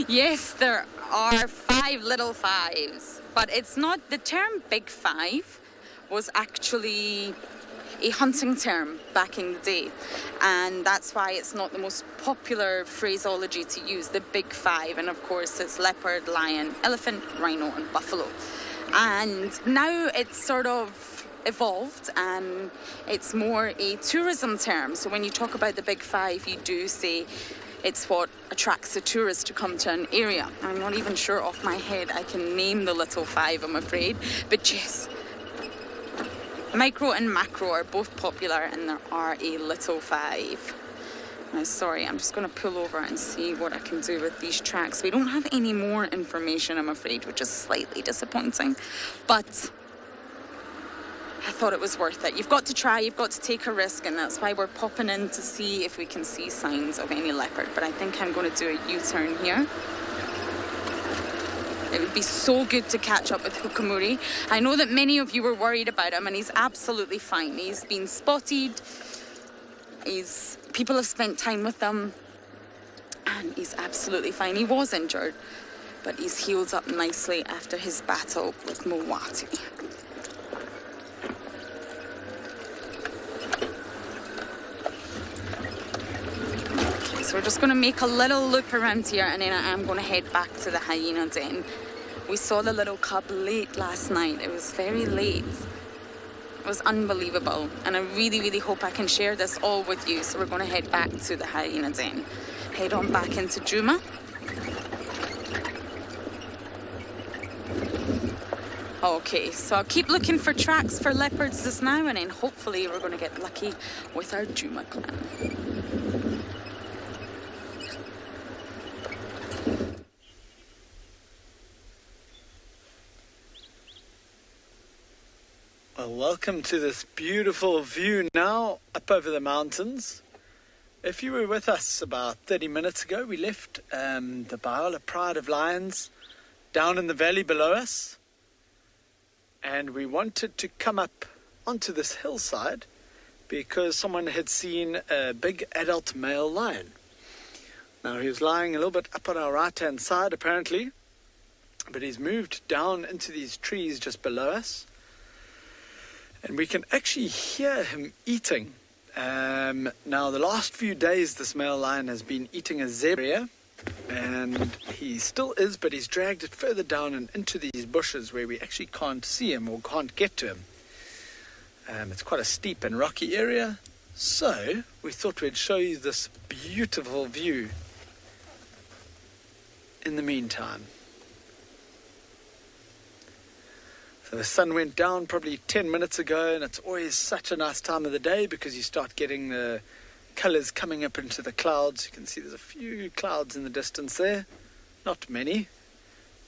Yes, there are 5 little fives, but it's not, the term big five was actually a hunting term back in the day, and that's why it's not the most popular phraseology to use, the big five. And of course it's leopard, lion, elephant, rhino and buffalo. And now it's sort of evolved and it's more a tourism term. So when you talk about the big five, you do say it's what attracts the tourists to come to an area. I'm not even sure off my head I can name the little five, I'm afraid, but yes, micro and macro are both popular, and there are a little five. Now, sorry, I'm just going to pull over and see what I can do with these tracks. We don't have any more information, I'm afraid, which is slightly disappointing, but I thought it was worth it. You've got to try, you've got to take a risk, and that's why we're popping in to see if we can see signs of any leopard. But I think I'm going to do a U-turn here. It would be so good to catch up with Hukamuri. I know that many of you were worried about him, and he's absolutely fine. He's been spotted, people have spent time with him, and he's absolutely fine. He was injured, but he's healed up nicely after his battle with Moati. So we're just going to make a little loop around here, and then I am going to head back to the hyena den. We saw the little cub late last night. It was very late. It was unbelievable, and I really, really hope I can share this all with you. So we're going to head back to the hyena den. Head on back into Djuma. Okay, so I'll keep looking for tracks for leopards just now, and then hopefully we're going to get lucky with our Djuma clan. Well, welcome to this beautiful view now up over the mountains. If you were with us about 30 minutes ago, we left the Biola Pride of Lions down in the valley below us, and we wanted to come up onto this hillside because someone had seen a big adult male lion. Now, he was lying a little bit up on our right-hand side apparently, but he's moved down into these trees just below us. And we can actually hear him eating. Now, the last few days, this male lion has been eating a zebra, and he still is, but he's dragged it further down and into these bushes where we actually can't see him or can't get to him. It's quite a steep and rocky area, so we thought we'd show you this beautiful view in the meantime. So the sun went down probably 10 minutes ago, and it's always such a nice time of the day because you start getting the colours coming up into the clouds. You can see there's a few clouds in the distance there, not many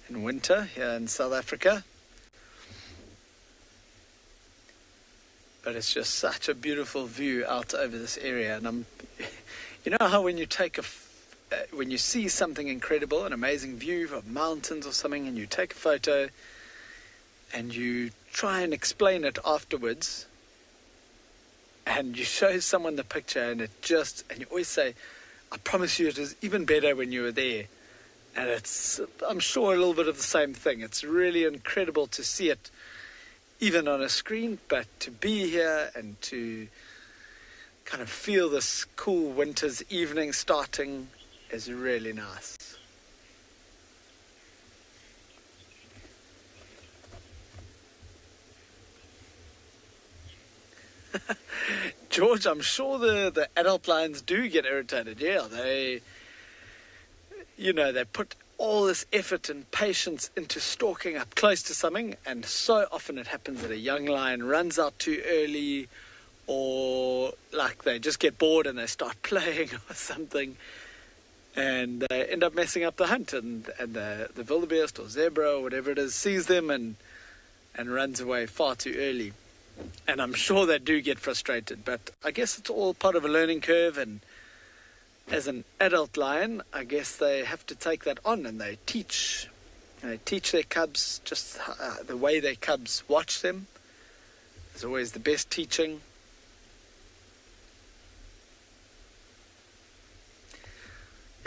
in winter here in South Africa. But it's just such a beautiful view out over this area. And you know how when you take a when you see something incredible, an amazing view of mountains or something, and you take a photo and you try and explain it afterwards, and you show someone the picture, and you always say, I promise you it is even better when you were there. And it's, I'm sure, a little bit of the same thing. It's really incredible to see it even on a screen, but to be here and to kind of feel this cool winter's evening starting is really nice. George, I'm sure the adult lions do get irritated. Yeah, they put all this effort and patience into stalking up close to something, and so often it happens that a young lion runs out too early, or like they just get bored and they start playing or something, and they end up messing up the hunt, and the wildebeest or zebra or whatever it is sees them and runs away far too early. And I'm sure they do get frustrated, but I guess it's all part of a learning curve, and as an adult lion, I guess they have to take that on, and they teach their cubs just the way their cubs watch them. Is always the best teaching.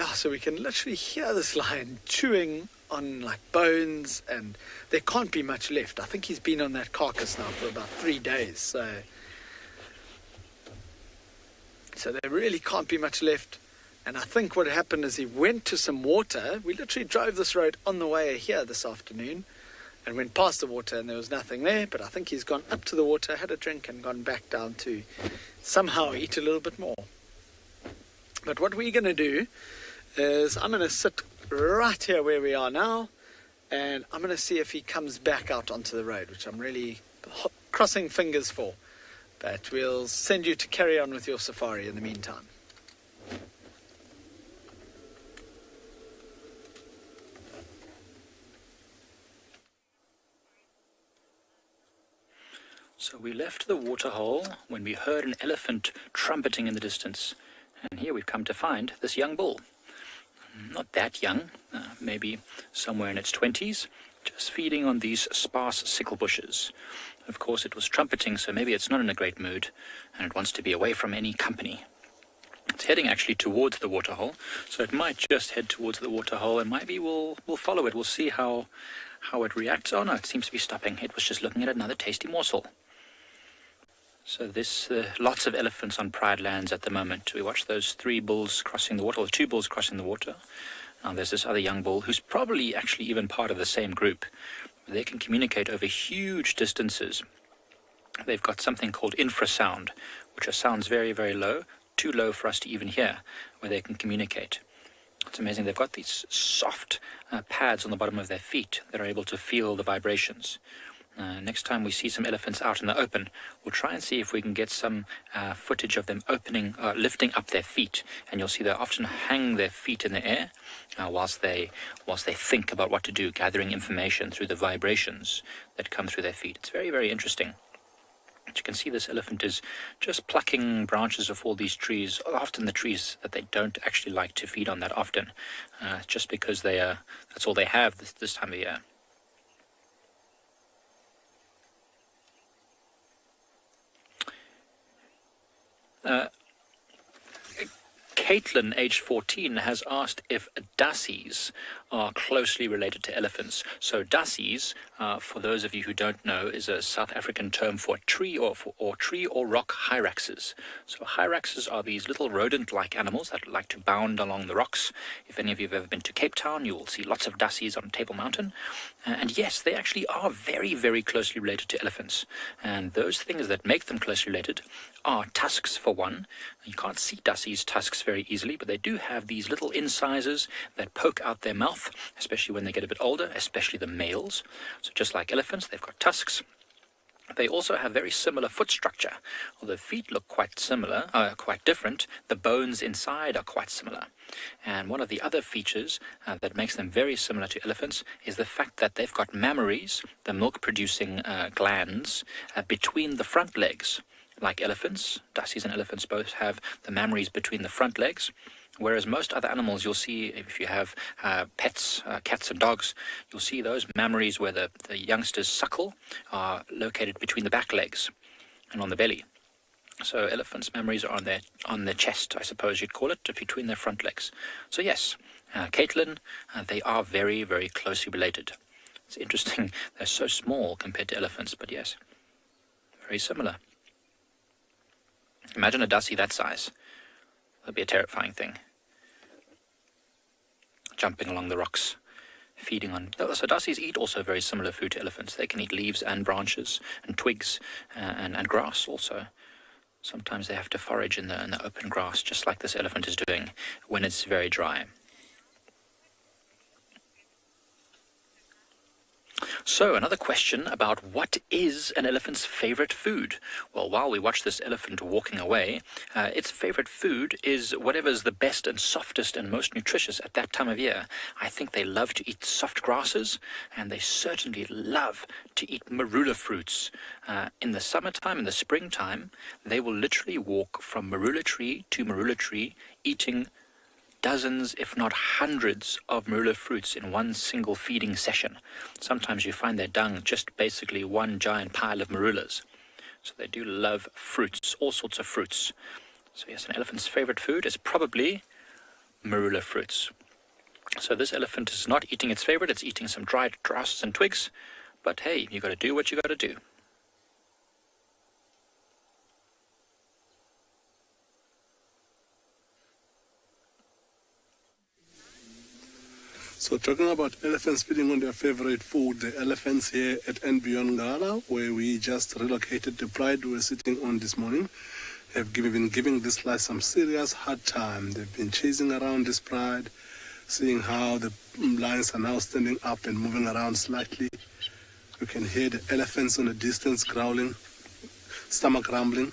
Yeah, so we can literally hear this lion chewing on like bones, and there can't be much left. I think he's been on that carcass now for about 3 days, so there really can't be much left. And I think what happened is he went to some water. We literally drove this road on the way here this afternoon and went past the water, and there was nothing there, but I think he's gone up to the water, had a drink, and gone back down to somehow eat a little bit more. But what we're going to do is I'm going to sit right here where we are now, and I'm going to see if he comes back out onto the road, which I'm really crossing fingers for. But we'll send you to carry on with your safari in the meantime. So we left the waterhole when we heard an elephant trumpeting in the distance, and here we've come to find this young bull. Not that young, maybe somewhere in its 20s, just feeding on these sparse sickle bushes. Of course, it was trumpeting, so maybe it's not in a great mood, and it wants to be away from any company. It's heading actually towards the waterhole, so it might just head towards the waterhole, and maybe we'll follow it. We'll see how it reacts. Oh no, it seems to be stopping. It was just looking at another tasty morsel. So this, lots of elephants on Pride lands at the moment. We watched those 3 bulls crossing the water, or 2 bulls crossing the water. Now there's this other young bull who's probably actually even part of the same group. They can communicate over huge distances. They've got something called infrasound, which are sounds very, very low, too low for us to even hear, where they can communicate. It's amazing. They've got these soft pads on the bottom of their feet that are able to feel the vibrations. Next time we see some elephants out in the open, we'll try and see if we can get some footage of them lifting up their feet, and you'll see they often hang their feet in the air whilst they think about what to do, gathering information through the vibrations that come through their feet. It's very, very interesting. As you can see, this elephant is just plucking branches of all these trees, often the trees that they don't actually like to feed on that often, just because that's all they have this time of year. Caitlin, age 14, has asked if dassies are closely related to elephants. So dassies, for those of you who don't know, is a South African term for tree or rock hyraxes. So hyraxes are these little rodent-like animals that like to bound along the rocks. If any of you have ever been to Cape Town, you will see lots of dassies on Table Mountain. And yes, they actually are very, very closely related to elephants. And those things that make them closely related are tusks, for one. You can't see dassies' tusks very easily, but they do have these little incisors that poke out their mouth, especially when they get a bit older, especially the males. So just like elephants, they've got tusks. They also have very similar foot structure. Although feet look quite similar, quite different, the bones inside are quite similar. And one of the other features that makes them very similar to elephants is the fact that they've got mammaries, the milk-producing glands, between the front legs. Like elephants, dassies and elephants both have the mammaries between the front legs. Whereas most other animals, you'll see, if you have pets, cats and dogs, you'll see those mammaries where the youngsters suckle are located between the back legs and on the belly. So elephants' mammaries are on their chest, I suppose you'd call it, between their front legs. So yes, Caitlin, they are very, very closely related. It's interesting, they're so small compared to elephants, but yes, very similar. Imagine a dussie that size. That'd be a terrifying thing. Jumping along the rocks, feeding on... So dassies eat also very similar food to elephants. They can eat leaves and branches and twigs and grass also. Sometimes they have to forage in the open grass, just like this elephant is doing when it's very dry. So, another question about what is an elephant's favorite food? Well, while we watch this elephant walking away, its favorite food is whatever's the best and softest and most nutritious at that time of year. I think they love to eat soft grasses, and they certainly love to eat marula fruits. In the summertime, in the springtime, they will literally walk from marula tree to marula tree, eating dozens, if not hundreds, of marula fruits in one single feeding session. Sometimes you find their dung just basically one giant pile of marulas. So they do love fruits, all sorts of fruits. So yes, an elephant's favorite food is probably marula fruits. So this elephant is not eating its favorite, it's eating some dried grasses and twigs. But hey, you got to do what you got to do. So talking about elephants feeding on their favorite food, the elephants here at andBeyond Ngala, where we just relocated the pride we were sitting on this morning, have been giving this lion some serious hard time. They've been chasing around this pride, seeing how the lions are now standing up and moving around slightly. You can hear the elephants on the distance growling, stomach rumbling.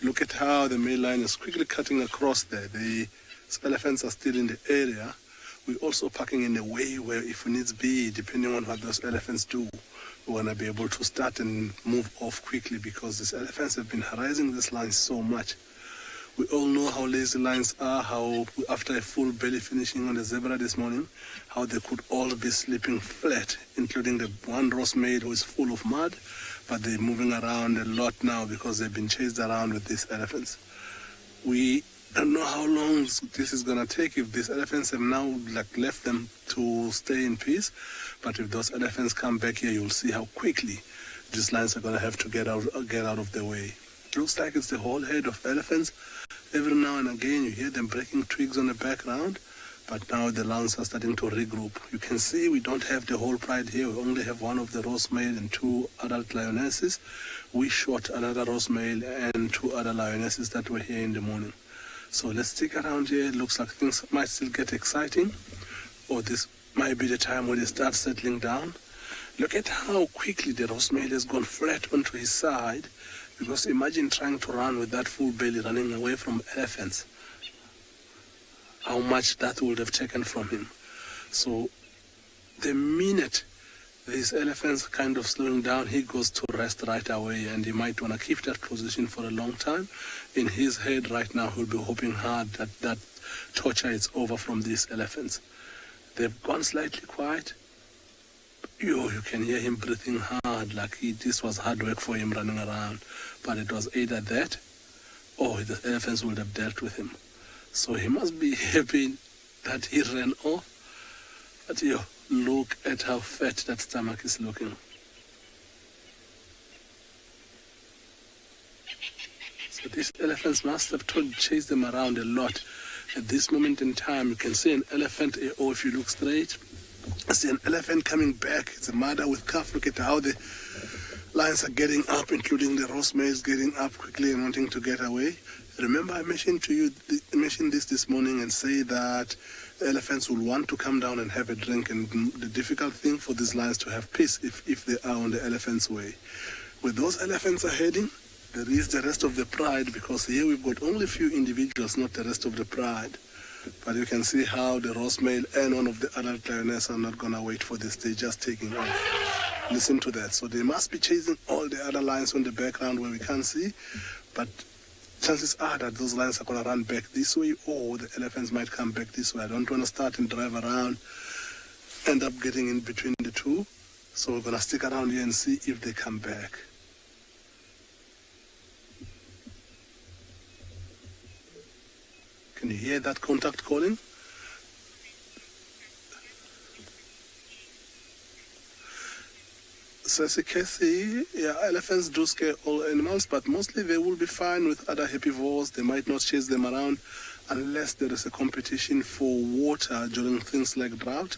Look at how the male lion is quickly cutting across there. The elephants are still in the area. We're also parking in a way where, if needs be, depending on what those elephants do, we want to be able to start and move off quickly, because these elephants have been harassing these lions so much. We all know how lazy lions are, how after a full belly finishing on the zebra this morning, how they could all be sleeping flat, including the one roast male who is full of mud, but they're moving around a lot now because they've been chased around with these elephants. We don't know how long this is going to take, if these elephants have now left them to stay in peace. But if those elephants come back here, you'll see how quickly these lions are going to have to get out of their way. It looks like it's the whole herd of elephants. Every now and again you hear them breaking twigs on the background, but now the lions are starting to regroup. You can see we don't have the whole pride here. We only have one of the roast male and two adult lionesses. We shot another roast male and two other lionesses that were here in the morning. So let's stick around here. It looks like things might still get exciting, or this might be the time when they start settling down. Look at how quickly the roast male has gone flat onto his side, because imagine trying to run with that full belly running away from elephants. How much that would have taken from him. So the minute these elephants kind of slowing down, he goes to rest right away, and he might want to keep that position for a long time. In his head right now, he'll be hoping hard that that torture is over from these elephants. They've gone slightly quiet. You can hear him breathing hard, like this was hard work for him running around. But it was either that, or the elephants would have dealt with him. So he must be happy that he ran off. But look at how fat that stomach is looking. So these elephants must have chased them around a lot. At this moment in time, you can see an elephant, or if you look straight, I see an elephant coming back. It's a mother with calf. Look at how the lions are getting up, including the roast males getting up quickly and wanting to get away. Remember, I mentioned this morning and say that elephants will want to come down and have a drink, and the difficult thing for these lions to have peace if they are on the elephant's way. Where those elephants are heading, there is the rest of the pride, because here we've got only a few individuals, not the rest of the pride. But you can see how the roast male and one of the adult lionesses are not going to wait for this. They're just taking off. Listen to that. So they must be chasing all the other lions on the background where we can't see, but chances are that those lions are going to run back this way, or the elephants might come back this way. I don't want to start and drive around, end up getting in between the two. So we're going to stick around here and see if they come back. Can you hear that contact calling? Sassy Kathy, yeah, elephants do scare all animals, but mostly they will be fine with other herbivores. They might not chase them around unless there is a competition for water during things like drought.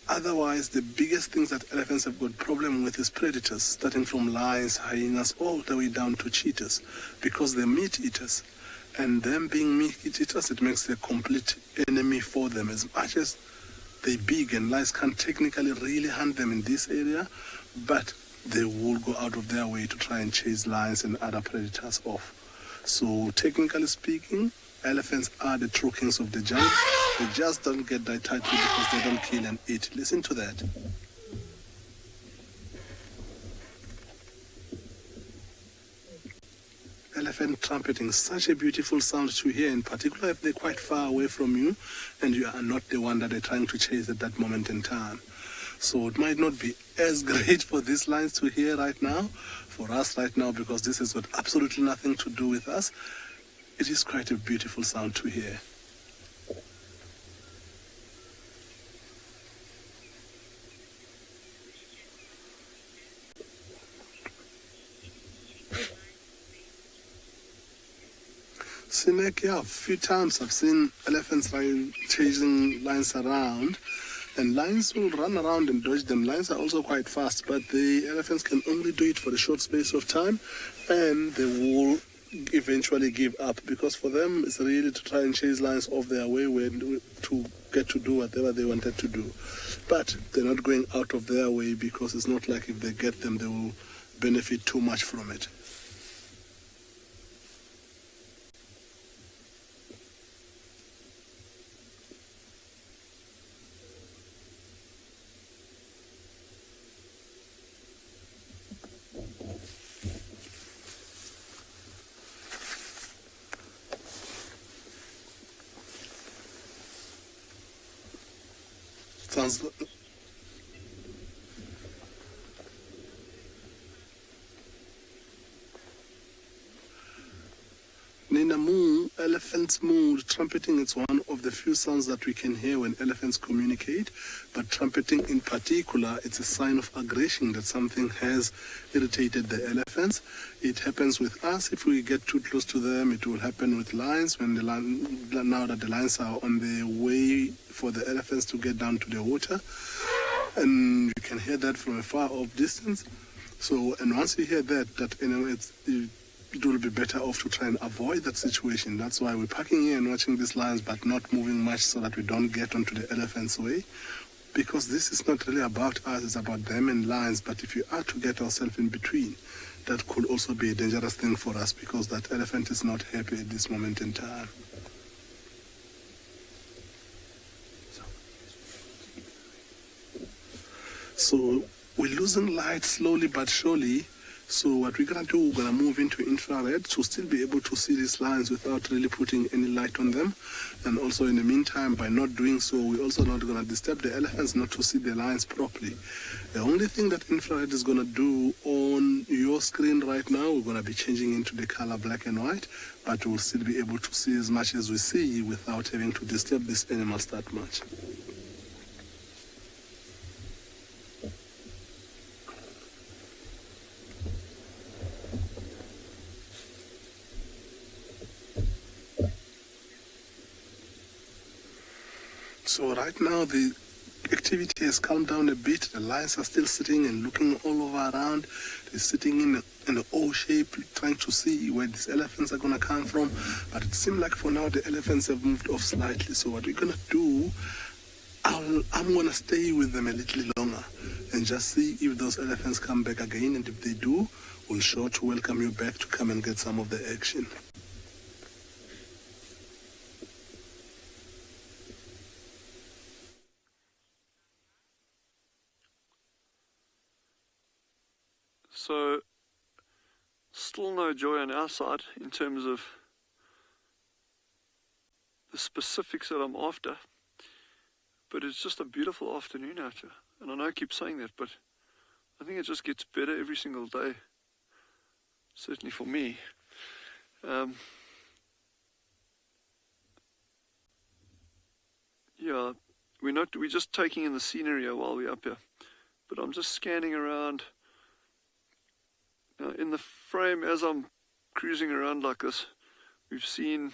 Otherwise, the biggest things that elephants have got problem with is predators, starting from lions, hyenas, all the way down to cheetahs, because they're meat eaters. And them being meat eaters, it makes a complete enemy for them. As much as they're big and lions can't technically really hunt them in this area, but they will go out of their way to try and chase lions and other predators off. So technically speaking, elephants are the true kings of the jungle. They just don't get that title because they don't kill and eat. Listen to that. Elephant trumpeting, such a beautiful sound to hear, in particular if they're quite far away from you and you are not the one that they're trying to chase at that moment in time. So it might not be as great for these lions to hear right now, for us right now, because this has got absolutely nothing to do with us. It is quite a beautiful sound to hear. Sinek, yeah, a few times I've seen elephants chasing lions around, and lions will run around and dodge them. Lions are also quite fast, but the elephants can only do it for a short space of time, and they will eventually give up, because for them it's really to try and chase lions off their way to get to do whatever they wanted to do. But they're not going out of their way, because it's not like if they get them they will benefit too much from it. Sounds Nina moo, elephant's moo, trumpeting, it's one of the few sounds that we can hear when elephants communicate, but trumpeting in particular, it's a sign of aggression that something has irritated the elephants. It happens with us if we get too close to them. It will happen with lions when now that the lions are on their way for the elephants to get down to the water, and you can hear that from a far off distance. So, and once you hear that it will be better off to try and avoid that situation. That's why we're parking here and watching these lions, but not moving much, so that we don't get onto the elephant's way. Because this is not really about us, it's about them and lions. But if you are to get ourselves in between, that could also be a dangerous thing for us, because that elephant is not happy at this moment in time. So we're losing light slowly but surely. So what we're going to do, we're going to move into infrared to still be able to see these lions without really putting any light on them. And also in the meantime, by not doing so, we're also not going to disturb the elephants not to see the lions properly. The only thing that infrared is going to do on your screen right now, we're going to be changing into the color black and white, but we'll still be able to see as much as we see without having to disturb these animals that much. So right now the activity has calmed down a bit. The lions are still sitting and looking all over around. They're sitting in an O shape, trying to see where these elephants are going to come from. But it seems like for now the elephants have moved off slightly. So what we're going to do, I'm going to stay with them a little longer and just see if those elephants come back again. And if they do, we'll sure to welcome you back to come and get some of the action. So, still no joy on our side in terms of specifics that I'm after. But it's just a beautiful afternoon out here. And I know I keep saying that, but I think it just gets better every single day. Certainly for me. Yeah, we're just taking in the scenery while we're up here. But I'm just scanning around. In the frame, as I'm cruising around like this, we've seen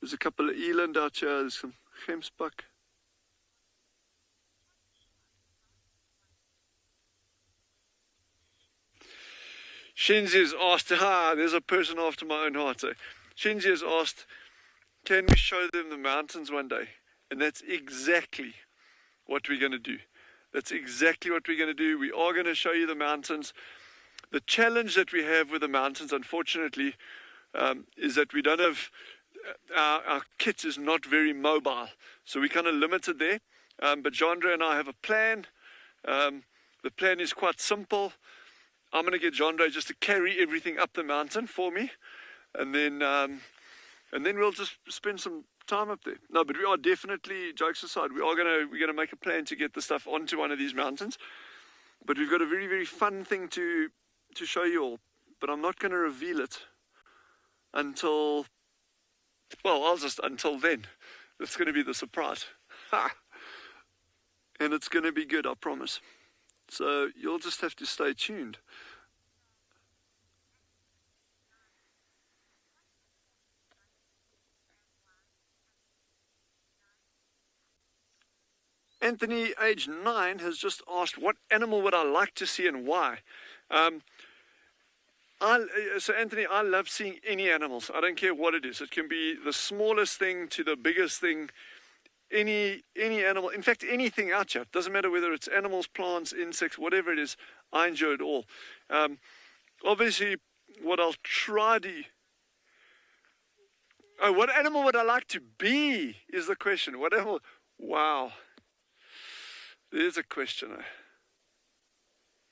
there's a couple of eland out here, there's some gemsbuck. Shinzi has asked, there's a person after my own heart. So Shinzi has asked, can we show them the mountains one day? And that's exactly what we're going to do. That's exactly what we're going to do. We are going to show you the mountains. The challenge that we have with the mountains, unfortunately, is that we don't have, our kit is not very mobile. So we're kind of limited there. But Jandre and I have a plan. The plan is quite simple. I'm going to get Jandre just to carry everything up the mountain for me. And then we'll just spend some time up there. No, but we are definitely, jokes aside, we're gonna make a plan to get the stuff onto one of these mountains. But we've got a very, very fun thing to show you all. But I'm not going to reveal it until then. It's going to be the surprise. And it's going to be good, I promise. So you'll just have to stay tuned. Anthony, age 9, has just asked, what animal would I like to see and why? So Anthony, I love seeing any animals. I don't care what it is. It can be the smallest thing to the biggest thing. Any animal, in fact, anything out here. It doesn't matter whether it's animals, plants, insects, whatever it is. I enjoy it all. Obviously, what I'll try to... Oh, what animal would I like to be is the question. What animal... Wow. There's a question.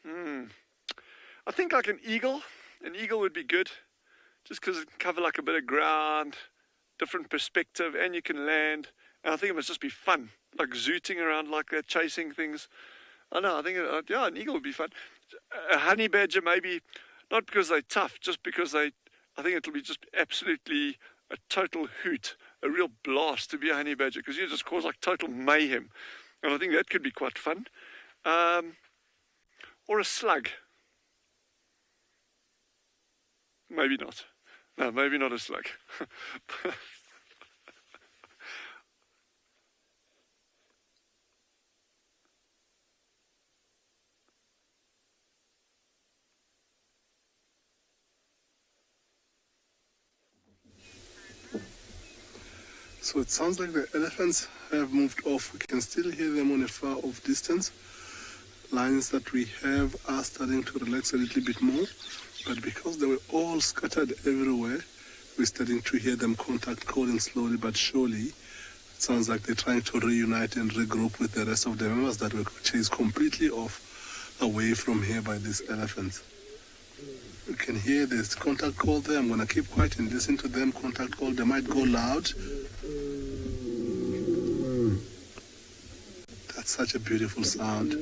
I think like an eagle. An eagle would be good. Just because it can cover like a bit of ground, different perspective, and you can land. And I think it must just be fun. Like zooting around like that, chasing things. I know, I think, an eagle would be fun. A honey badger maybe, not because they're tough, just because I think it'll be just absolutely a total hoot, a real blast to be a honey badger, because you just cause like total mayhem. And I think that could be quite fun. Or a slug. Maybe not. No, maybe not a slug. So it sounds like the elephants have moved off. We can still hear them on a far off distance. Lines that we have are starting to relax a little bit more, but because they were all scattered everywhere, we're starting to hear them contact calling slowly but surely. It sounds like they're trying to reunite and regroup with the rest of the members that were chased completely off away from here by these elephants. You can hear this contact call there. I'm going to keep quiet and listen to them contact call. They might go loud. That's such a beautiful sound.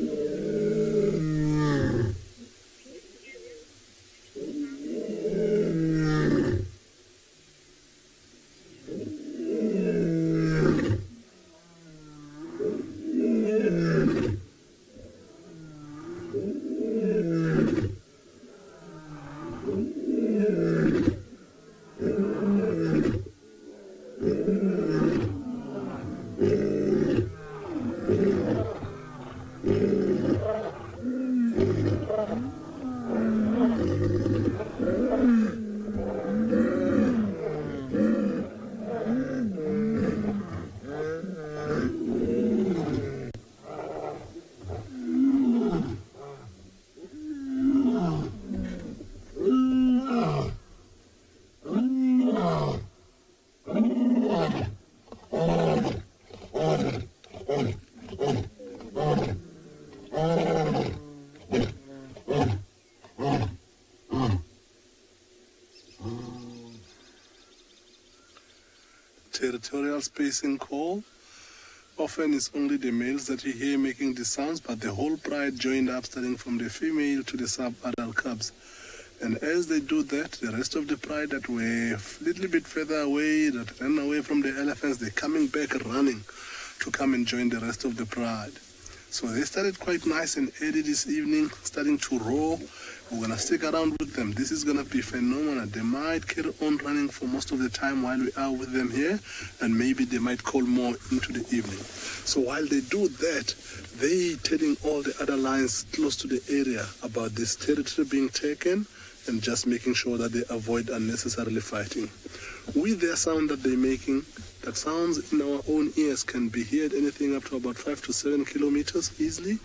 territorial spacing call. Often it's only the males that you hear making the sounds, but the whole pride joined up, starting from the female to the sub-adult cubs. And as they do that, the rest of the pride that were a little bit further away, that ran away from the elephants, they're coming back running to come and join the rest of the pride. So they started quite nice and early this evening, starting to roar. We're going to stick around with them. This is going to be phenomenal. They might carry on running for most of the time while we are with them here, and maybe they might call more into the evening. So while they do that, they telling all the other lions close to the area about this territory being taken and just making sure that they avoid unnecessarily fighting. With their sound that they're making, that sounds in our own ears can be heard anything up to about 5 to 7 kilometers easily,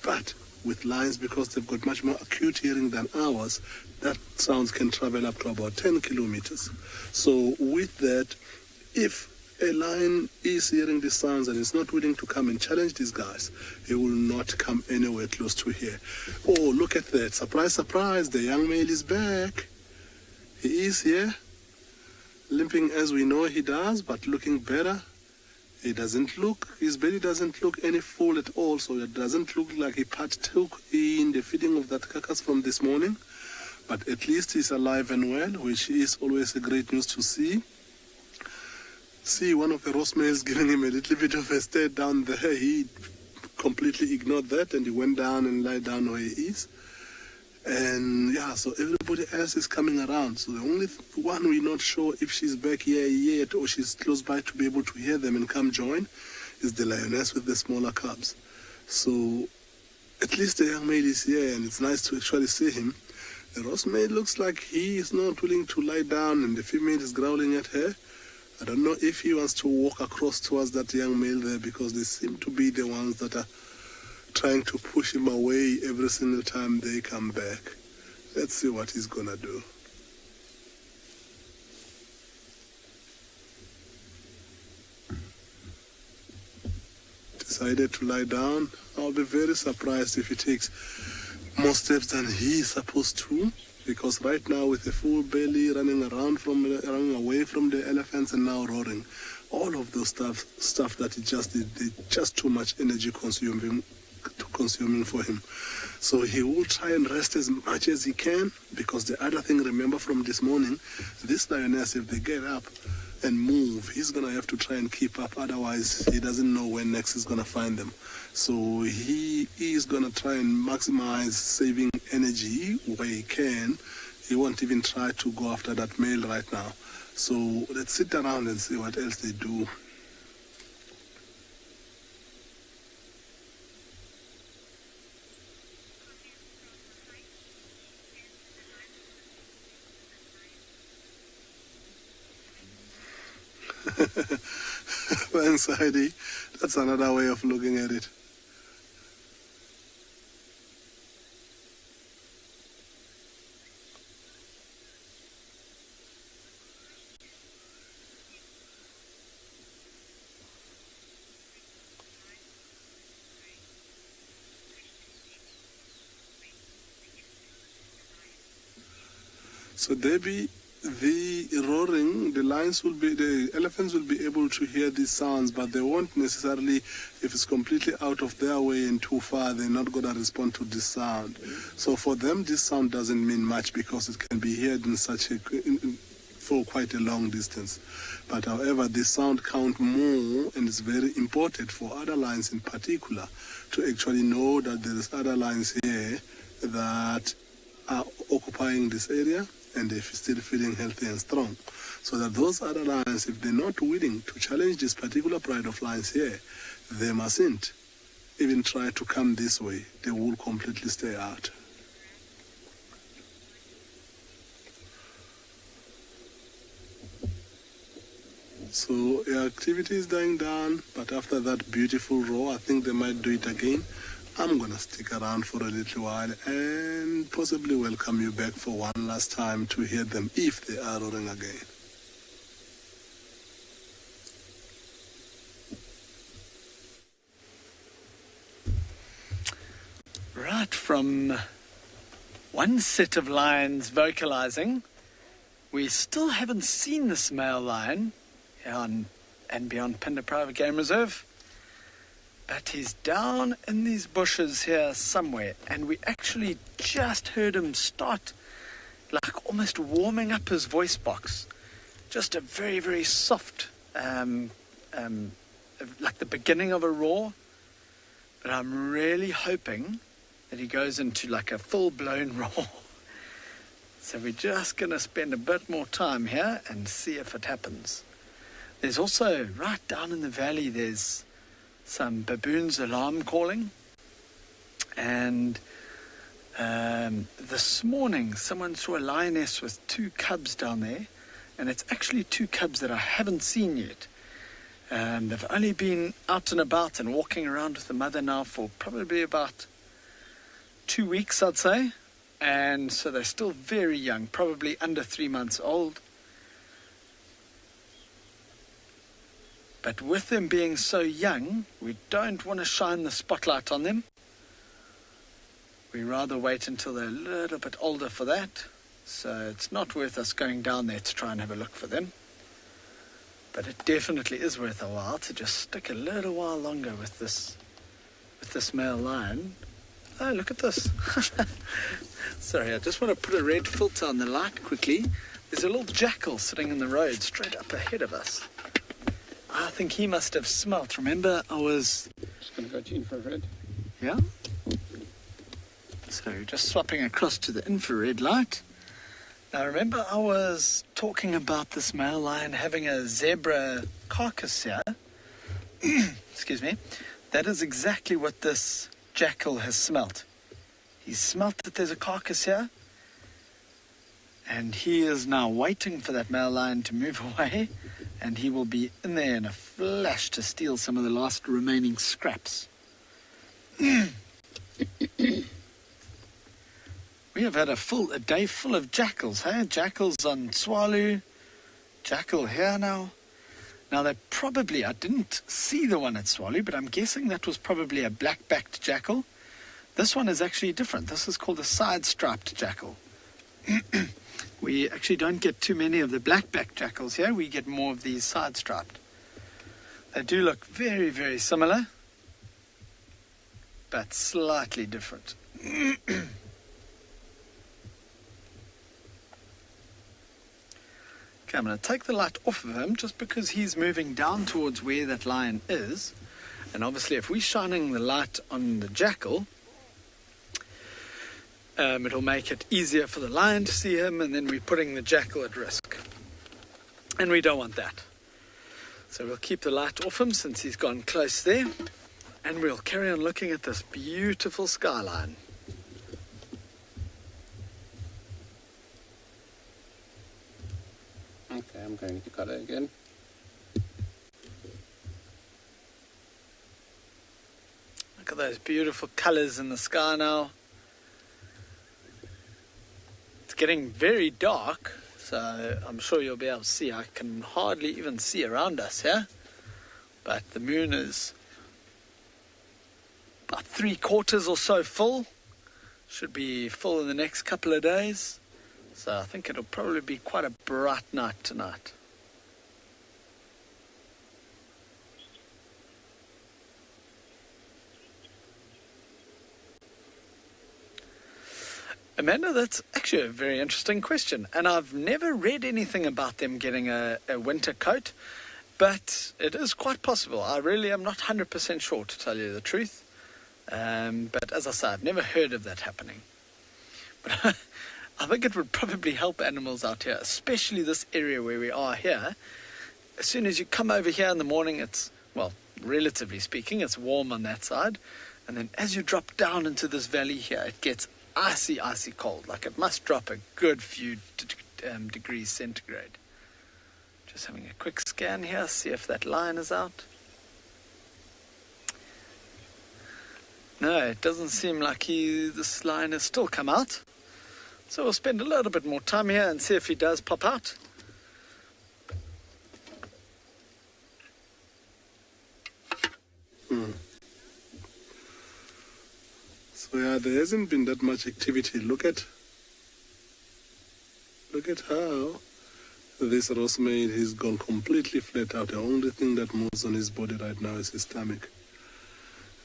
but with lions, because they've got much more acute hearing than ours, that sounds can travel up to about 10 kilometers. So with that, if a lion is hearing these sounds and is not willing to come and challenge these guys, he will not come anywhere close to here. Oh, look at that. Surprise, surprise, the young male is back. He is here, limping as we know he does, but looking better. He doesn't look, his belly doesn't look any full at all, so it doesn't look like he partook in the feeding of that carcass from this morning. But at least he's alive and well, which is always a great news to see. See one of the roast males giving him a little bit of a stare down there. He completely ignored that and he went down and lied down where he is. And yeah, so everybody else is coming around. So the only one we're not sure if she's back here yet or she's close by to be able to hear them and come join is the lioness with the smaller cubs. So at least the young male is here and it's nice to actually see him. The roast male looks like he is not willing to lie down and the female is growling at her. I don't know if he wants to walk across towards that young male there, because they seem to be the ones that are trying to push him away every single time they come back. Let's see what he's gonna do. Decided to lie down. I'll be very surprised if he takes more steps than he's supposed to, because right now with a full belly, running away from the elephants and now roaring, all of those stuff that he just did, just too much energy consuming for him. So he will try and rest as much as he can, because the other thing, remember from this morning, this lioness, if they get up and move, he's gonna have to try and keep up, otherwise he doesn't know when next he's gonna find them. So he is gonna try and maximize saving energy where he can. He won't even try to go after that male right now. So let's sit around and see what else they do. Thanks, Heidi. That's another way of looking at it. So Debbie, the roaring, the elephants will be able to hear these sounds, but they won't necessarily, if it's completely out of their way and too far, they're not going to respond to this sound. So for them, this sound doesn't mean much, because it can be heard for quite a long distance. But however, this sound counts more, and it's very important for other lions in particular to actually know that there is other lions here that are occupying this area, and they're still feeling healthy and strong. So that those other lions, if they're not willing to challenge this particular pride of lions here, they mustn't even try to come this way. They will completely stay out. So the activity is dying down, but after that beautiful roar, I think they might do it again. I'm going to stick around for a little while and possibly welcome you back for one last time to hear them if they are roaring again. Right, from one set of lions vocalizing, we still haven't seen this male lion. here on andBeyond Phinda Private Game Reserve. But he's down in these bushes here somewhere, and we actually just heard him start like almost warming up his voice box. Just a very, very soft, like the beginning of a roar. But I'm really hoping that he goes into like a full-blown roar. So we're just going to spend a bit more time here and see if it happens. There's also, right down in the valley, there's some baboons alarm calling. And this morning, someone saw a lioness with 2 cubs down there. And it's actually 2 cubs that I haven't seen yet. They've only been out and about and walking around with the mother now for probably about 2 weeks, I'd say. And so they're still very young, probably under 3 months old. But with them being so young, we don't want to shine the spotlight on them. We rather wait until they're a little bit older for that. So it's not worth us going down there to try and have a look for them. But it definitely is worth a while to just stick a little while longer with this male lion. Oh, look at this. Sorry, I just want to put a red filter on the light quickly. There's a little jackal sitting in the road straight up ahead of us. I think he must have smelt. Remember, I was... Just going to go to infrared. Yeah? So just swapping across to the infrared light. Now remember, I was talking about this male lion having a zebra carcass here. Excuse me. That is exactly what this jackal has smelt. He's smelt that there's a carcass here, and he is now waiting for that male lion to move away, and he will be in there in a flash to steal some of the last remaining scraps. We have had a day full of jackals, hey? Jackals on Tswalu, jackal here now. Now they probably, I didn't see the one at Tswalu, but I'm guessing that was probably a black-backed jackal. This one is actually different. This is called a side-striped jackal. We actually don't get too many of the black-backed jackals here. We get more of these side-striped. They do look very, very similar, but slightly different. Okay, I'm going to take the light off of him just because he's moving down towards where that lion is. And obviously if we're shining the light on the jackal, it'll make it easier for the lion to see him, and then we're putting the jackal at risk. And we don't want that. So we'll keep the light off him since he's gone close there. And we'll carry on looking at this beautiful skyline. Okay, I'm going to cut it again. Look at those beautiful colors in the sky now. It's getting very dark, so I'm sure you'll be able to see. I can hardly even see around us here, but the moon is about 3/4 or so full. Should be full in the next couple of days. So I think it'll probably be quite a bright night tonight. Amanda, that's actually a very interesting question. And I've never read anything about them getting a winter coat, but it is quite possible. I really am not 100% sure, to tell you the truth. But as I say, I've never heard of that happening. But I think it would probably help animals out here, especially this area where we are here. As soon as you come over here in the morning, it's, well, relatively speaking, it's warm on that side. And then as you drop down into this valley here, it gets icy, icy cold. Like it must drop a good few degrees centigrade. Just having a quick scan here, see if that lion is out. No, it doesn't seem like this lion has still come out. So we'll spend a little bit more time here and see if he does pop out. So yeah, there hasn't been that much activity. Look at how This Rossmaid, he's gone completely flat out. The only thing that moves on his body right now is his stomach.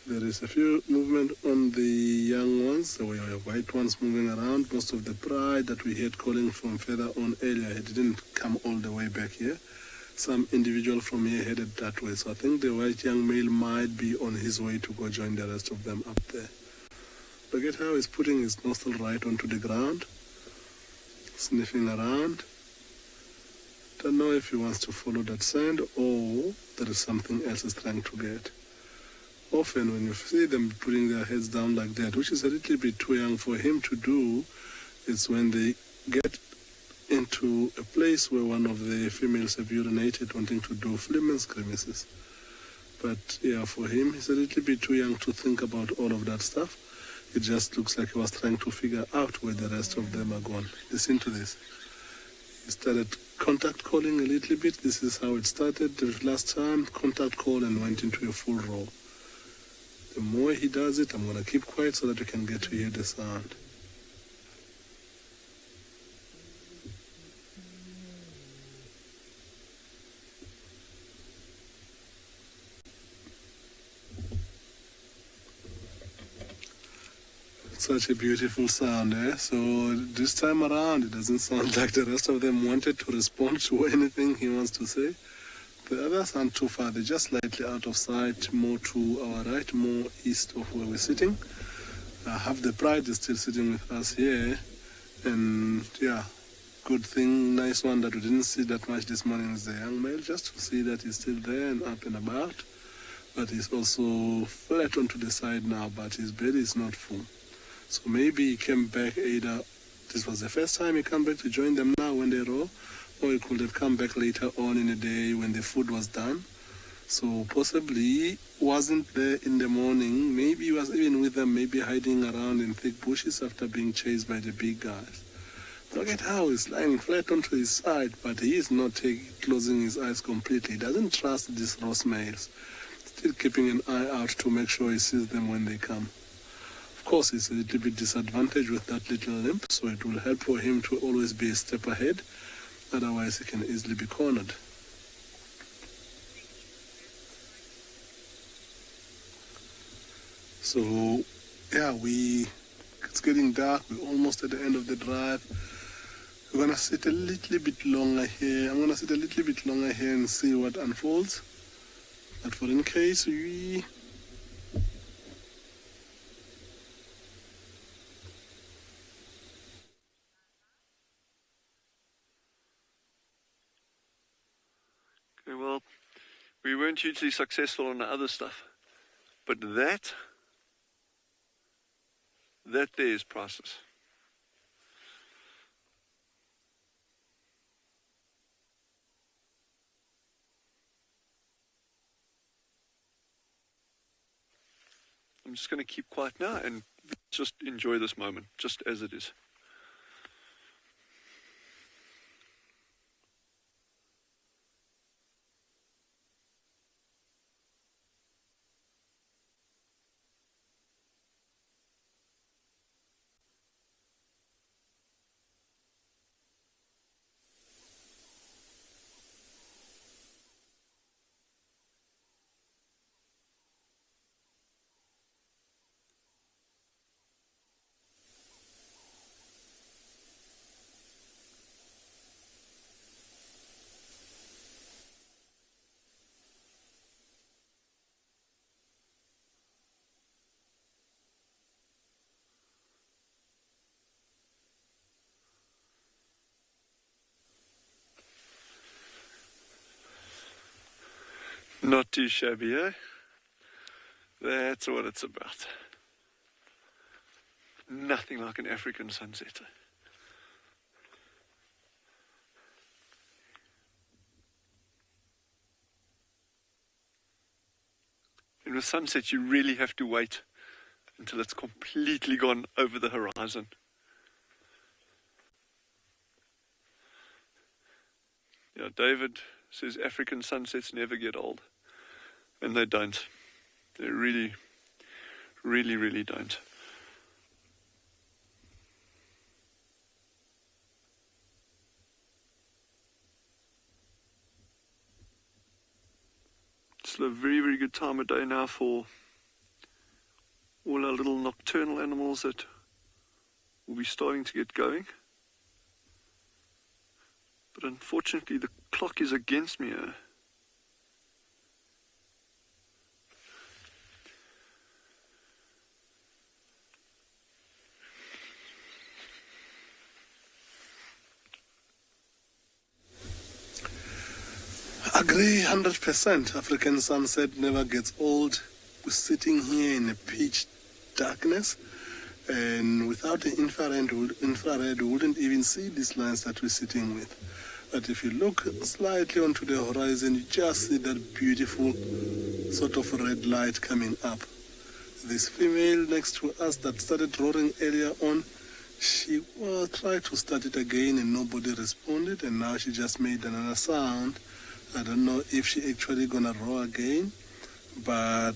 There is a few movement on the young ones, the white ones moving around. Most of the pride that we heard calling from further on earlier, it didn't come all the way back here. Some individual from here headed that way. So I think the white young male might be on his way to go join the rest of them up there. Look at how he's putting his nostril right onto the ground, sniffing around. Don't know if he wants to follow that scent or there is something else he's trying to get. Often when you see them putting their heads down like that, which is a little bit too young for him to do, it's when they get into a place where one of the females have urinated, wanting to do Fleeman's grimaces. But yeah, for him, he's a little bit too young to think about all of that stuff. It just looks like he was trying to figure out where the rest of them are gone. Listen to this. He started contact calling a little bit. This is how it started the last time. Contact call and went into a full roll. The more he does it, I'm going to keep quiet so that you can get to hear the sound. Such a beautiful sound, eh? So this time around, it doesn't sound like the rest of them wanted to respond to anything he wants to say. The others aren't too far. They're just slightly out of sight, more to our right, more east of where we're sitting. Half the pride is still sitting with us here. And yeah, good thing, nice one that we didn't see that much this morning is the young male, just to see that he's still there and up and about. But he's also flat onto the side now, but his belly is not full. So maybe he came back either, this was the first time he came back to join them now when they roll, or he could have come back later on in the day when the food was done. So possibly wasn't there in the morning. Maybe he was even with them, maybe hiding around in thick bushes after being chased by the big guys. Look at how he's lying flat onto his side, but he is not closing his eyes completely. He doesn't trust these Ross males. Still keeping an eye out to make sure he sees them when they come. Of course, he's a little bit disadvantaged with that little limp, so it will help for him to always be a step ahead. Otherwise, he can easily be cornered. So, yeah, it's getting dark. We're almost at the end of the drive. We're going to sit a little bit longer here. I'm going to sit a little bit longer here and see what unfolds. But for in case we... Okay, well, we weren't hugely successful on the other stuff. But that there is priceless. I'm just going to keep quiet now and just enjoy this moment, just as it is. Not too shabby, eh? That's what it's about. Nothing like an African sunset. And with sunset, you really have to wait until it's completely gone over the horizon. Yeah, David says African sunsets never get old. And they don't. They really, really, really don't. Still a very, very good time of day now for all our little nocturnal animals that will be starting to get going. But unfortunately the clock is against me here. Agree 100%. African sunset never gets old. We're sitting here in a pitch darkness, and without the infrared, we wouldn't even see these lines that we're sitting with. But if you look slightly onto the horizon, you just see that beautiful sort of red light coming up. This female next to us that started roaring earlier on, she tried to start it again and nobody responded, and now she just made another sound. I don't know if she actually gonna roar again, but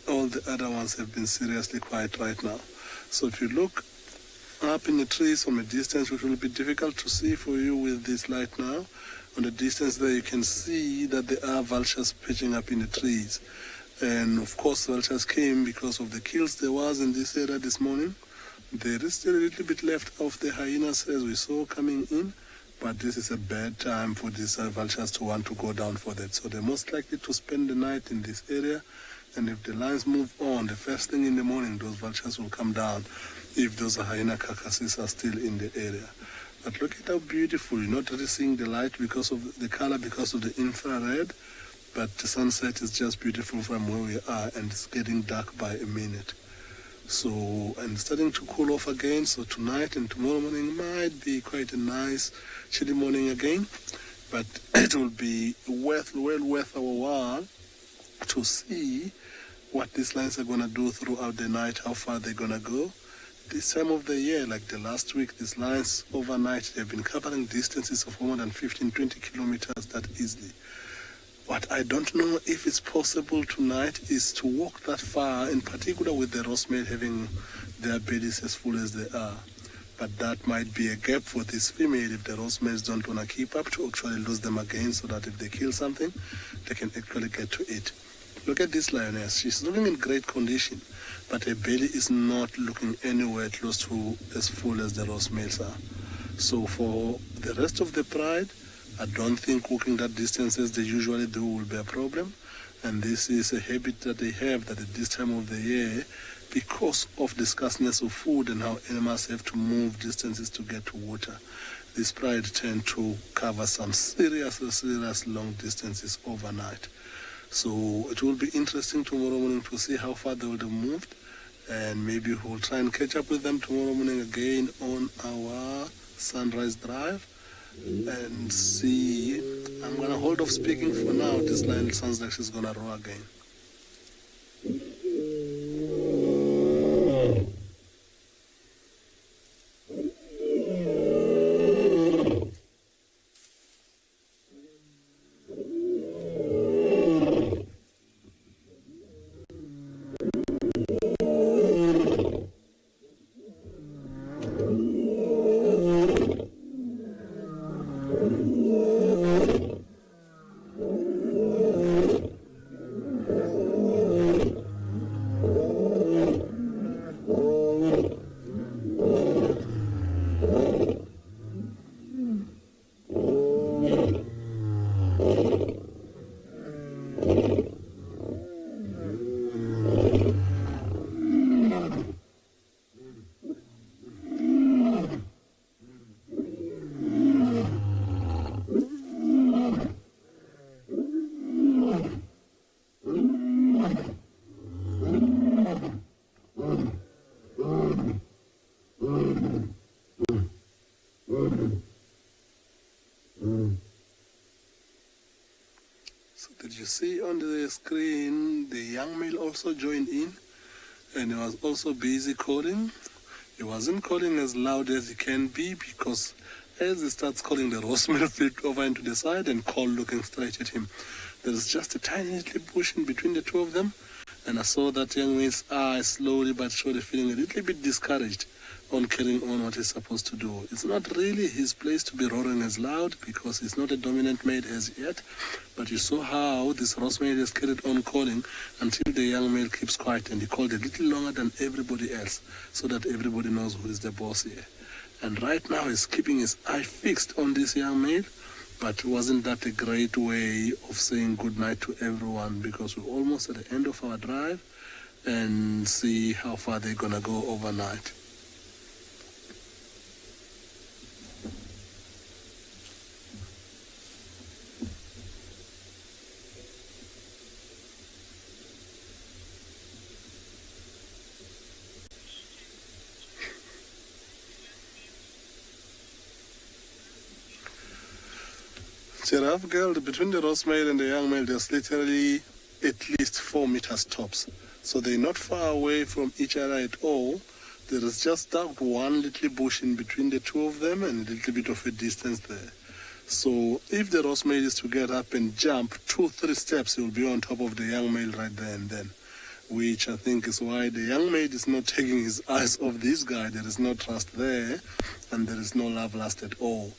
all the other ones have been seriously quiet right now. So if you look up in the trees from a distance, which will be difficult to see for you with this light now, on the distance there you can see that there are vultures perching up in the trees. And of course vultures came because of the kills there was in this area this morning. There is still a little bit left of the hyenas as we saw coming in, but this is a bad time for these vultures to want to go down for that. So they're most likely to spend the night in this area, and if the lines move on, the first thing in the morning, those vultures will come down if those hyena carcasses are still in the area. But look at how beautiful. You're not really seeing the light because of the color, because of the infrared, but the sunset is just beautiful from where we are, and it's getting dark by a minute. So, and it's starting to cool off again, so tonight and tomorrow morning might be quite a nice chilly morning again, but it will be well worth our while to see what these lines are going to do throughout the night, how far they're going to go. This time of the year, like the last week, these lines overnight, they've been covering distances of more than 15-20 kilometers that easily. What I don't know if it's possible tonight is to walk that far, in particular with the rosemale having their bellies as full as they are. But that might be a gap for this female if the rosemales don't want to keep up, to actually lose them again, so that if they kill something, they can actually get to it. Look at this lioness. She's looking in great condition, but her belly is not looking anywhere close to as full as the rosemales are. So for the rest of the pride, I don't think walking that distance as they usually do will be a problem. And this is a habit that they have, that at this time of the year, because of the scarceness of food and how animals have to move distances to get to water, this pride tend to cover some serious long distances overnight. So it will be interesting tomorrow morning to see how far they would have moved, and maybe we'll try and catch up with them tomorrow morning again on our sunrise drive and see. I'm going to hold off speaking for now. This lion sounds like she's going to roar again. So did you see on the screen the young male also joined in, and he was also busy calling. He wasn't calling as loud as he can be, because as he starts calling, the rosemale flipped over into the side and called looking straight at him. There is just a tiny little bush in between the two of them, And I saw that young male's eye slowly but surely feeling a little bit discouraged on carrying on what he's supposed to do. It's not really his place to be roaring as loud because he's not a dominant male as yet, but you saw how this Ross male has carried on calling until the young male keeps quiet, and he called a little longer than everybody else so that everybody knows who is the boss here. And right now he's keeping his eye fixed on this young male, but wasn't that a great way of saying goodnight to everyone, because we're almost at the end of our drive and see how far they're gonna go overnight. Giraffe girl, between the Ross male and the young male, there's literally at least 4 meters tops. So they're not far away from each other at all. There is just that one little bush in between the two of them and a little bit of a distance there. So if the Ross male is to get up and jump 2-3 steps, he will be on top of the young male right there and then, which I think is why the young male is not taking his eyes off this guy. There is no trust there, and there is no love lost at all.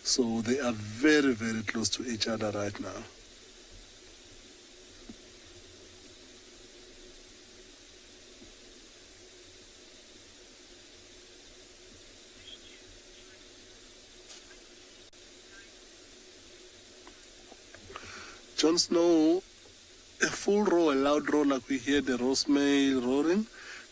So they are very, very close to each other right now. Jon Snow, a full roar, a loud roar like we hear the Ross male roaring,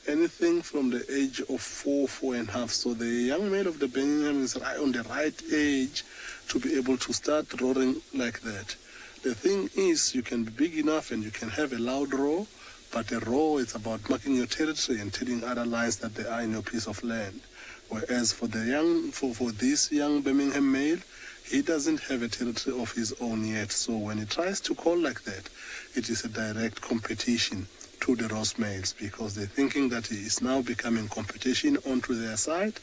anything from the age of 4.5. So the young male of the Birmingham is right on the right age to be able to start roaring like that. The thing is, you can be big enough and you can have a loud roar, but a roar is about marking your territory and telling other lions that they are in your piece of land. Whereas for this young Birmingham male, he doesn't have a territory of his own yet. So when he tries to call like that, it is a direct competition to the Ross males, because they're thinking that he is now becoming competition onto their side,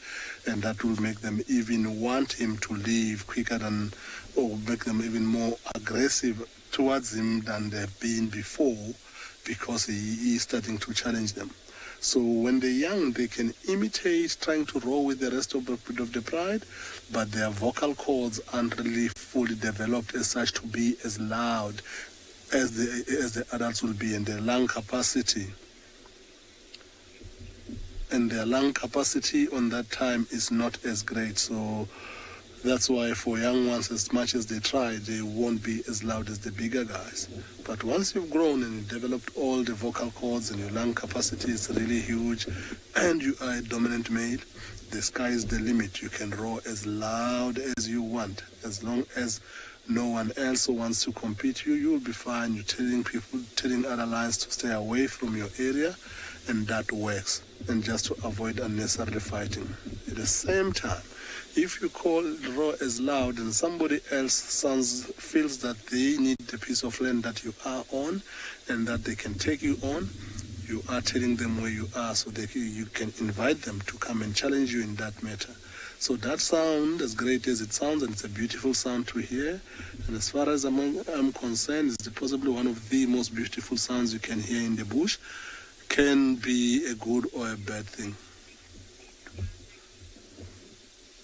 and that will make them even want him to leave quicker than, or make them even more aggressive towards him than they've been before, because he is starting to challenge them. So when they're young, they can imitate trying to roar with the rest of the pride, but their vocal cords aren't really fully developed as such to be as loud as the adults will be, and their lung capacity on that time is not as great. So that's why for young ones, as much as they try, they won't be as loud as the bigger guys. But once you've grown and you've developed all the vocal cords and your lung capacity is really huge and you are a dominant male, the sky is the limit. You can roar as loud as you want, as long as no one else wants to compete you'll be fine. You're telling other lions to stay away from your area, and that works, and just to avoid unnecessary fighting. At the same time, if you call roar as loud and somebody else feels that they need the piece of land that you are on and that they can take you on, you are telling them where you are so that you can invite them to come and challenge you in that matter. So that sound, as great as it sounds, and it's a beautiful sound to hear, and as far as I'm concerned, it's possibly one of the most beautiful sounds you can hear in the bush, can be a good or a bad thing.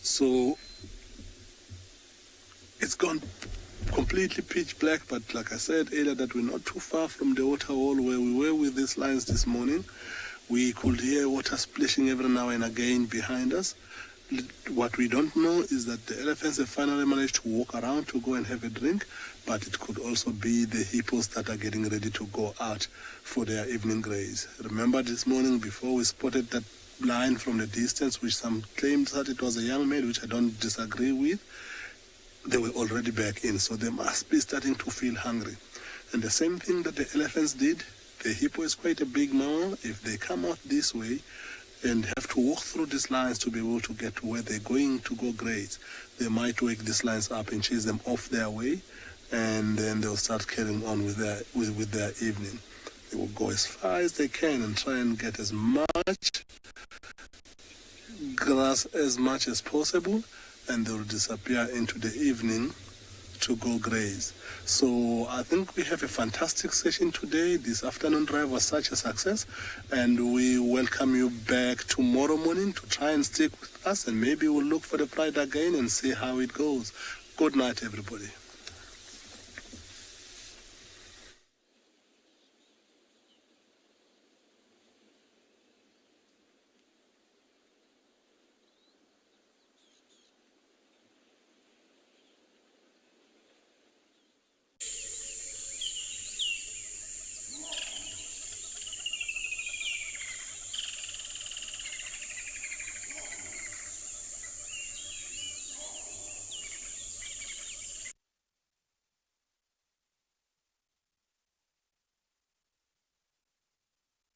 So it's gone completely pitch black, but like I said earlier, that we're not too far from the waterhole where we were with these lions this morning. We could hear water splashing every now and again behind us. What we don't know is that the elephants have finally managed to walk around to go and have a drink, but it could also be the hippos that are getting ready to go out for their evening graze. Remember this morning before we spotted that lion from the distance, which some claimed that it was a young male, which I don't disagree with. They were already back in, so they must be starting to feel hungry. And the same thing that the elephants did, the hippo is quite a big mammal. If they come out this way and have to walk through these lines to be able to get to where they're going to go graze, they might wake these lines up and chase them off their way, and then they'll start carrying on with their evening. They will go as far as they can and try and get as much grass as much as possible, and they will disappear into the evening to go graze. So I think we have a fantastic session today. This afternoon drive was such a success, and we welcome you back tomorrow morning to try and stick with us, and maybe we'll look for the pride again and see how it goes. Good night, everybody.